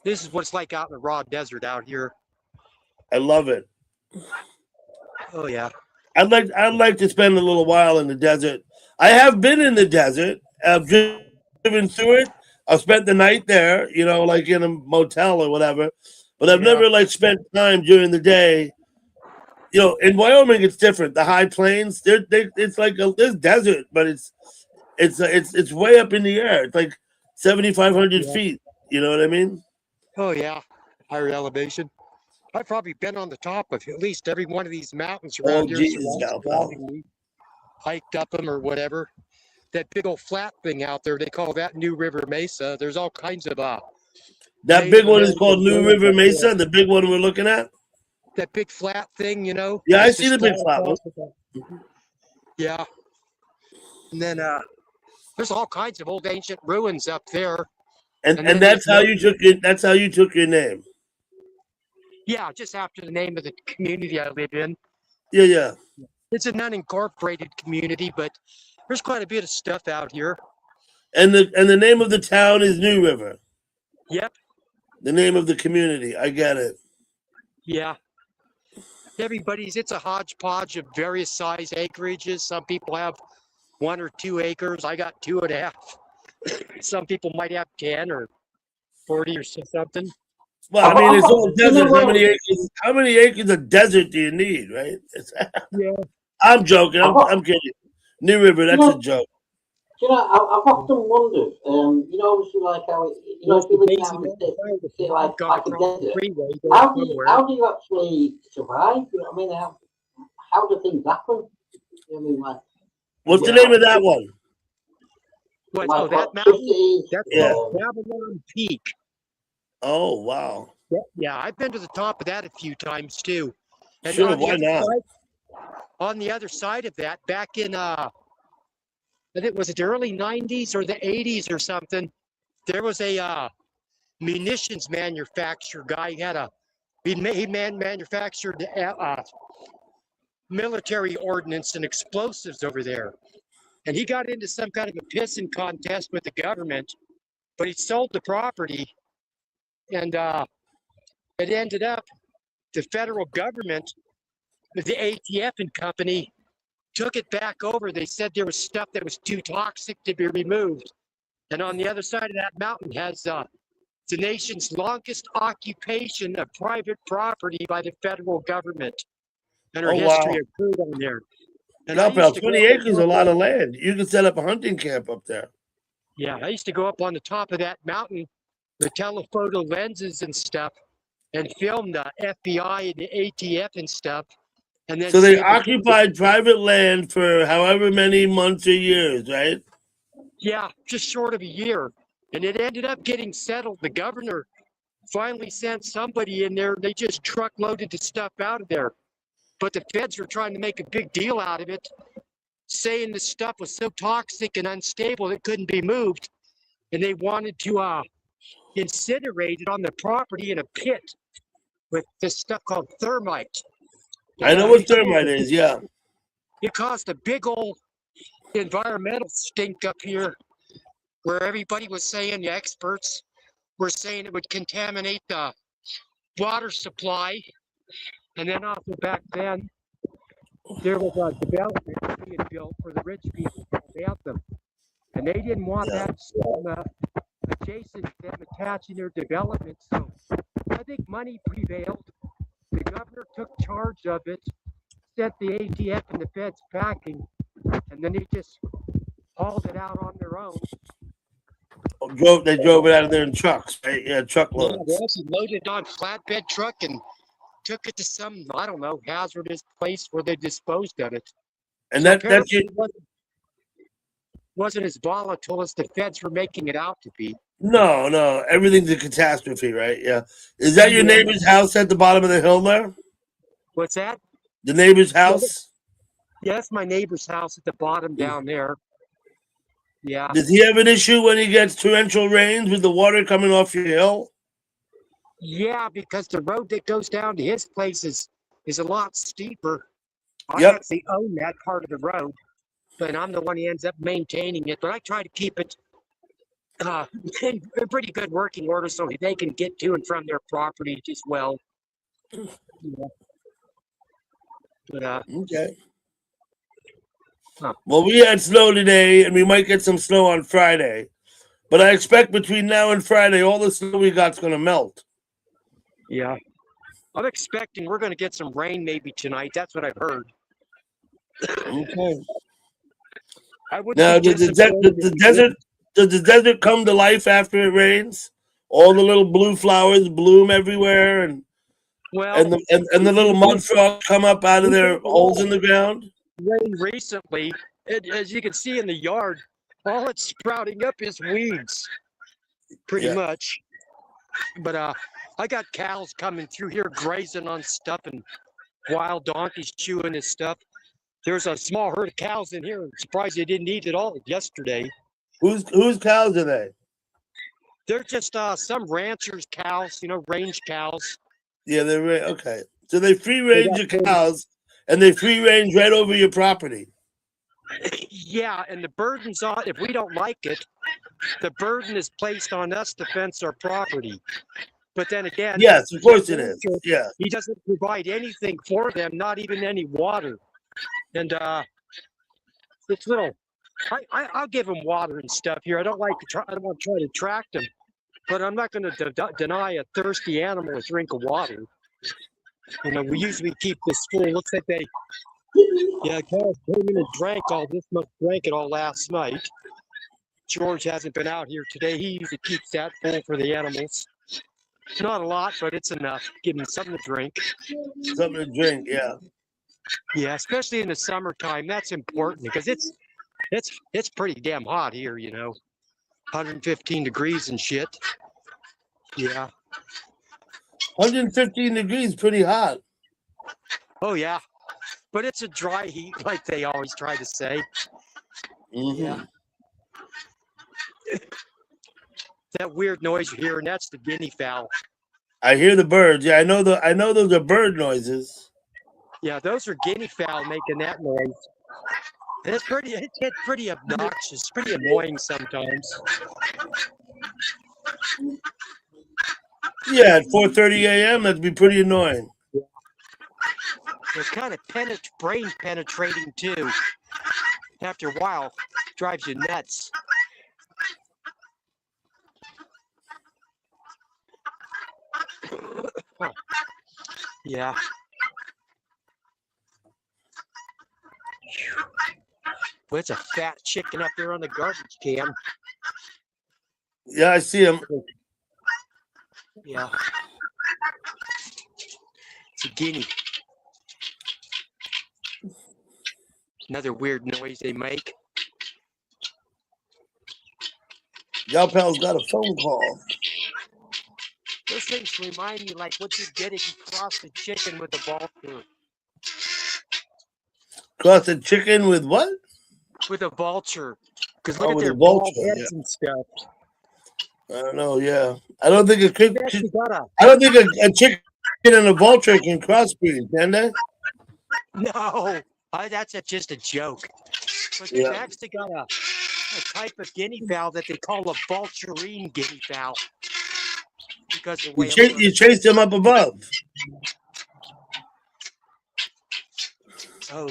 Speaker 4: This is what it's like out in the raw desert out here.
Speaker 5: I love it.
Speaker 4: Oh, yeah.
Speaker 5: I'd like to spend a little while in the desert. I have been in the desert. I've driven through it. I've spent the night there, like in a motel or whatever. But I've never spent time during the day. In Wyoming it's different. The high plains, it's like this desert, but it's way up in the air. It's like 7,500 feet. You know what I mean?
Speaker 4: Oh, yeah. Higher elevation. I've probably been on the top of at least every one of these mountains around here.
Speaker 5: Jesus,
Speaker 4: surrounding me, hiked up them or whatever. That big old flat thing out there, they call that New River Mesa. There's all kinds of
Speaker 5: that big one is called New River Mesa, the big one we're looking at.
Speaker 4: That big flat thing,
Speaker 5: Yeah, I see the big flat one.
Speaker 4: Yeah. And then there's all kinds of old ancient ruins up there.
Speaker 5: And that's how you took your name.
Speaker 4: Yeah, just after the name of the community I live in.
Speaker 5: Yeah.
Speaker 4: It's an unincorporated community, but there's quite a bit of stuff out here.
Speaker 5: And the name of the town is New River.
Speaker 4: Yep.
Speaker 5: The name of the community. I get it.
Speaker 4: Yeah. It's a hodgepodge of various size acreages. Some people have 1 or 2 acres. I got 2.5. Some people might have 10 or 40 or something.
Speaker 5: Well, I mean, it's all
Speaker 3: You know
Speaker 5: desert.
Speaker 3: what?
Speaker 5: How many acres of desert do you need, right?
Speaker 4: Yeah.
Speaker 5: I'm joking. I'm kidding. New River, that's a joke.
Speaker 3: Do you know, I've often wondered, you know, obviously, like how, you know, if you live down the state, like a desert, how do you actually survive? You know what I mean? How do things happen? You know what I mean? Like,
Speaker 5: What's the name of that one?
Speaker 4: Oh, that mountain? That's
Speaker 5: called
Speaker 4: Babylon Peak.
Speaker 5: Oh, wow.
Speaker 4: Yeah, I've been to the top of that a few times too. And
Speaker 5: sure, why not?
Speaker 4: On the other side of that, back in I think was it the early 90s or the 80s or something, there was a munitions manufacturer guy. He manufactured military ordnance and explosives over there. And he got into some kind of a pissing contest with the government, but he sold the property, and it ended up the federal government, the ATF and company, took it back over. They said there was stuff that was too toxic to be removed. And on the other side of that mountain has the nation's longest occupation of private property by the federal government. And her history occurred on there. And
Speaker 5: no, pal, 20 acres is a lot of land. You can set up a hunting camp up there.
Speaker 4: Yeah, I used to go up on the top of that mountain with telephoto lenses and stuff and film the FBI and the ATF and stuff. And then
Speaker 5: so they occupied private land for however many months or years, right?
Speaker 4: Yeah, just short of a year. And it ended up getting settled. The governor finally sent somebody in there. They just truckloaded the stuff out of there. But the feds were trying to make a big deal out of it, saying the stuff was so toxic and unstable it couldn't be moved. And they wanted to incinerate it on the property in a pit with this stuff called thermite.
Speaker 5: I know what thermite is, yeah.
Speaker 4: It caused a big old environmental stink up here where everybody was saying, the experts were saying it would contaminate the water supply. And then also back then, there was a development being built for the rich people called Anthem. And they didn't want that adjacent to them attaching their development. So I think money prevailed. The governor took charge of it, sent the ATF and the feds packing, and then they just hauled it out on their own.
Speaker 5: They drove it out of there in trucks, right? Yeah, truckloads.
Speaker 4: Yeah, they actually loaded it on flatbed truck and took it to some, I don't know, hazardous place where they disposed of it.
Speaker 5: And
Speaker 4: so
Speaker 5: that's it.
Speaker 4: Wasn't as volatile as the feds were making it out to be.
Speaker 5: No, everything's a catastrophe, right? Yeah. Is that your neighbor's house at the bottom of the hill there?
Speaker 4: What's that?
Speaker 5: The neighbor's house?
Speaker 4: Yeah, that's my neighbor's house at the bottom down there. Yeah.
Speaker 5: Does he have an issue when he gets torrential rains with the water coming off your hill?
Speaker 4: Yeah, because the road that goes down to his place is a lot steeper. I
Speaker 5: Yep.
Speaker 4: actually own that part of the road, but I'm the one who ends up maintaining it. But I try to keep it in pretty good working order so they can get to and from their property as well. Yeah. But
Speaker 5: Okay.
Speaker 4: Huh.
Speaker 5: Well, we had snow today, and we might get some snow on Friday. But I expect between now and Friday, all the snow we got's going to melt.
Speaker 4: yeah, I'm expecting we're going to get some rain maybe tonight. That's what I've heard.
Speaker 5: Okay.
Speaker 4: I would
Speaker 5: Now, does the desert come to life after it rains? All the little blue flowers bloom everywhere, and the little mud frogs come up out of their holes in the ground.
Speaker 4: Rain recently, as you can see in the yard, all it's sprouting up is weeds, pretty much. But I got cows coming through here grazing on stuff and wild donkeys chewing this stuff. There's a small herd of cows in here. I'm surprised they didn't eat it all yesterday.
Speaker 5: Whose cows are they?
Speaker 4: They're just some ranchers' cows, range cows.
Speaker 5: Yeah, they're okay. So they free range your cows, and they free range right over your property.
Speaker 4: Yeah, and the burden's on, if we don't like it, the burden is placed on us to fence our property. But then again,
Speaker 5: Yes, of course it is. Yeah.
Speaker 4: he doesn't provide anything for them, not even any water. And it's little. I'll give him water and stuff here. I don't want to try to attract him, but I'm not going to deny a thirsty animal a drink of water. You know, we usually keep this full. Looks like they, Carl came in and drank this much, drank it all last night. George hasn't been out here today. He usually keeps that full for the animals. Not a lot, but it's enough. Give them something to drink.
Speaker 5: Something to drink, yeah.
Speaker 4: Yeah, especially in the summertime. That's important because it's pretty damn hot here, 115 degrees and shit. Yeah.
Speaker 5: 115 degrees, pretty hot.
Speaker 4: Oh, yeah. But it's a dry heat, like they always try to say.
Speaker 5: Mm-hmm.
Speaker 4: Yeah. That weird noise you hear, and that's the guinea fowl.
Speaker 5: I hear the birds. Yeah, I know those are bird noises.
Speaker 4: Yeah, those are guinea fowl making that noise. And it's pretty obnoxious, pretty annoying sometimes.
Speaker 5: Yeah, at 4:30 a.m., that'd be pretty annoying.
Speaker 4: They're kind of brain penetrating too. After a while, drives you nuts. Yeah. Well, it's a fat chicken up there on the garbage can.
Speaker 5: Yeah, I see him.
Speaker 4: Yeah. It's a guinea. Another weird noise they make.
Speaker 5: Galpal's got a phone call.
Speaker 4: Those things remind me like what you get if you cross the chicken with a vulture.
Speaker 5: Cross a chicken with what?
Speaker 4: With a vulture. Because look at
Speaker 5: with
Speaker 4: their
Speaker 5: a
Speaker 4: bald
Speaker 5: vulture,
Speaker 4: heads and stuff.
Speaker 5: I don't know. Yeah, I don't think a chicken
Speaker 4: a
Speaker 5: chicken and a vulture can crossbreed, can they?
Speaker 4: No, that's just a joke. But they've actually got a type of guinea fowl that they call a vulturine guinea fowl. Because the way
Speaker 5: you chase them up above.
Speaker 4: Oh,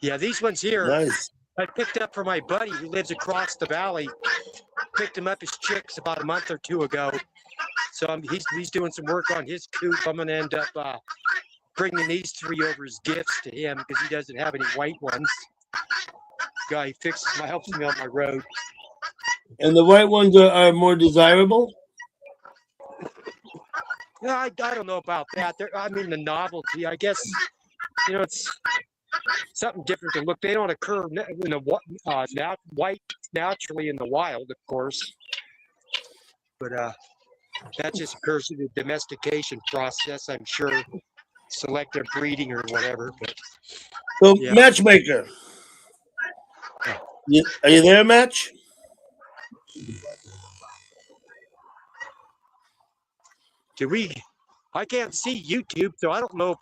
Speaker 4: yeah, these ones here.
Speaker 5: Nice.
Speaker 4: I picked up for my buddy who lives across the valley. Picked him up his chicks about a month or two ago. So he's doing some work on his coop. I'm going to end up bringing these 3 over as gifts to him because he doesn't have any white ones. Guy helps me on my road.
Speaker 5: And the white ones are more desirable?
Speaker 4: Yeah, I don't know about that. The novelty, I guess, it's something different to look. They don't occur in the white naturally in the wild, of course. But that just occurs through the domestication process, I'm sure. Selective breeding or whatever. But,
Speaker 5: so, Matchmaker. Are you there, Match?
Speaker 4: I can't see YouTube, so I don't know if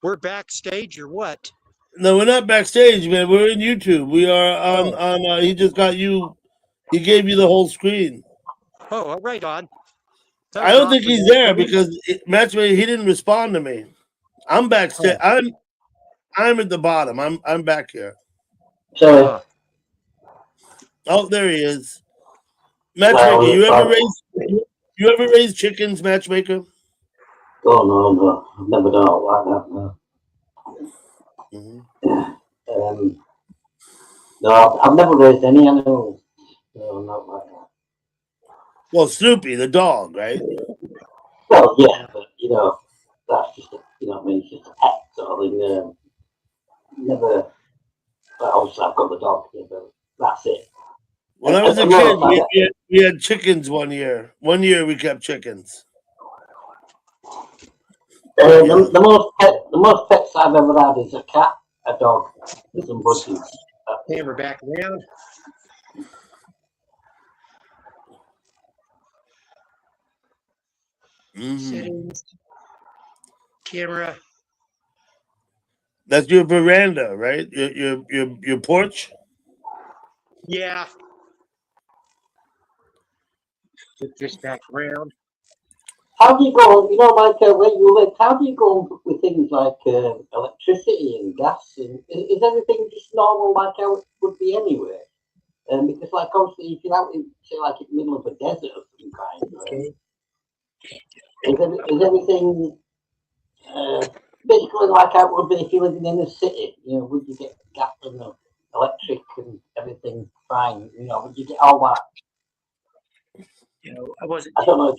Speaker 4: we're backstage or what.
Speaker 5: No, we're not backstage, man. We're in YouTube. We are on he just got you. He gave you the whole screen.
Speaker 4: Oh, right on.
Speaker 5: I don't think he's there because Matchmaker, he didn't respond to me. I'm backstage. I'm at the bottom. I'm back here.
Speaker 3: Sorry.
Speaker 5: Oh, there he is. Matchmaker, you ever raise chickens, Matchmaker?
Speaker 3: Oh no, I've never done it like that. No.
Speaker 5: Mm-hmm.
Speaker 3: No, I've never raised any animals. No, not like that.
Speaker 5: Well, Snoopy, the dog, right?
Speaker 3: Well, yeah, but that's just it's just a pet sort of thing. Never. Well, obviously, I've got the dog here, but that's it.
Speaker 5: When I was a kid, we had chickens one year. One year we kept chickens.
Speaker 3: The most pets I've ever had is a cat, a dog, and some bushes.
Speaker 4: Camera back around. Settings. Camera.
Speaker 5: That's your veranda, right? Your porch.
Speaker 4: Yeah. Flip this back around.
Speaker 3: How do you go, you know, like where you live, how do you go with things like electricity and gas? And is everything just normal like how it would be anywhere? Because, like, obviously, if you're out in, say, like, in the middle of a desert of some kind,
Speaker 4: Okay.
Speaker 3: is everything basically like how it would be if you're living in a city? You know, would you get gas and electric and everything fine? You know, would you get all that?
Speaker 4: You know, I wasn't
Speaker 3: I don't know.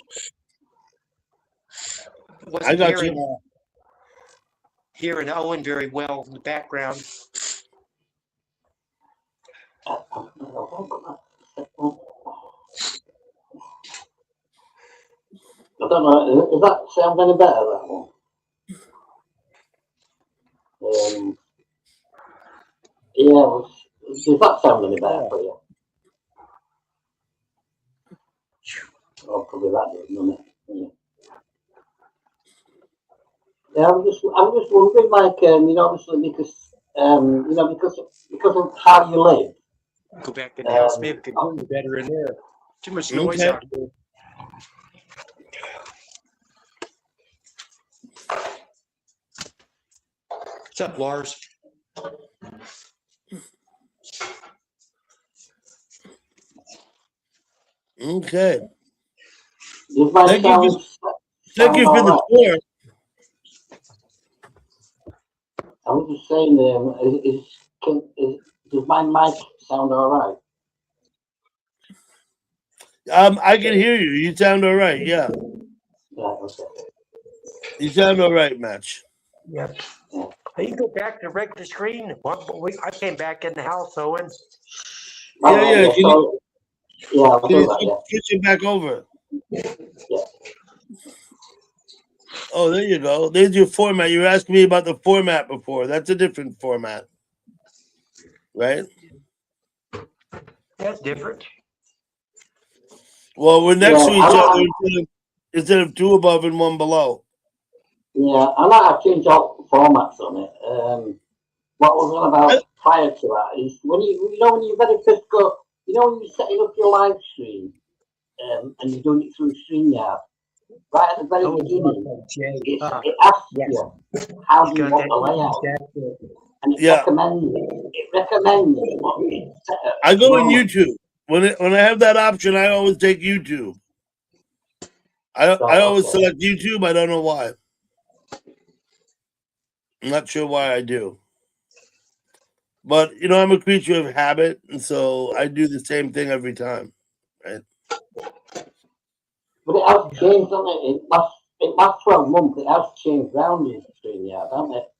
Speaker 5: I got you.
Speaker 4: Hearing Owen very well in the background.
Speaker 3: I don't know. Does that sound any better, that one? Yeah. Does that sound any better for you? Oh, probably that doesn't it? Yeah. Yeah, I'm just wondering, like, you know, obviously because, you know, because of how you live.
Speaker 4: Go back in the house. Maybe we could hear you better in there. Too much noise
Speaker 5: Okay.
Speaker 4: out here. What's up, Lars?
Speaker 5: Okay.
Speaker 3: Does my
Speaker 5: Thank you
Speaker 3: sound
Speaker 5: for the
Speaker 3: all
Speaker 5: tour.
Speaker 3: I was just saying, does my mic sound all right?
Speaker 5: I can hear you. You sound all right. Yeah.
Speaker 3: Yeah, okay.
Speaker 5: You sound all right, Match.
Speaker 4: Yep. Hey, you go back to regular screen. I came back in the house, Owen.
Speaker 5: Yeah. Can you
Speaker 3: I'll do that,
Speaker 5: switch it back over?
Speaker 3: yeah.
Speaker 5: Oh, there you go. There's your format. You were asking me about the format before. That's a different format, right?
Speaker 4: That's different.
Speaker 5: Well, we're next to
Speaker 3: Yeah,
Speaker 5: each other instead of two above and one below.
Speaker 3: Yeah, I might have changed all the formats on it. What was on about prior to that is when you know when you very first go, you know when you're setting up your live stream, and you're doing it through StreamYard, right at the very beginning, it asks you how do you want the layout, and it recommends what you set up.
Speaker 5: I go in YouTube when I have that option. I always take YouTube. I always select YouTube. I don't know why. I'm not sure why I do. But, you know, I'm a creature of habit, and so I do the same thing every time, right?
Speaker 3: But it has changed, hasn't it? In last 12 months, it has changed round in StreamYard, hasn't it?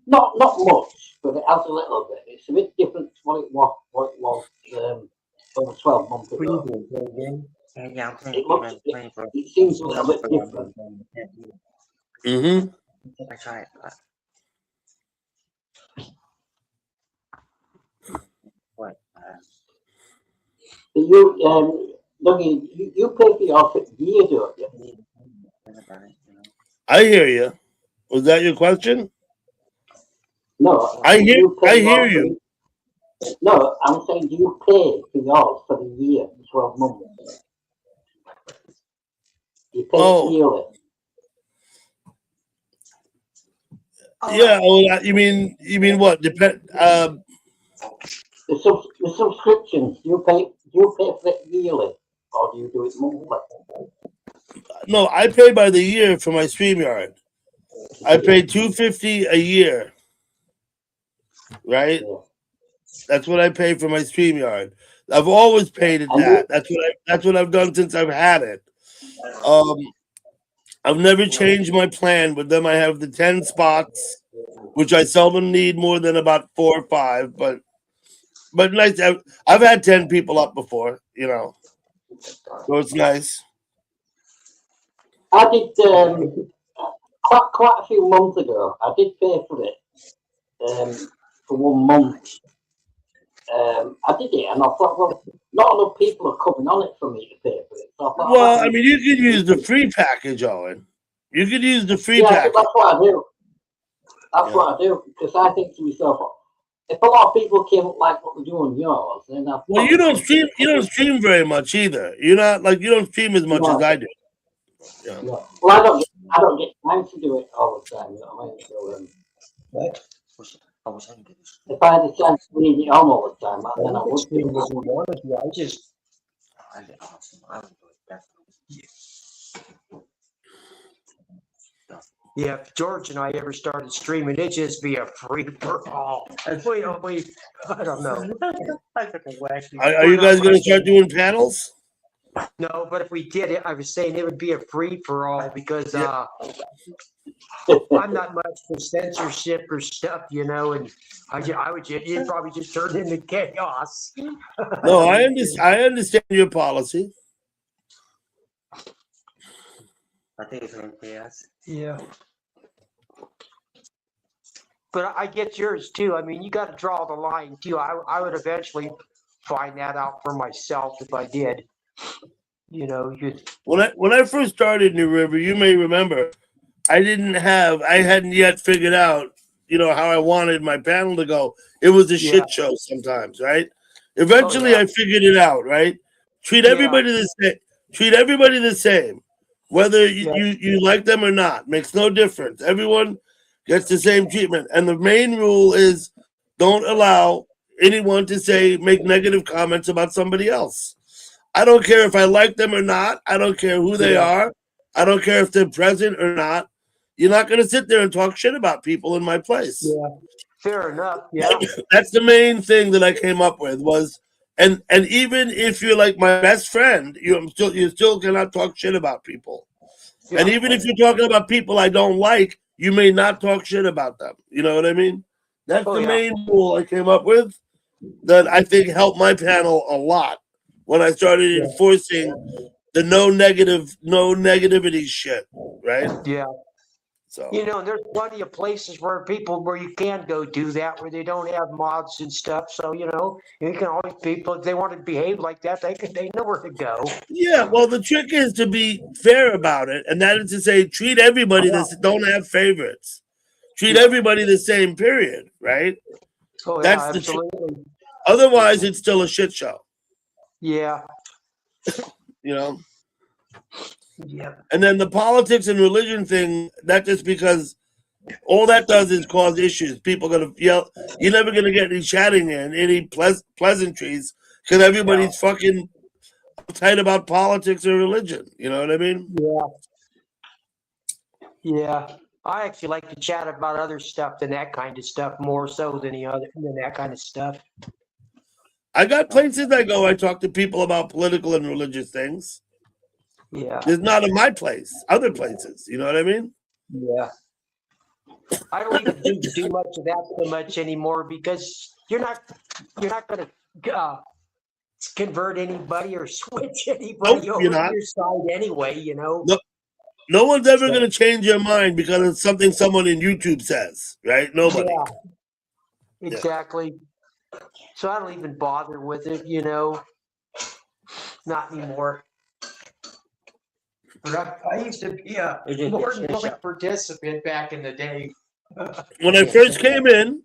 Speaker 3: Not much, but it has a little bit. It's a bit different to what it was over 12 months ago. It seems a little bit different.
Speaker 5: Mm-hmm. You pay for your gear, don't you? I hear you. Was that your question?
Speaker 3: No.
Speaker 5: I hear you.
Speaker 3: No, I'm saying, do you pay for yours for the year, 12 months? You pay yearly.
Speaker 5: Yeah. Well, you mean what? Depend.
Speaker 3: The subscriptions. Do you pay for it yearly, or do you do it monthly?
Speaker 5: No, I pay by the year for my StreamYard. I pay $250 a year. Right. Yeah. That's what I pay for my StreamYard. I've always paid it that. That's what I've done since I've had it. I've never changed my plan. With them, I have the 10 spots, which I seldom need more than about 4 or 5. But nice. I've had 10 people up before, you know, so it's nice.
Speaker 3: I did quite a few months ago. I did pay for it for 1 month. I did it, and I thought, well, not enough people are coming on it for me to pay for it. So I thought,
Speaker 5: well, I mean, you could use the free package, Owen. You could use the free package.
Speaker 3: That's what I do. That's what I do, because I think to myself, if a lot of people came up like what we do on yours, then I'd
Speaker 5: Well, you don't stream very much either. You're not like you don't stream as much
Speaker 3: No.
Speaker 5: as I do. Yeah.
Speaker 3: Yeah. Well, I don't get time to do it all the time. You know what I mean? So,
Speaker 4: What?
Speaker 6: I was hungry.
Speaker 3: if I had the chance to leave it on all the time, then I would
Speaker 4: Stream
Speaker 3: do
Speaker 4: as we wanted to. I just,
Speaker 6: I did awesome. I would do it definitely.
Speaker 4: yeah, if George and I ever started streaming, it'd just be a free for all. I don't know.
Speaker 5: Are you guys going to start doing panels?
Speaker 4: No, but if we did it, I was saying it would be a free for all because I'm not much for censorship or stuff, you know, and I would just, it'd probably just turn into chaos.
Speaker 5: No, I understand your policy.
Speaker 6: I think it's going chaos.
Speaker 4: Yeah. But I get yours too. I mean, you got to draw the line too. I would eventually find that out for myself if I did. You know,
Speaker 5: When I first started New River, you may remember, I hadn't yet figured out, you know, how I wanted my panel to go. It was a shit show sometimes, right? Eventually, I figured it out, right? Treat everybody the same. Treat everybody the same, whether you like them or not. Makes no difference. Everyone gets the same treatment, and the main rule is don't allow anyone to make negative comments about somebody else. I don't care if I like them or not. I don't care who they are. I don't care if they're present or not. You're not going to sit there and talk shit about people in my place.
Speaker 4: Yeah, fair enough. Yeah,
Speaker 5: that's the main thing that I came up with was, and even if you're like my best friend, you still cannot talk shit about people. Yeah. And even if you're talking about people I don't like, you may not talk shit about them. You know what I mean? That's the main rule I came up with that I think helped my panel a lot. When I started enforcing the no negativity shit, right?
Speaker 4: Yeah.
Speaker 5: So
Speaker 4: you know, there's plenty of places where you can go do that where they don't have mods and stuff. So you know, you can always people if they want to behave like that, they know where to go.
Speaker 5: Yeah. Well, the trick is to be fair about it, and that is to say, treat everybody don't have favorites. Treat everybody the same. Period. Right.
Speaker 4: Oh,
Speaker 5: that's the truth. Otherwise, it's still a shit show.
Speaker 4: Yeah.
Speaker 5: You know?
Speaker 4: Yeah.
Speaker 5: And then the politics and religion thing, that's just because all that does is cause issues. People are going to yell. You're never going to get any chatting in, any pleasantries, because everybody's fucking tight about politics or religion. You know what I mean?
Speaker 4: Yeah. Yeah. I actually like to chat about other stuff than that kind of stuff more so than that kind of stuff.
Speaker 5: I got places I go, I talk to people about political and religious things.
Speaker 4: Yeah.
Speaker 5: It's not in my place, other places. You know what I mean?
Speaker 4: Yeah. I don't even do much of that so much anymore because you're not going to convert anybody or switch anybody over to your side anyway, you know?
Speaker 5: No one's ever going to change your mind because of something someone in YouTube says, right? Nobody.
Speaker 4: Yeah. Exactly. So I don't even bother with it, you know, not anymore. But I used to be a more willing participant back in the day.
Speaker 5: When I first came in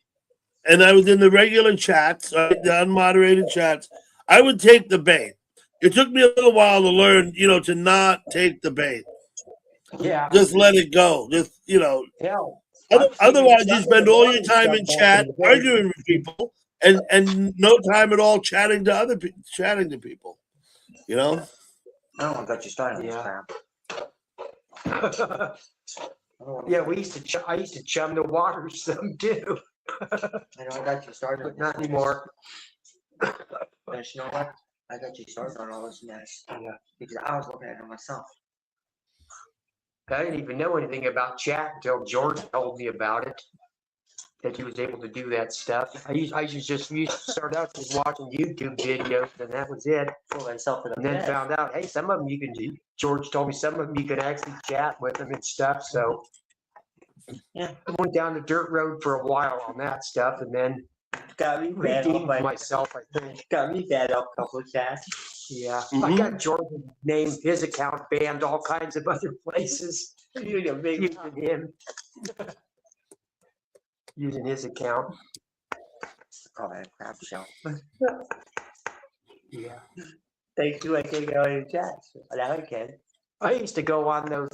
Speaker 5: and I was in the regular chats, the unmoderated chats, I would take the bait. It took me a little while to learn, you know, to not take the bait.
Speaker 4: Yeah.
Speaker 5: Just let it go. Just, you know.
Speaker 4: Yeah.
Speaker 5: Otherwise, you spend all your time in chat arguing with people. And no time at all chatting to people, you know.
Speaker 6: I don't want to get you started on this crap.
Speaker 4: Yeah, I used to chum the water some too.
Speaker 6: I know I got you started,
Speaker 4: but not anymore.
Speaker 6: And you know what? I got you started on all this mess.
Speaker 4: Yeah.
Speaker 6: Because I was looking at it myself.
Speaker 4: I didn't even know anything about chat until George told me about it. That he was able to do that stuff. I used to start out just watching YouTube videos, and that was it. And then found out, hey, some of them you can do. George told me some of them you could actually chat with them and stuff. So I went down the dirt road for a while on that stuff, and then
Speaker 6: got me
Speaker 4: redeemed myself. I think
Speaker 6: got me bad up a couple of chats.
Speaker 4: Yeah, I got George's name, his account banned all kinds of other places. Using him. Using his account.
Speaker 6: Probably a crab shell.
Speaker 4: Yeah.
Speaker 6: Thank you. I can go in chat. Now I can.
Speaker 4: I used to go on those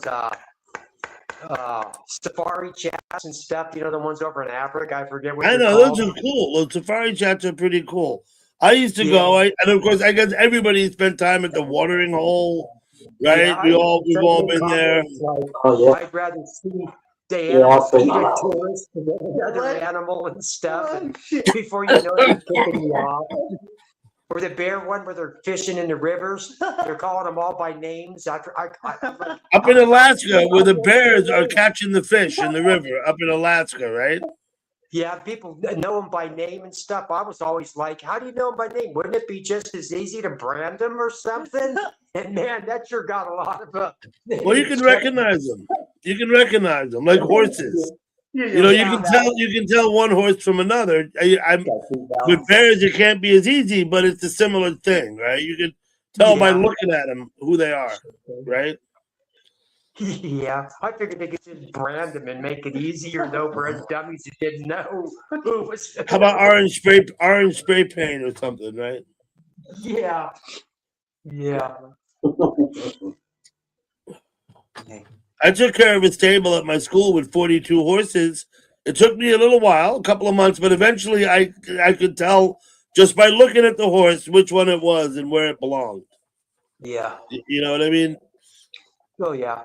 Speaker 4: safari chats and stuff, you know, the ones over in Africa. I forget what
Speaker 5: I
Speaker 4: they're
Speaker 5: know
Speaker 4: called.
Speaker 5: those are cool. Those safari chats are pretty cool. I used to
Speaker 4: Yeah.
Speaker 5: go, and of course, I guess everybody spent time at the watering hole, right?
Speaker 4: Yeah, I
Speaker 5: We've
Speaker 4: used to
Speaker 5: all
Speaker 4: say
Speaker 5: been there.
Speaker 4: comments like,
Speaker 3: Oh, yeah.
Speaker 4: I'd rather see the
Speaker 3: Yeah,
Speaker 4: animals
Speaker 3: I've been
Speaker 4: eat
Speaker 3: on
Speaker 4: a
Speaker 3: that one.
Speaker 4: tourist than another animal and stuff. And before you know it, they're kicking you off. Or the bear one where they're fishing in the rivers. They're calling them all by names.
Speaker 5: Up in Alaska, where the bears are catching the fish in the river, up in Alaska, right?
Speaker 4: Yeah, people know them by name and stuff. I was always like, how do you know them by name? Wouldn't it be just as easy to brand them or something? And man, that sure got a lot of.
Speaker 5: Well, you can recognize them. You can recognize them like horses. You know, you can tell one horse from another. With bears, it can't be as easy, but it's a similar thing, right? You can tell by looking at them who they are, right?
Speaker 4: Yeah, I figured they could just brand them and make it easier though for us dummies who didn't know who was.
Speaker 5: How about orange spray paint or something, right?
Speaker 4: Yeah, yeah.
Speaker 5: I took care of a stable at my school with 42 horses. It took me a little while, a couple of months, but eventually I could tell just by looking at the horse which one it was and where it belonged.
Speaker 4: Yeah.
Speaker 5: You know what I mean?
Speaker 4: Oh yeah.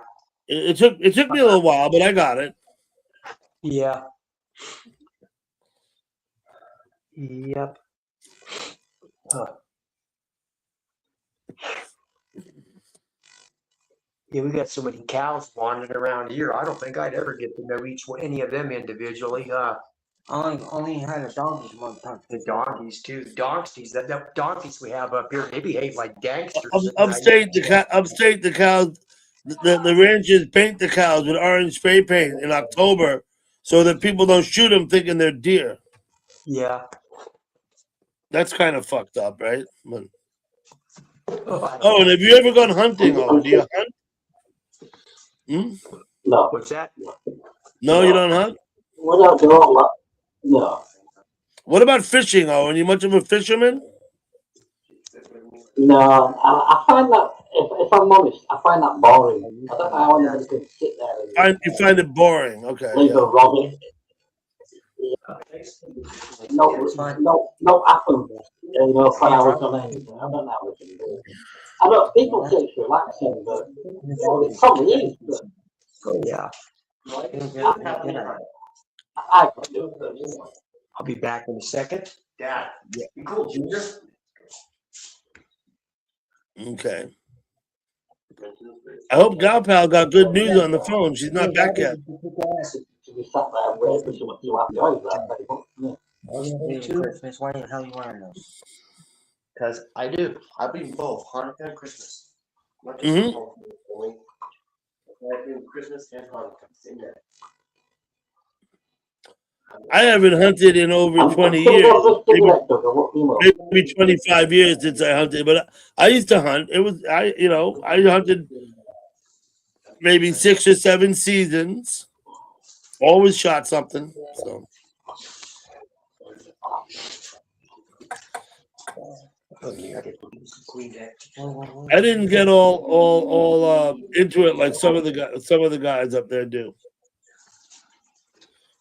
Speaker 5: It took me a little while, but I got it.
Speaker 4: Yeah. Yep. Yeah, we got so many cows wandering around here. I don't think I'd ever get to know any of them individually.
Speaker 6: Only had a donkey one time.
Speaker 4: The donkeys too. The donkeys, the donkeys we have up here, they behave like gangsters.
Speaker 5: Upstate, the cows, the ranchers paint the cows with orange spray paint in October so that people don't shoot them thinking they're deer.
Speaker 4: Yeah.
Speaker 5: That's kind of fucked up, right? But, and have you ever gone hunting? Do you hunt?
Speaker 3: No.
Speaker 4: What's that?
Speaker 5: No, you don't hunt?
Speaker 3: We don't do all that. No.
Speaker 5: What about fishing, Owen? You much of a fisherman?
Speaker 3: No, I find that, if I'm honest, I find that boring. I don't know how anybody can sit there and
Speaker 5: You find it boring, okay.
Speaker 3: leave
Speaker 5: Yeah.
Speaker 3: a robin. No happen. You know, for hours on end. I don't know how we can do it. I know people say it's relaxing, but it probably is. But
Speaker 4: Yeah.
Speaker 3: I can do it.
Speaker 4: I'll be back in a second.
Speaker 6: Dad, you cool, Ginger?
Speaker 5: Okay. I hope Gal Pal got good news on the phone. She's not back yet.
Speaker 3: We sat there and waited for someone to have joy
Speaker 6: Christmas. Why the hell you wearing those? Because I do. I believe both Hanukkah and Christmas.
Speaker 5: Mhm.
Speaker 6: I do Christmas and Hanukkah. Same day.
Speaker 5: I haven't hunted in over 20 years. Maybe 25 years since I hunted, but I used to hunt. I hunted maybe 6 or 7 seasons. Always shot something. So I didn't get all into it like some of the guys up there do.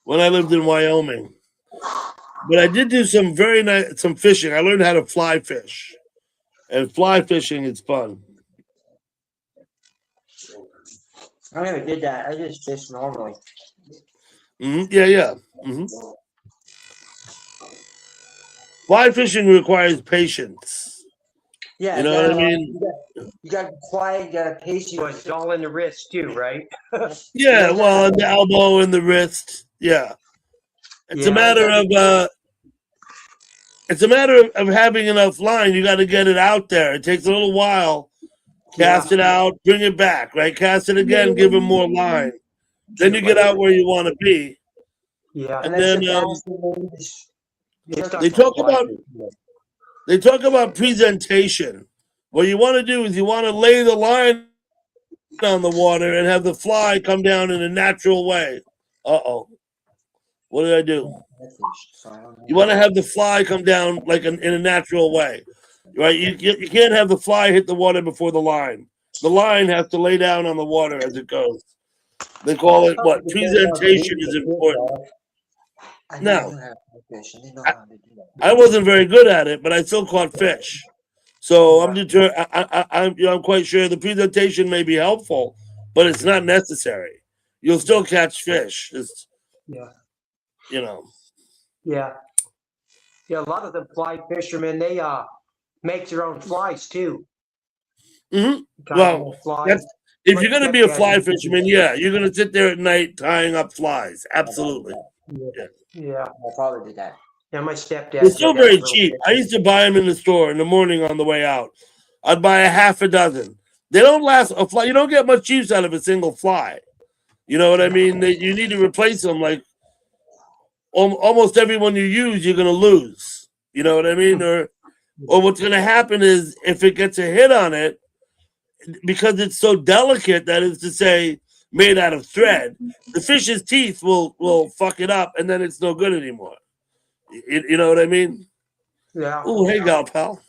Speaker 5: When I lived in Wyoming, but I did do some fishing. I learned how to fly fish, and fly fishing is fun.
Speaker 6: I never did that. I just fished normally.
Speaker 5: Yeah. Fly fishing requires patience.
Speaker 6: Yeah,
Speaker 5: you know what I mean.
Speaker 6: You got to be quiet. You got to pace.
Speaker 4: It's all in the wrist too, right?
Speaker 5: Yeah, well, the elbow and the wrist. Yeah, it's a matter of having enough line. You got to get it out there. It takes a little while. Cast it out, bring it back. Right, cast it again, give him more line. Then you get out where you want to be.
Speaker 4: Yeah,
Speaker 5: and then they talk about presentation. What you want to do is you want to lay the line on the water and have the fly come down in a natural way. What What did I do?
Speaker 6: I fished, so I don't know.
Speaker 5: You want to have the fly come down like in a natural way, right? You can't have the fly hit the water before the line. The line has to lay down on the water as it goes. They call it what? Presentation is important.
Speaker 6: I
Speaker 5: Now,
Speaker 6: know how to fish, and they know how to do that.
Speaker 5: I wasn't very good at it, but I still caught fish. So I'm determined. I'm quite sure the presentation may be helpful, but it's not necessary. You'll still catch fish. It's,
Speaker 4: Yeah.
Speaker 5: you know.
Speaker 4: Yeah. Yeah, a lot of the fly fishermen, they make their own flies too.
Speaker 5: Mhm.
Speaker 4: Kind
Speaker 5: Well,
Speaker 4: of flies.
Speaker 5: that's if you're
Speaker 4: Like
Speaker 5: gonna be a
Speaker 4: that
Speaker 5: fly
Speaker 4: in-
Speaker 5: fisherman, yeah, you're gonna sit there at night tying up flies. Absolutely.
Speaker 4: Yeah.
Speaker 6: My father did that.
Speaker 4: Yeah, my stepdad.
Speaker 5: They're
Speaker 4: did
Speaker 5: still
Speaker 4: that a
Speaker 5: very
Speaker 4: little
Speaker 5: cheap.
Speaker 4: bit.
Speaker 5: I used to buy them in the store in the morning on the way out. I'd buy a half a dozen. They don't last a fly. You don't get much use out of a single fly. You know what I mean? You need to replace them. Like almost everyone you use, you're gonna lose. You know what I mean? Or what's gonna happen is if it gets a hit on it, because it's so delicate, that is to say, made out of thread, the fish's teeth will fuck it up, and then it's no good anymore. You know what I mean?
Speaker 4: Yeah.
Speaker 5: Oh, hey, gal pal.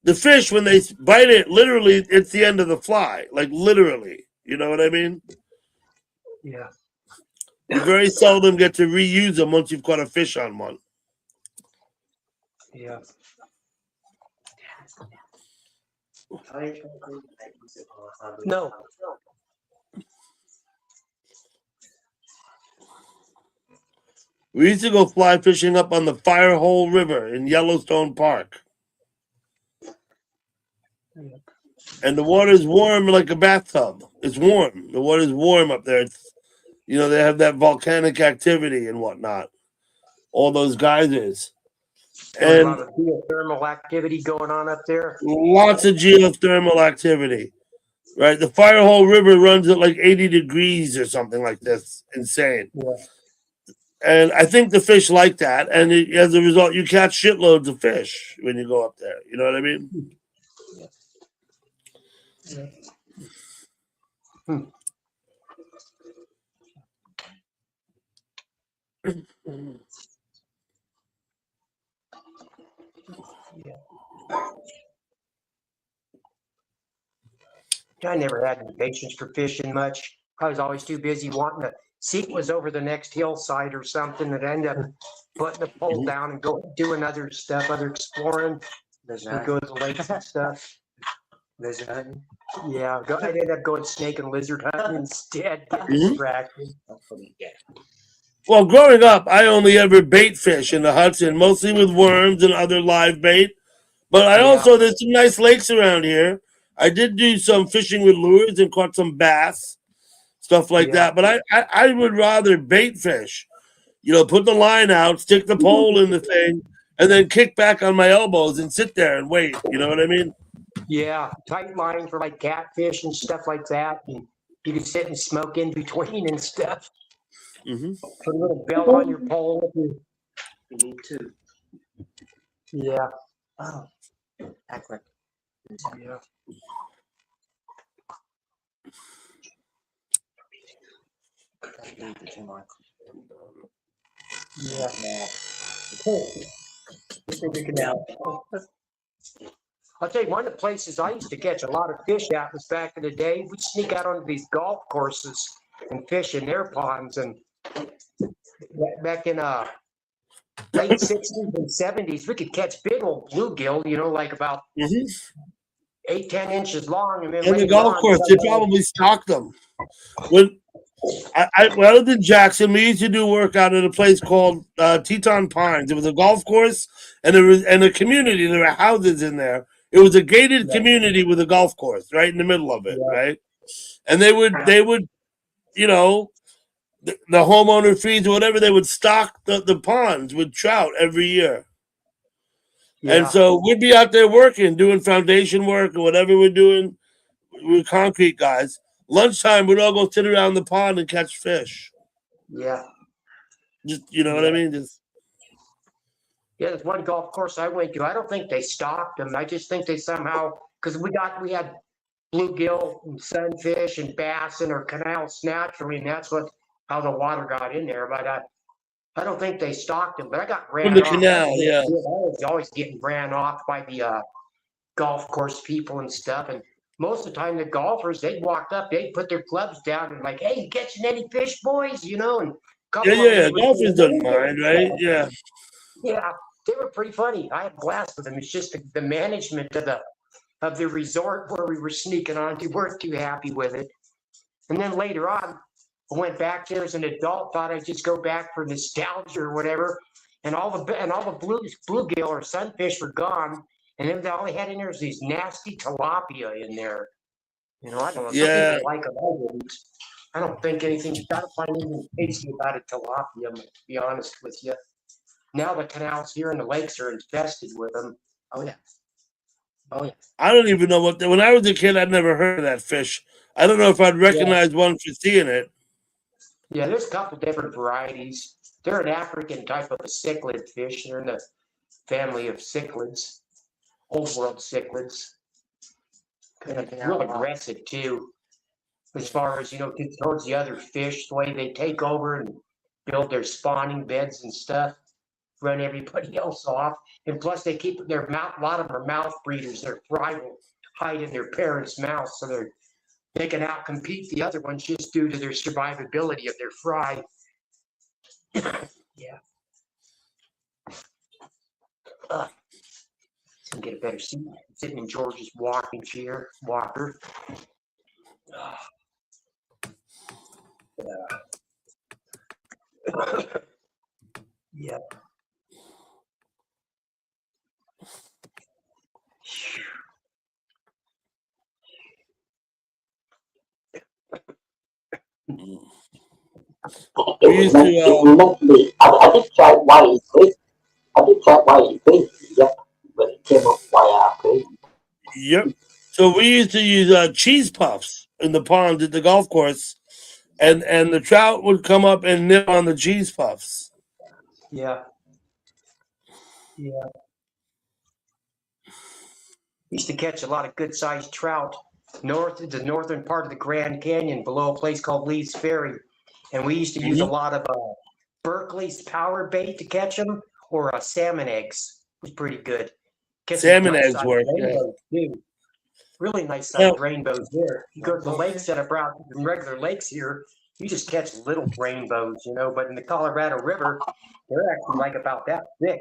Speaker 5: The fish, when they bite it, literally, it's the end of the fly. Like literally, you know what I mean?
Speaker 4: Yeah.
Speaker 5: You very seldom get to reuse them once you've caught a fish on one.
Speaker 4: Yeah. No.
Speaker 5: We used to go fly fishing up on the Firehole River in Yellowstone Park. And the water's warm like a bathtub. It's warm. The water's warm up there. It's, they have that volcanic activity and whatnot. All those geysers.
Speaker 4: There's a
Speaker 5: And
Speaker 4: lot of geothermal activity going on up there.
Speaker 5: lots of geothermal activity. Right? The Firehole River runs at like 80 degrees or something like this. Insane.
Speaker 4: Yeah.
Speaker 5: And I think the fish like that. And as a result, you catch shitloads of fish when you go up there. You know what I mean?
Speaker 4: Yeah. I never had any patience for fishing much. I was always too busy wanting to see if it was over the next hillside or something, that I ended up putting the pole down and go doing other stuff, other exploring. We go to the lakes and stuff.
Speaker 6: Lizard hunting.
Speaker 4: Yeah, I ended up going snake and lizard hunting instead. Get
Speaker 5: Mhm.
Speaker 4: distracted.
Speaker 6: That's what you get.
Speaker 5: Well, growing up, I only ever bait fish in the Hudson, mostly with worms and other live bait. But I also, there's some nice lakes around here. I did do some fishing with lures and caught some bass, stuff like that. But I would rather bait fish. Put the line out, stick the pole in the thing, and then kick back on my elbows and sit there and wait. You know what I mean?
Speaker 4: Yeah, tight lines for like catfish and stuff like that. And you can sit and smoke in between and stuff.
Speaker 5: Mm-hmm.
Speaker 4: Put a little bell on your pole.
Speaker 6: You need two.
Speaker 4: Yeah.
Speaker 6: Oh, act like.
Speaker 4: Yeah. Yeah. I'll tell you, one of the places I used to catch a lot of fish at was back in the day. We'd sneak out onto these golf courses and fish in their ponds. And back in late 60s and 70s, we could catch big old bluegill, like about 8-10 inches long. And then
Speaker 5: And the golf course, they probably stocked them. When I lived in Jackson, we used to do work out at a place called Teton Pines. It was a golf course and a community. There were houses in there. It was a gated community with a golf course right in the middle of it, right? And they would, the homeowner fees or whatever, they would stock the ponds with trout every year. Yeah. And so we'd be out there working, doing foundation work or whatever we're doing. We're concrete guys. Lunchtime, we'd all go sit around the pond and catch fish.
Speaker 4: Yeah.
Speaker 5: Just, what I mean?
Speaker 4: Yeah, there's one golf course I went to. I don't think they stocked them. I just think they somehow, because we had bluegill and sunfish and bass in our canals naturally, and that's what how the water got in there, but I don't think they stocked them. But I got ran
Speaker 5: From the
Speaker 4: off.
Speaker 5: canal, yeah.
Speaker 4: I was always getting ran off by the golf course people and stuff. And most of the time, the golfers, they'd walk up, they'd put their clubs down and like, hey, you catching any fish, boys? You know, and a couple
Speaker 5: Yeah.
Speaker 4: of them
Speaker 5: Golfers don't mind, right? Yeah.
Speaker 4: Yeah, they were pretty funny. I had a blast with them. It's just the management of the resort where we were sneaking on. They weren't too happy with it. And then later on, I went back there as an adult. Thought I'd just go back for nostalgia or whatever. And all the bluegill or sunfish were gone. And then all they had in there was these nasty tilapia in there. You know, I don't know. Some
Speaker 5: Yeah.
Speaker 4: people like them. I wouldn't. I don't think anything's got to find anything tasty about a tilapia, to be honest with you. Now the canals here and the lakes are infested with them. Oh yeah. Oh yeah.
Speaker 5: I don't even know when I was a kid, I'd never heard of that fish. I don't know if I'd recognize one for seeing it.
Speaker 4: Yeah, there's a couple different varieties. They're an African type of a cichlid fish. They're in the family of cichlids, old world cichlids. Real aggressive too, as far as, you know, towards the other fish, the way they take over and build their spawning beds and stuff, run everybody else off. And plus they keep their mouth, a lot of them are mouth breeders. Their fry will hide in their parents' mouth, so they can outcompete the other ones just due to their survivability of their fry. Yeah. Get a better seat. Sitting in George's walking chair, walker. Yeah.
Speaker 5: We used to,
Speaker 3: I did try YEP. Yep, but it came up YRP.
Speaker 5: Yep. So we used to use cheese puffs in the pond at the golf course, and the trout would come up and nip on the cheese puffs.
Speaker 4: Yeah. Yeah. Used to catch a lot of good sized trout the northern part of the Grand Canyon below a place called Lee's Ferry. And we used to use a lot of Berkeley's power bait to catch them, or salmon eggs. It was pretty good.
Speaker 5: Salmon eggs work.
Speaker 4: Yeah. Really nice sized rainbows there. You go to the lakes that are brought in regular lakes here, you just catch little rainbows, you know, but in the Colorado River, they're actually like about that thick.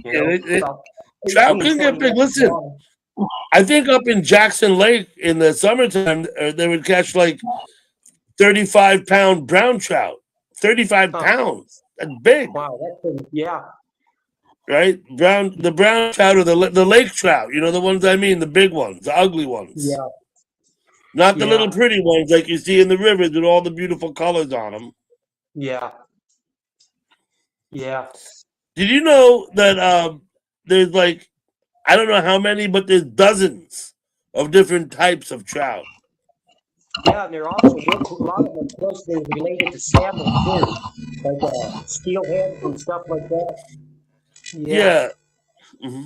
Speaker 4: You know,
Speaker 5: trout can get big. Listen, I think up in Jackson Lake in the summertime, they would catch like 35-pound brown trout. 35 pounds. That's big.
Speaker 4: Wow, that's yeah.
Speaker 5: Right? The brown trout or the lake trout, you know, the ones I mean, the big ones, the ugly ones.
Speaker 4: Yeah.
Speaker 5: Not the little pretty ones like you see in the rivers with all the beautiful colors on them.
Speaker 4: Yeah. Yeah.
Speaker 5: Did you know that there's like, I don't know how many, but there's dozens of different types of trout.
Speaker 4: Yeah, and they're also a lot of them closely related to salmon too, like steelhead and stuff like that.
Speaker 5: Yeah. Mm-hmm.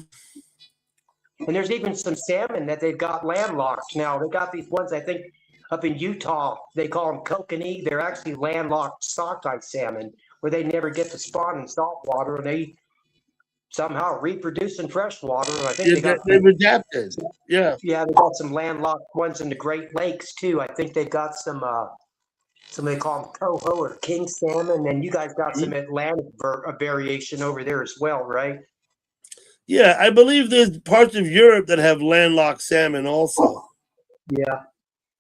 Speaker 4: And there's even some salmon that they've got landlocked now. They got these ones, I think, up in Utah. They call them kokanee. They're actually landlocked sockeye salmon, where they never get to spawn in salt water, and they somehow reproduce in fresh water. I think
Speaker 5: they've adapted. Yeah.
Speaker 4: Yeah, they got some landlocked ones in the Great Lakes too. I think they got some they call them coho or king salmon, and you guys got some Atlantic variation over there as well, right?
Speaker 5: Yeah, I believe there's parts of Europe that have landlocked salmon also.
Speaker 4: Yeah.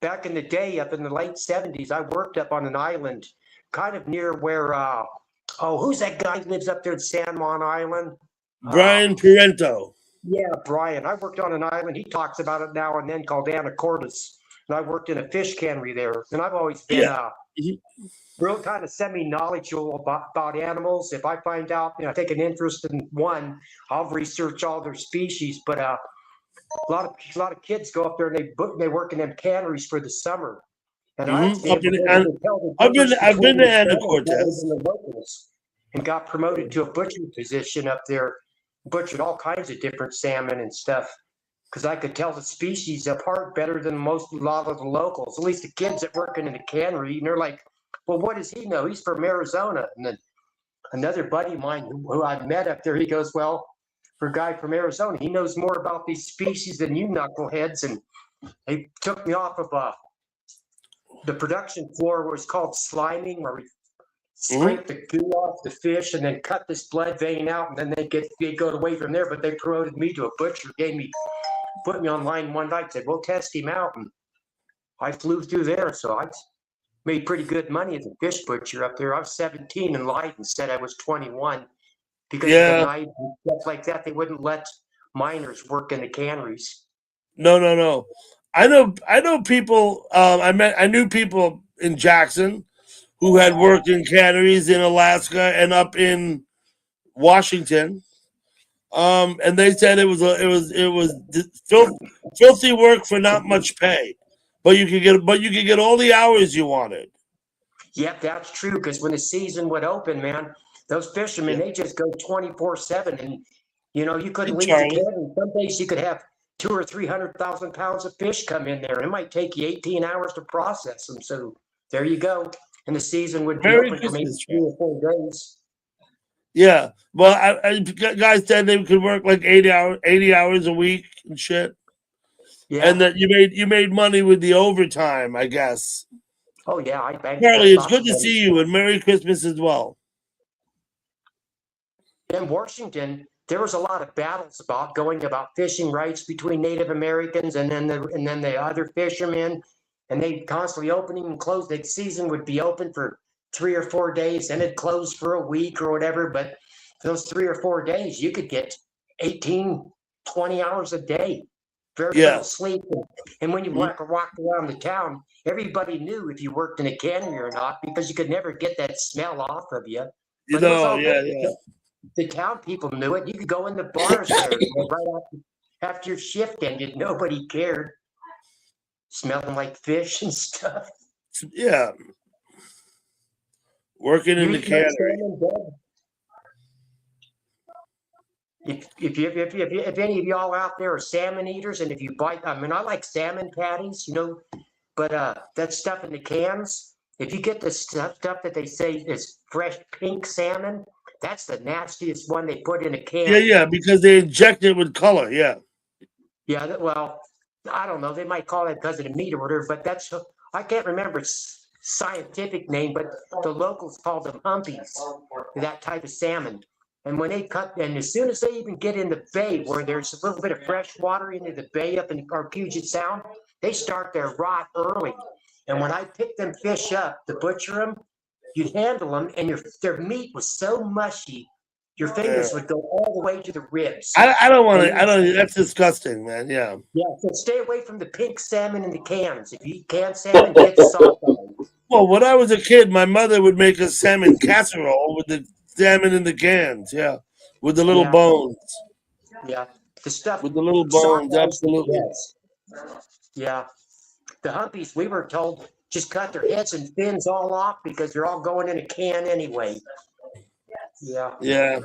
Speaker 4: Back in the day, up in the late 70s, I worked up on an island kind of near where, who's that guy who lives up there in San Juan Island?
Speaker 5: Brian Parento.
Speaker 4: Yeah, Brian. I worked on an island. He talks about it now and then called Anacortes. And I worked in a fish cannery there. And I've always been real kind of semi-knowledgeable about animals. If I find out, I take an interest in one, I'll research all their species. But a lot of kids go up there and they work in them canneries for the summer. And I've been
Speaker 5: to Anacortes
Speaker 4: and got promoted to a butchering position up there. Butchered all kinds of different salmon and stuff because I could tell the species apart better than a lot of the locals. At least the kids that working in the cannery, and they're like Well, what does he know? He's from Arizona. And then another buddy of mine who I met up there, he goes, well, for a guy from Arizona, he knows more about these species than you knuckleheads. And he took me off of the production floor, was called sliming, where we scrape the goo off the fish and then cut this blood vein out, and then they go away from there. But they promoted me to a butcher, put me on line one night, said, we'll test him out. And I flew through there, so I made pretty good money as a fish butcher up there. I was 17 and lied and said I was 21 because of the night and stuff like that. They wouldn't let minors work in the canneries.
Speaker 5: No. I know people. I knew people in Jackson who had worked in canneries in Alaska and up in Washington, and they said it was filthy work for not much pay, but you could get all the hours you wanted.
Speaker 4: Yep, that's true. Because when the season would open, man, those fishermen they just go 24/7, and you couldn't leave the cannery. Some days you could have 200,000 or 300,000 pounds of fish come in there. It might take you 18 hours to process them. So there you go. And the season would be open for maybe 3 or 4 days.
Speaker 5: Yeah. Well, guys said they could work like 80 hours a week and shit. Yeah. And that you made money with the overtime, I guess.
Speaker 4: Oh yeah, I banked.
Speaker 5: Charlie, it's good to see you, and Merry Christmas as well.
Speaker 4: In Washington, there was a lot of battles about fishing rights between Native Americans and then the other fishermen. And they constantly opening and close. The season would be open for 3 or 4 days, and it'd close for a week or whatever. But those 3 or 4 days, you could get 18, 20 hours a day. Very little sleep. And when you walked around the town, everybody knew if you worked in a cannery or not, because you could never get that smell off of you. But the town people knew it. You could go in the bars there right after your shift ended. Nobody cared. Smelling like fish and stuff.
Speaker 5: Yeah. Working in the cannery.
Speaker 4: If any of y'all out there are salmon eaters, and if you bite, I like salmon patties, but that stuff in the cans, if you get the stuff that they say is fresh pink salmon, that's the nastiest one they put in a can.
Speaker 5: Yeah, because they inject it with color. Yeah.
Speaker 4: Yeah, well, I don't know. They might call it because of the meat or whatever, but I can't remember its scientific name, but the locals call them humpies, that type of salmon. And when they cut, and as soon as they even get in the bay where there's a little bit of fresh water into the bay up in our Puget Sound, they start their rot early. And when I pick them fish up to butcher them, you'd handle them, and their meat was so mushy, your fingers would go all the way to the ribs.
Speaker 5: I don't want to. That's disgusting, man. Yeah.
Speaker 4: Yeah. So stay away from the pink salmon in the cans. If you eat canned salmon, get the salt on it.
Speaker 5: Well, when I was a kid, my mother would make a salmon casserole with the salmon in the cans. Yeah, with the little bones.
Speaker 4: Yeah, the stuff
Speaker 5: with the little bones. Absolutely.
Speaker 4: Yes. Yeah, the humpies. We were told just cut their heads and fins all off because they're all going in a can anyway. Yeah.
Speaker 5: Yeah.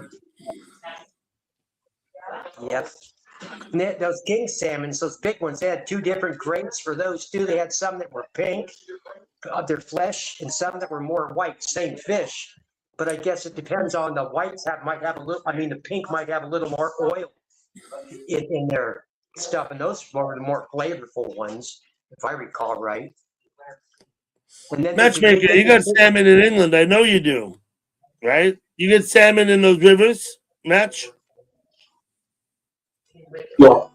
Speaker 4: Yep. And those king salmons, those big ones, they had 2 different grades for those too. They had some that were pink of their flesh and some that were more white, same fish. But I guess it depends on the whites might have a little, the pink might have a little more oil in their stuff. And those were the more flavorful ones, if I recall right. And then
Speaker 5: Matchmaker, you got salmon in England. I know you do. Right? You get salmon in those rivers, Match?
Speaker 3: Yeah.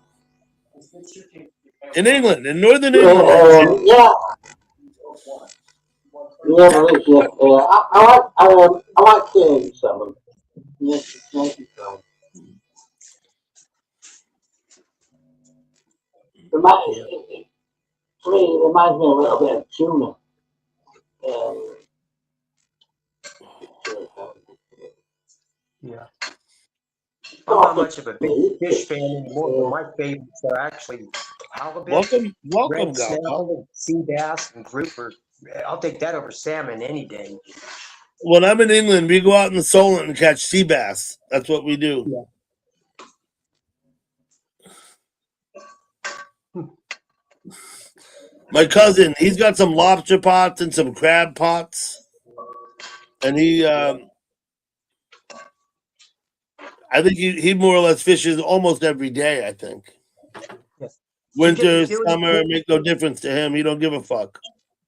Speaker 5: In England, in northern England.
Speaker 3: Yeah, I like salmon. Yes, thank you, Tom. To me, it reminds me a little bit of tuna.
Speaker 4: Yeah. I'm not much of a big fish fan anymore, but my favorites are actually halibut,
Speaker 5: welcome,
Speaker 4: snapper, sea bass, and grouper. I'll take that over salmon any day.
Speaker 5: When I'm in England, we go out in the Solent and catch sea bass. That's what we do.
Speaker 4: Yeah.
Speaker 5: My cousin, he's got some lobster pots and some crab pots. and I think he more or less fishes almost every day. I think
Speaker 4: Yes. Did you get to
Speaker 5: winter,
Speaker 4: do
Speaker 5: summer
Speaker 4: any,
Speaker 5: make no difference to him. He don't give a fuck.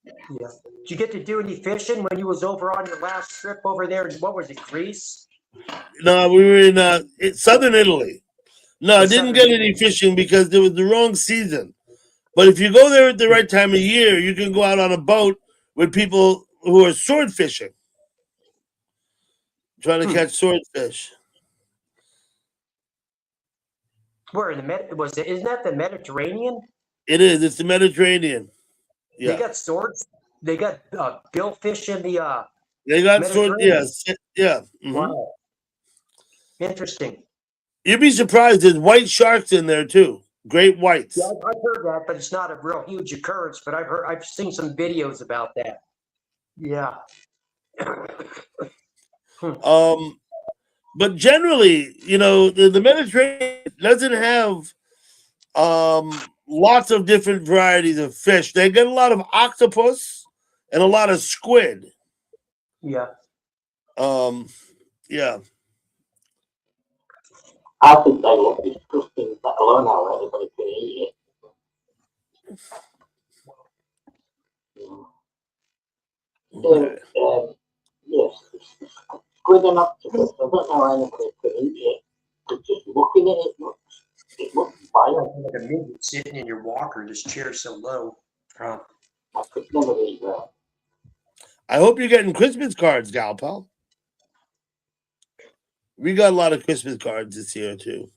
Speaker 4: yeah. Did you get to do any fishing when you was over on your last trip over there? What was it, Greece?
Speaker 5: No, we were in southern Italy. No,
Speaker 4: Or
Speaker 5: I didn't
Speaker 4: Southern
Speaker 5: get any
Speaker 4: Italy?
Speaker 5: fishing because it was the wrong season. But if you go there at the right time of year, you can go out on a boat with people who are sword fishing, trying to
Speaker 4: Hmm.
Speaker 5: catch swordfish.
Speaker 4: Where in the isn't that the Mediterranean?
Speaker 5: It is. It's the Mediterranean.
Speaker 4: They
Speaker 5: Yeah,
Speaker 4: got swords. They got billfish in the
Speaker 5: they got sword.
Speaker 4: Mediterranean.
Speaker 5: Yes, yeah.
Speaker 4: Wow, interesting.
Speaker 5: You'd be surprised. There's white sharks in there too. Great
Speaker 4: Yeah,
Speaker 5: whites.
Speaker 4: I've heard that, but it's not a real huge occurrence. But I've seen some videos about that. Yeah.
Speaker 5: Um, but generally, the Mediterranean doesn't have lots of different varieties of fish. They get a lot of octopus and a lot of squid.
Speaker 4: Yeah.
Speaker 5: Um, yeah.
Speaker 3: I think they look disgusting, let alone how anybody can eat it.
Speaker 5: Okay.
Speaker 3: Yes, squid and octopus. I don't know how anybody can eat it. But just looking at it looks vile.
Speaker 4: Like a midget sitting in your walker. This chair's so low.
Speaker 3: I could never eat that.
Speaker 5: I hope you're getting Christmas cards, gal pal. We got a lot of Christmas cards this year too.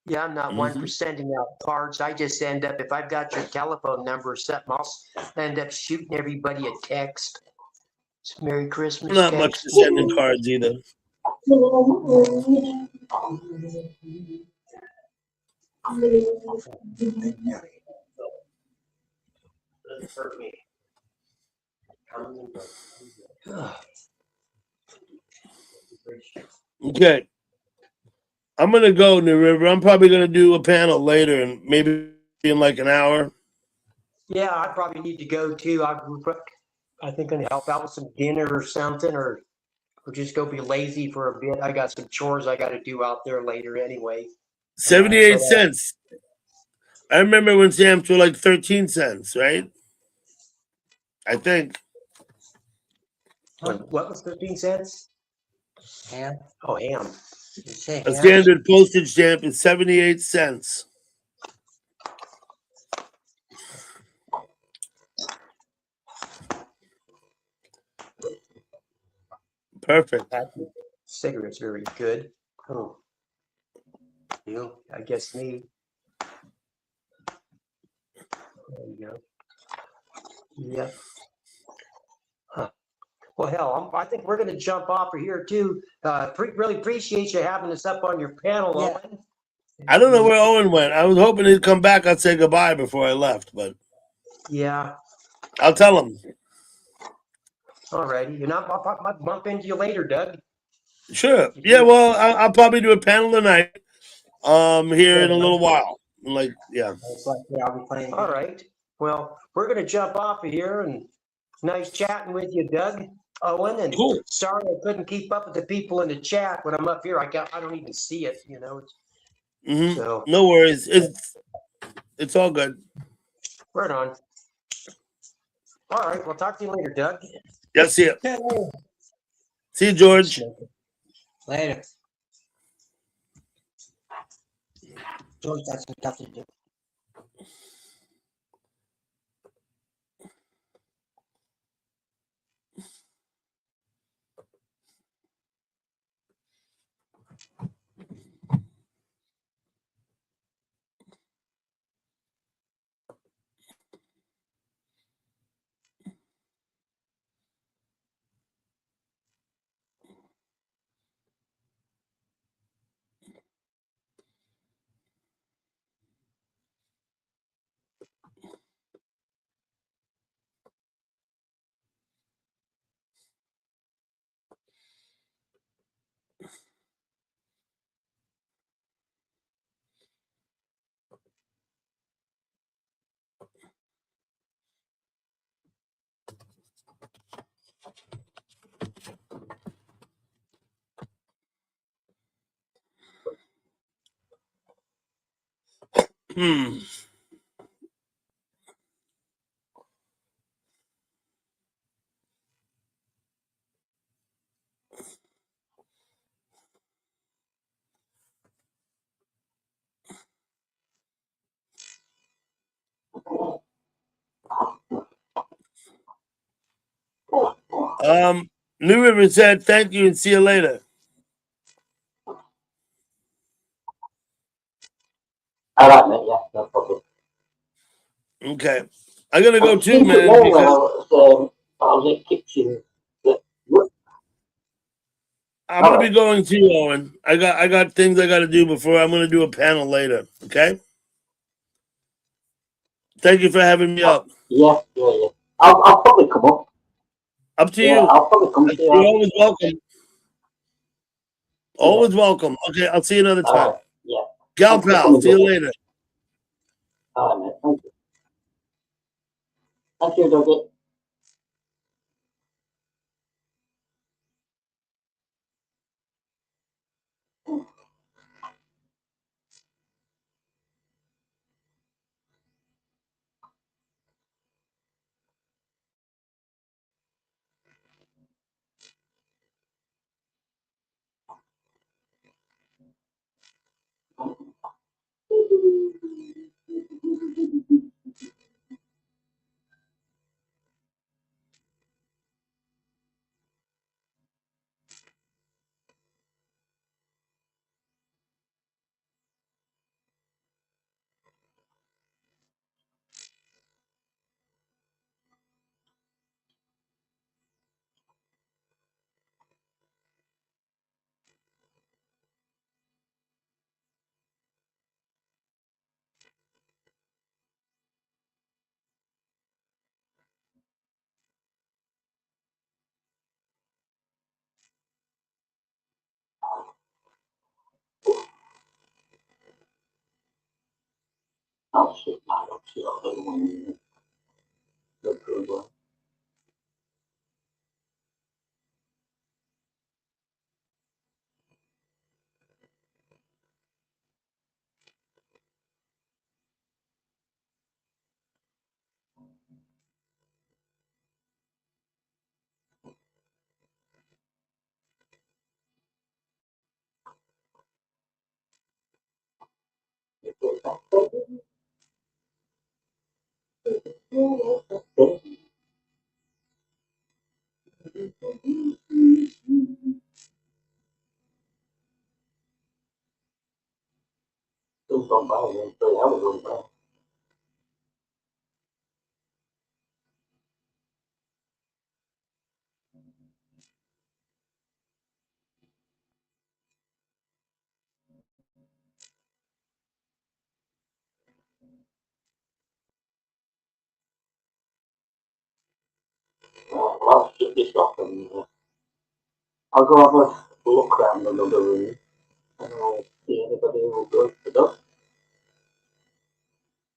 Speaker 4: Yeah, I'm not one for sending out cards. I just end up, if I've got your telephone number or something, I'll end up shooting everybody a text. It's Merry Christmas
Speaker 5: Not much
Speaker 4: text.
Speaker 5: for sending cards either.
Speaker 4: Doesn't hurt me.
Speaker 5: Okay. I'm gonna go, New River. I'm probably gonna do a panel later and maybe in like an hour.
Speaker 4: Yeah, I probably need to go too. I think I'm gonna help out with some dinner or something, or just go be lazy for a bit. I got some chores I got to do out there later anyway.
Speaker 5: 78 cents. I remember when stamps were like 13 cents, right? I think.
Speaker 4: What was 15 cents?
Speaker 6: Ham?
Speaker 4: Oh, ham.
Speaker 6: You say
Speaker 5: A
Speaker 6: ham?
Speaker 5: standard postage stamp is 78 cents. Perfect.
Speaker 4: That cigarette's very good. Oh, I guess me. There you go. Yeah. Huh. Well, hell, I think we're going to jump off of here too. Really appreciate you having us up on your panel,
Speaker 6: Yeah.
Speaker 4: Owen.
Speaker 5: I don't know where Owen went. I was hoping he'd come back. I'd say goodbye before I left, but
Speaker 4: Yeah.
Speaker 5: I'll tell him.
Speaker 4: All righty. I'll bump into you later, Doug.
Speaker 5: Sure. Yeah. Well, I'll probably do a panel tonight. Here in a little while. Like, yeah.
Speaker 6: I'll be playing.
Speaker 4: All right. Well, we're going to jump off of here, and nice chatting with you, Doug. Owen, and
Speaker 5: Cool.
Speaker 4: sorry I couldn't keep up with the people in the chat when I'm up here. I don't even see it, So
Speaker 5: No worries. It's all good.
Speaker 4: right on. All right. We'll talk to you later, Doug.
Speaker 5: Yeah. See ya. See you, George.
Speaker 6: Later. George, that's some stuff to do.
Speaker 5: Hmm. New River said thank you and see you later.
Speaker 3: All right, mate. Yeah, no problem.
Speaker 5: Okay. I'm gonna go too,
Speaker 3: Think it
Speaker 5: man,
Speaker 3: there when
Speaker 5: because
Speaker 3: I was in the kitchen. That,
Speaker 5: I'm
Speaker 3: all
Speaker 5: gonna be
Speaker 3: right.
Speaker 5: going too, Owen. I got things I gotta do before I'm gonna do a panel later. Okay? Thank you for having me up.
Speaker 3: Yeah, yeah, yeah. I'll probably come up.
Speaker 5: Up to
Speaker 3: Yeah,
Speaker 5: you.
Speaker 3: I'll probably come to
Speaker 5: You're
Speaker 3: you.
Speaker 5: always welcome.
Speaker 3: Yeah.
Speaker 5: Always welcome. Okay, I'll see you another
Speaker 3: All
Speaker 5: time.
Speaker 3: right. Yeah.
Speaker 5: Gal
Speaker 3: Thanks for
Speaker 5: pal,
Speaker 3: coming,
Speaker 5: see you
Speaker 3: Dougie.
Speaker 5: later.
Speaker 3: All right, mate. Thank you. Thank you, Dougie. Oh, shit, man. I'll see you later when you go through the Still gone by again. 3 hours gone by. Well, I'll shut this off and I'll go have a look around another room and I'll see anybody who goes to the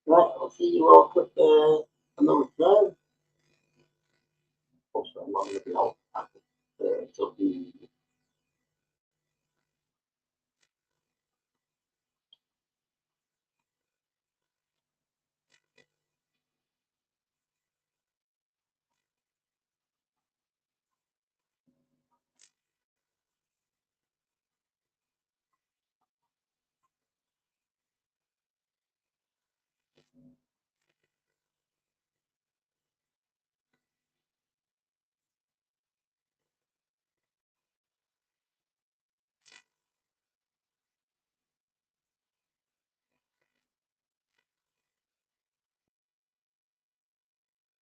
Speaker 3: Right, I'll see you all at another time.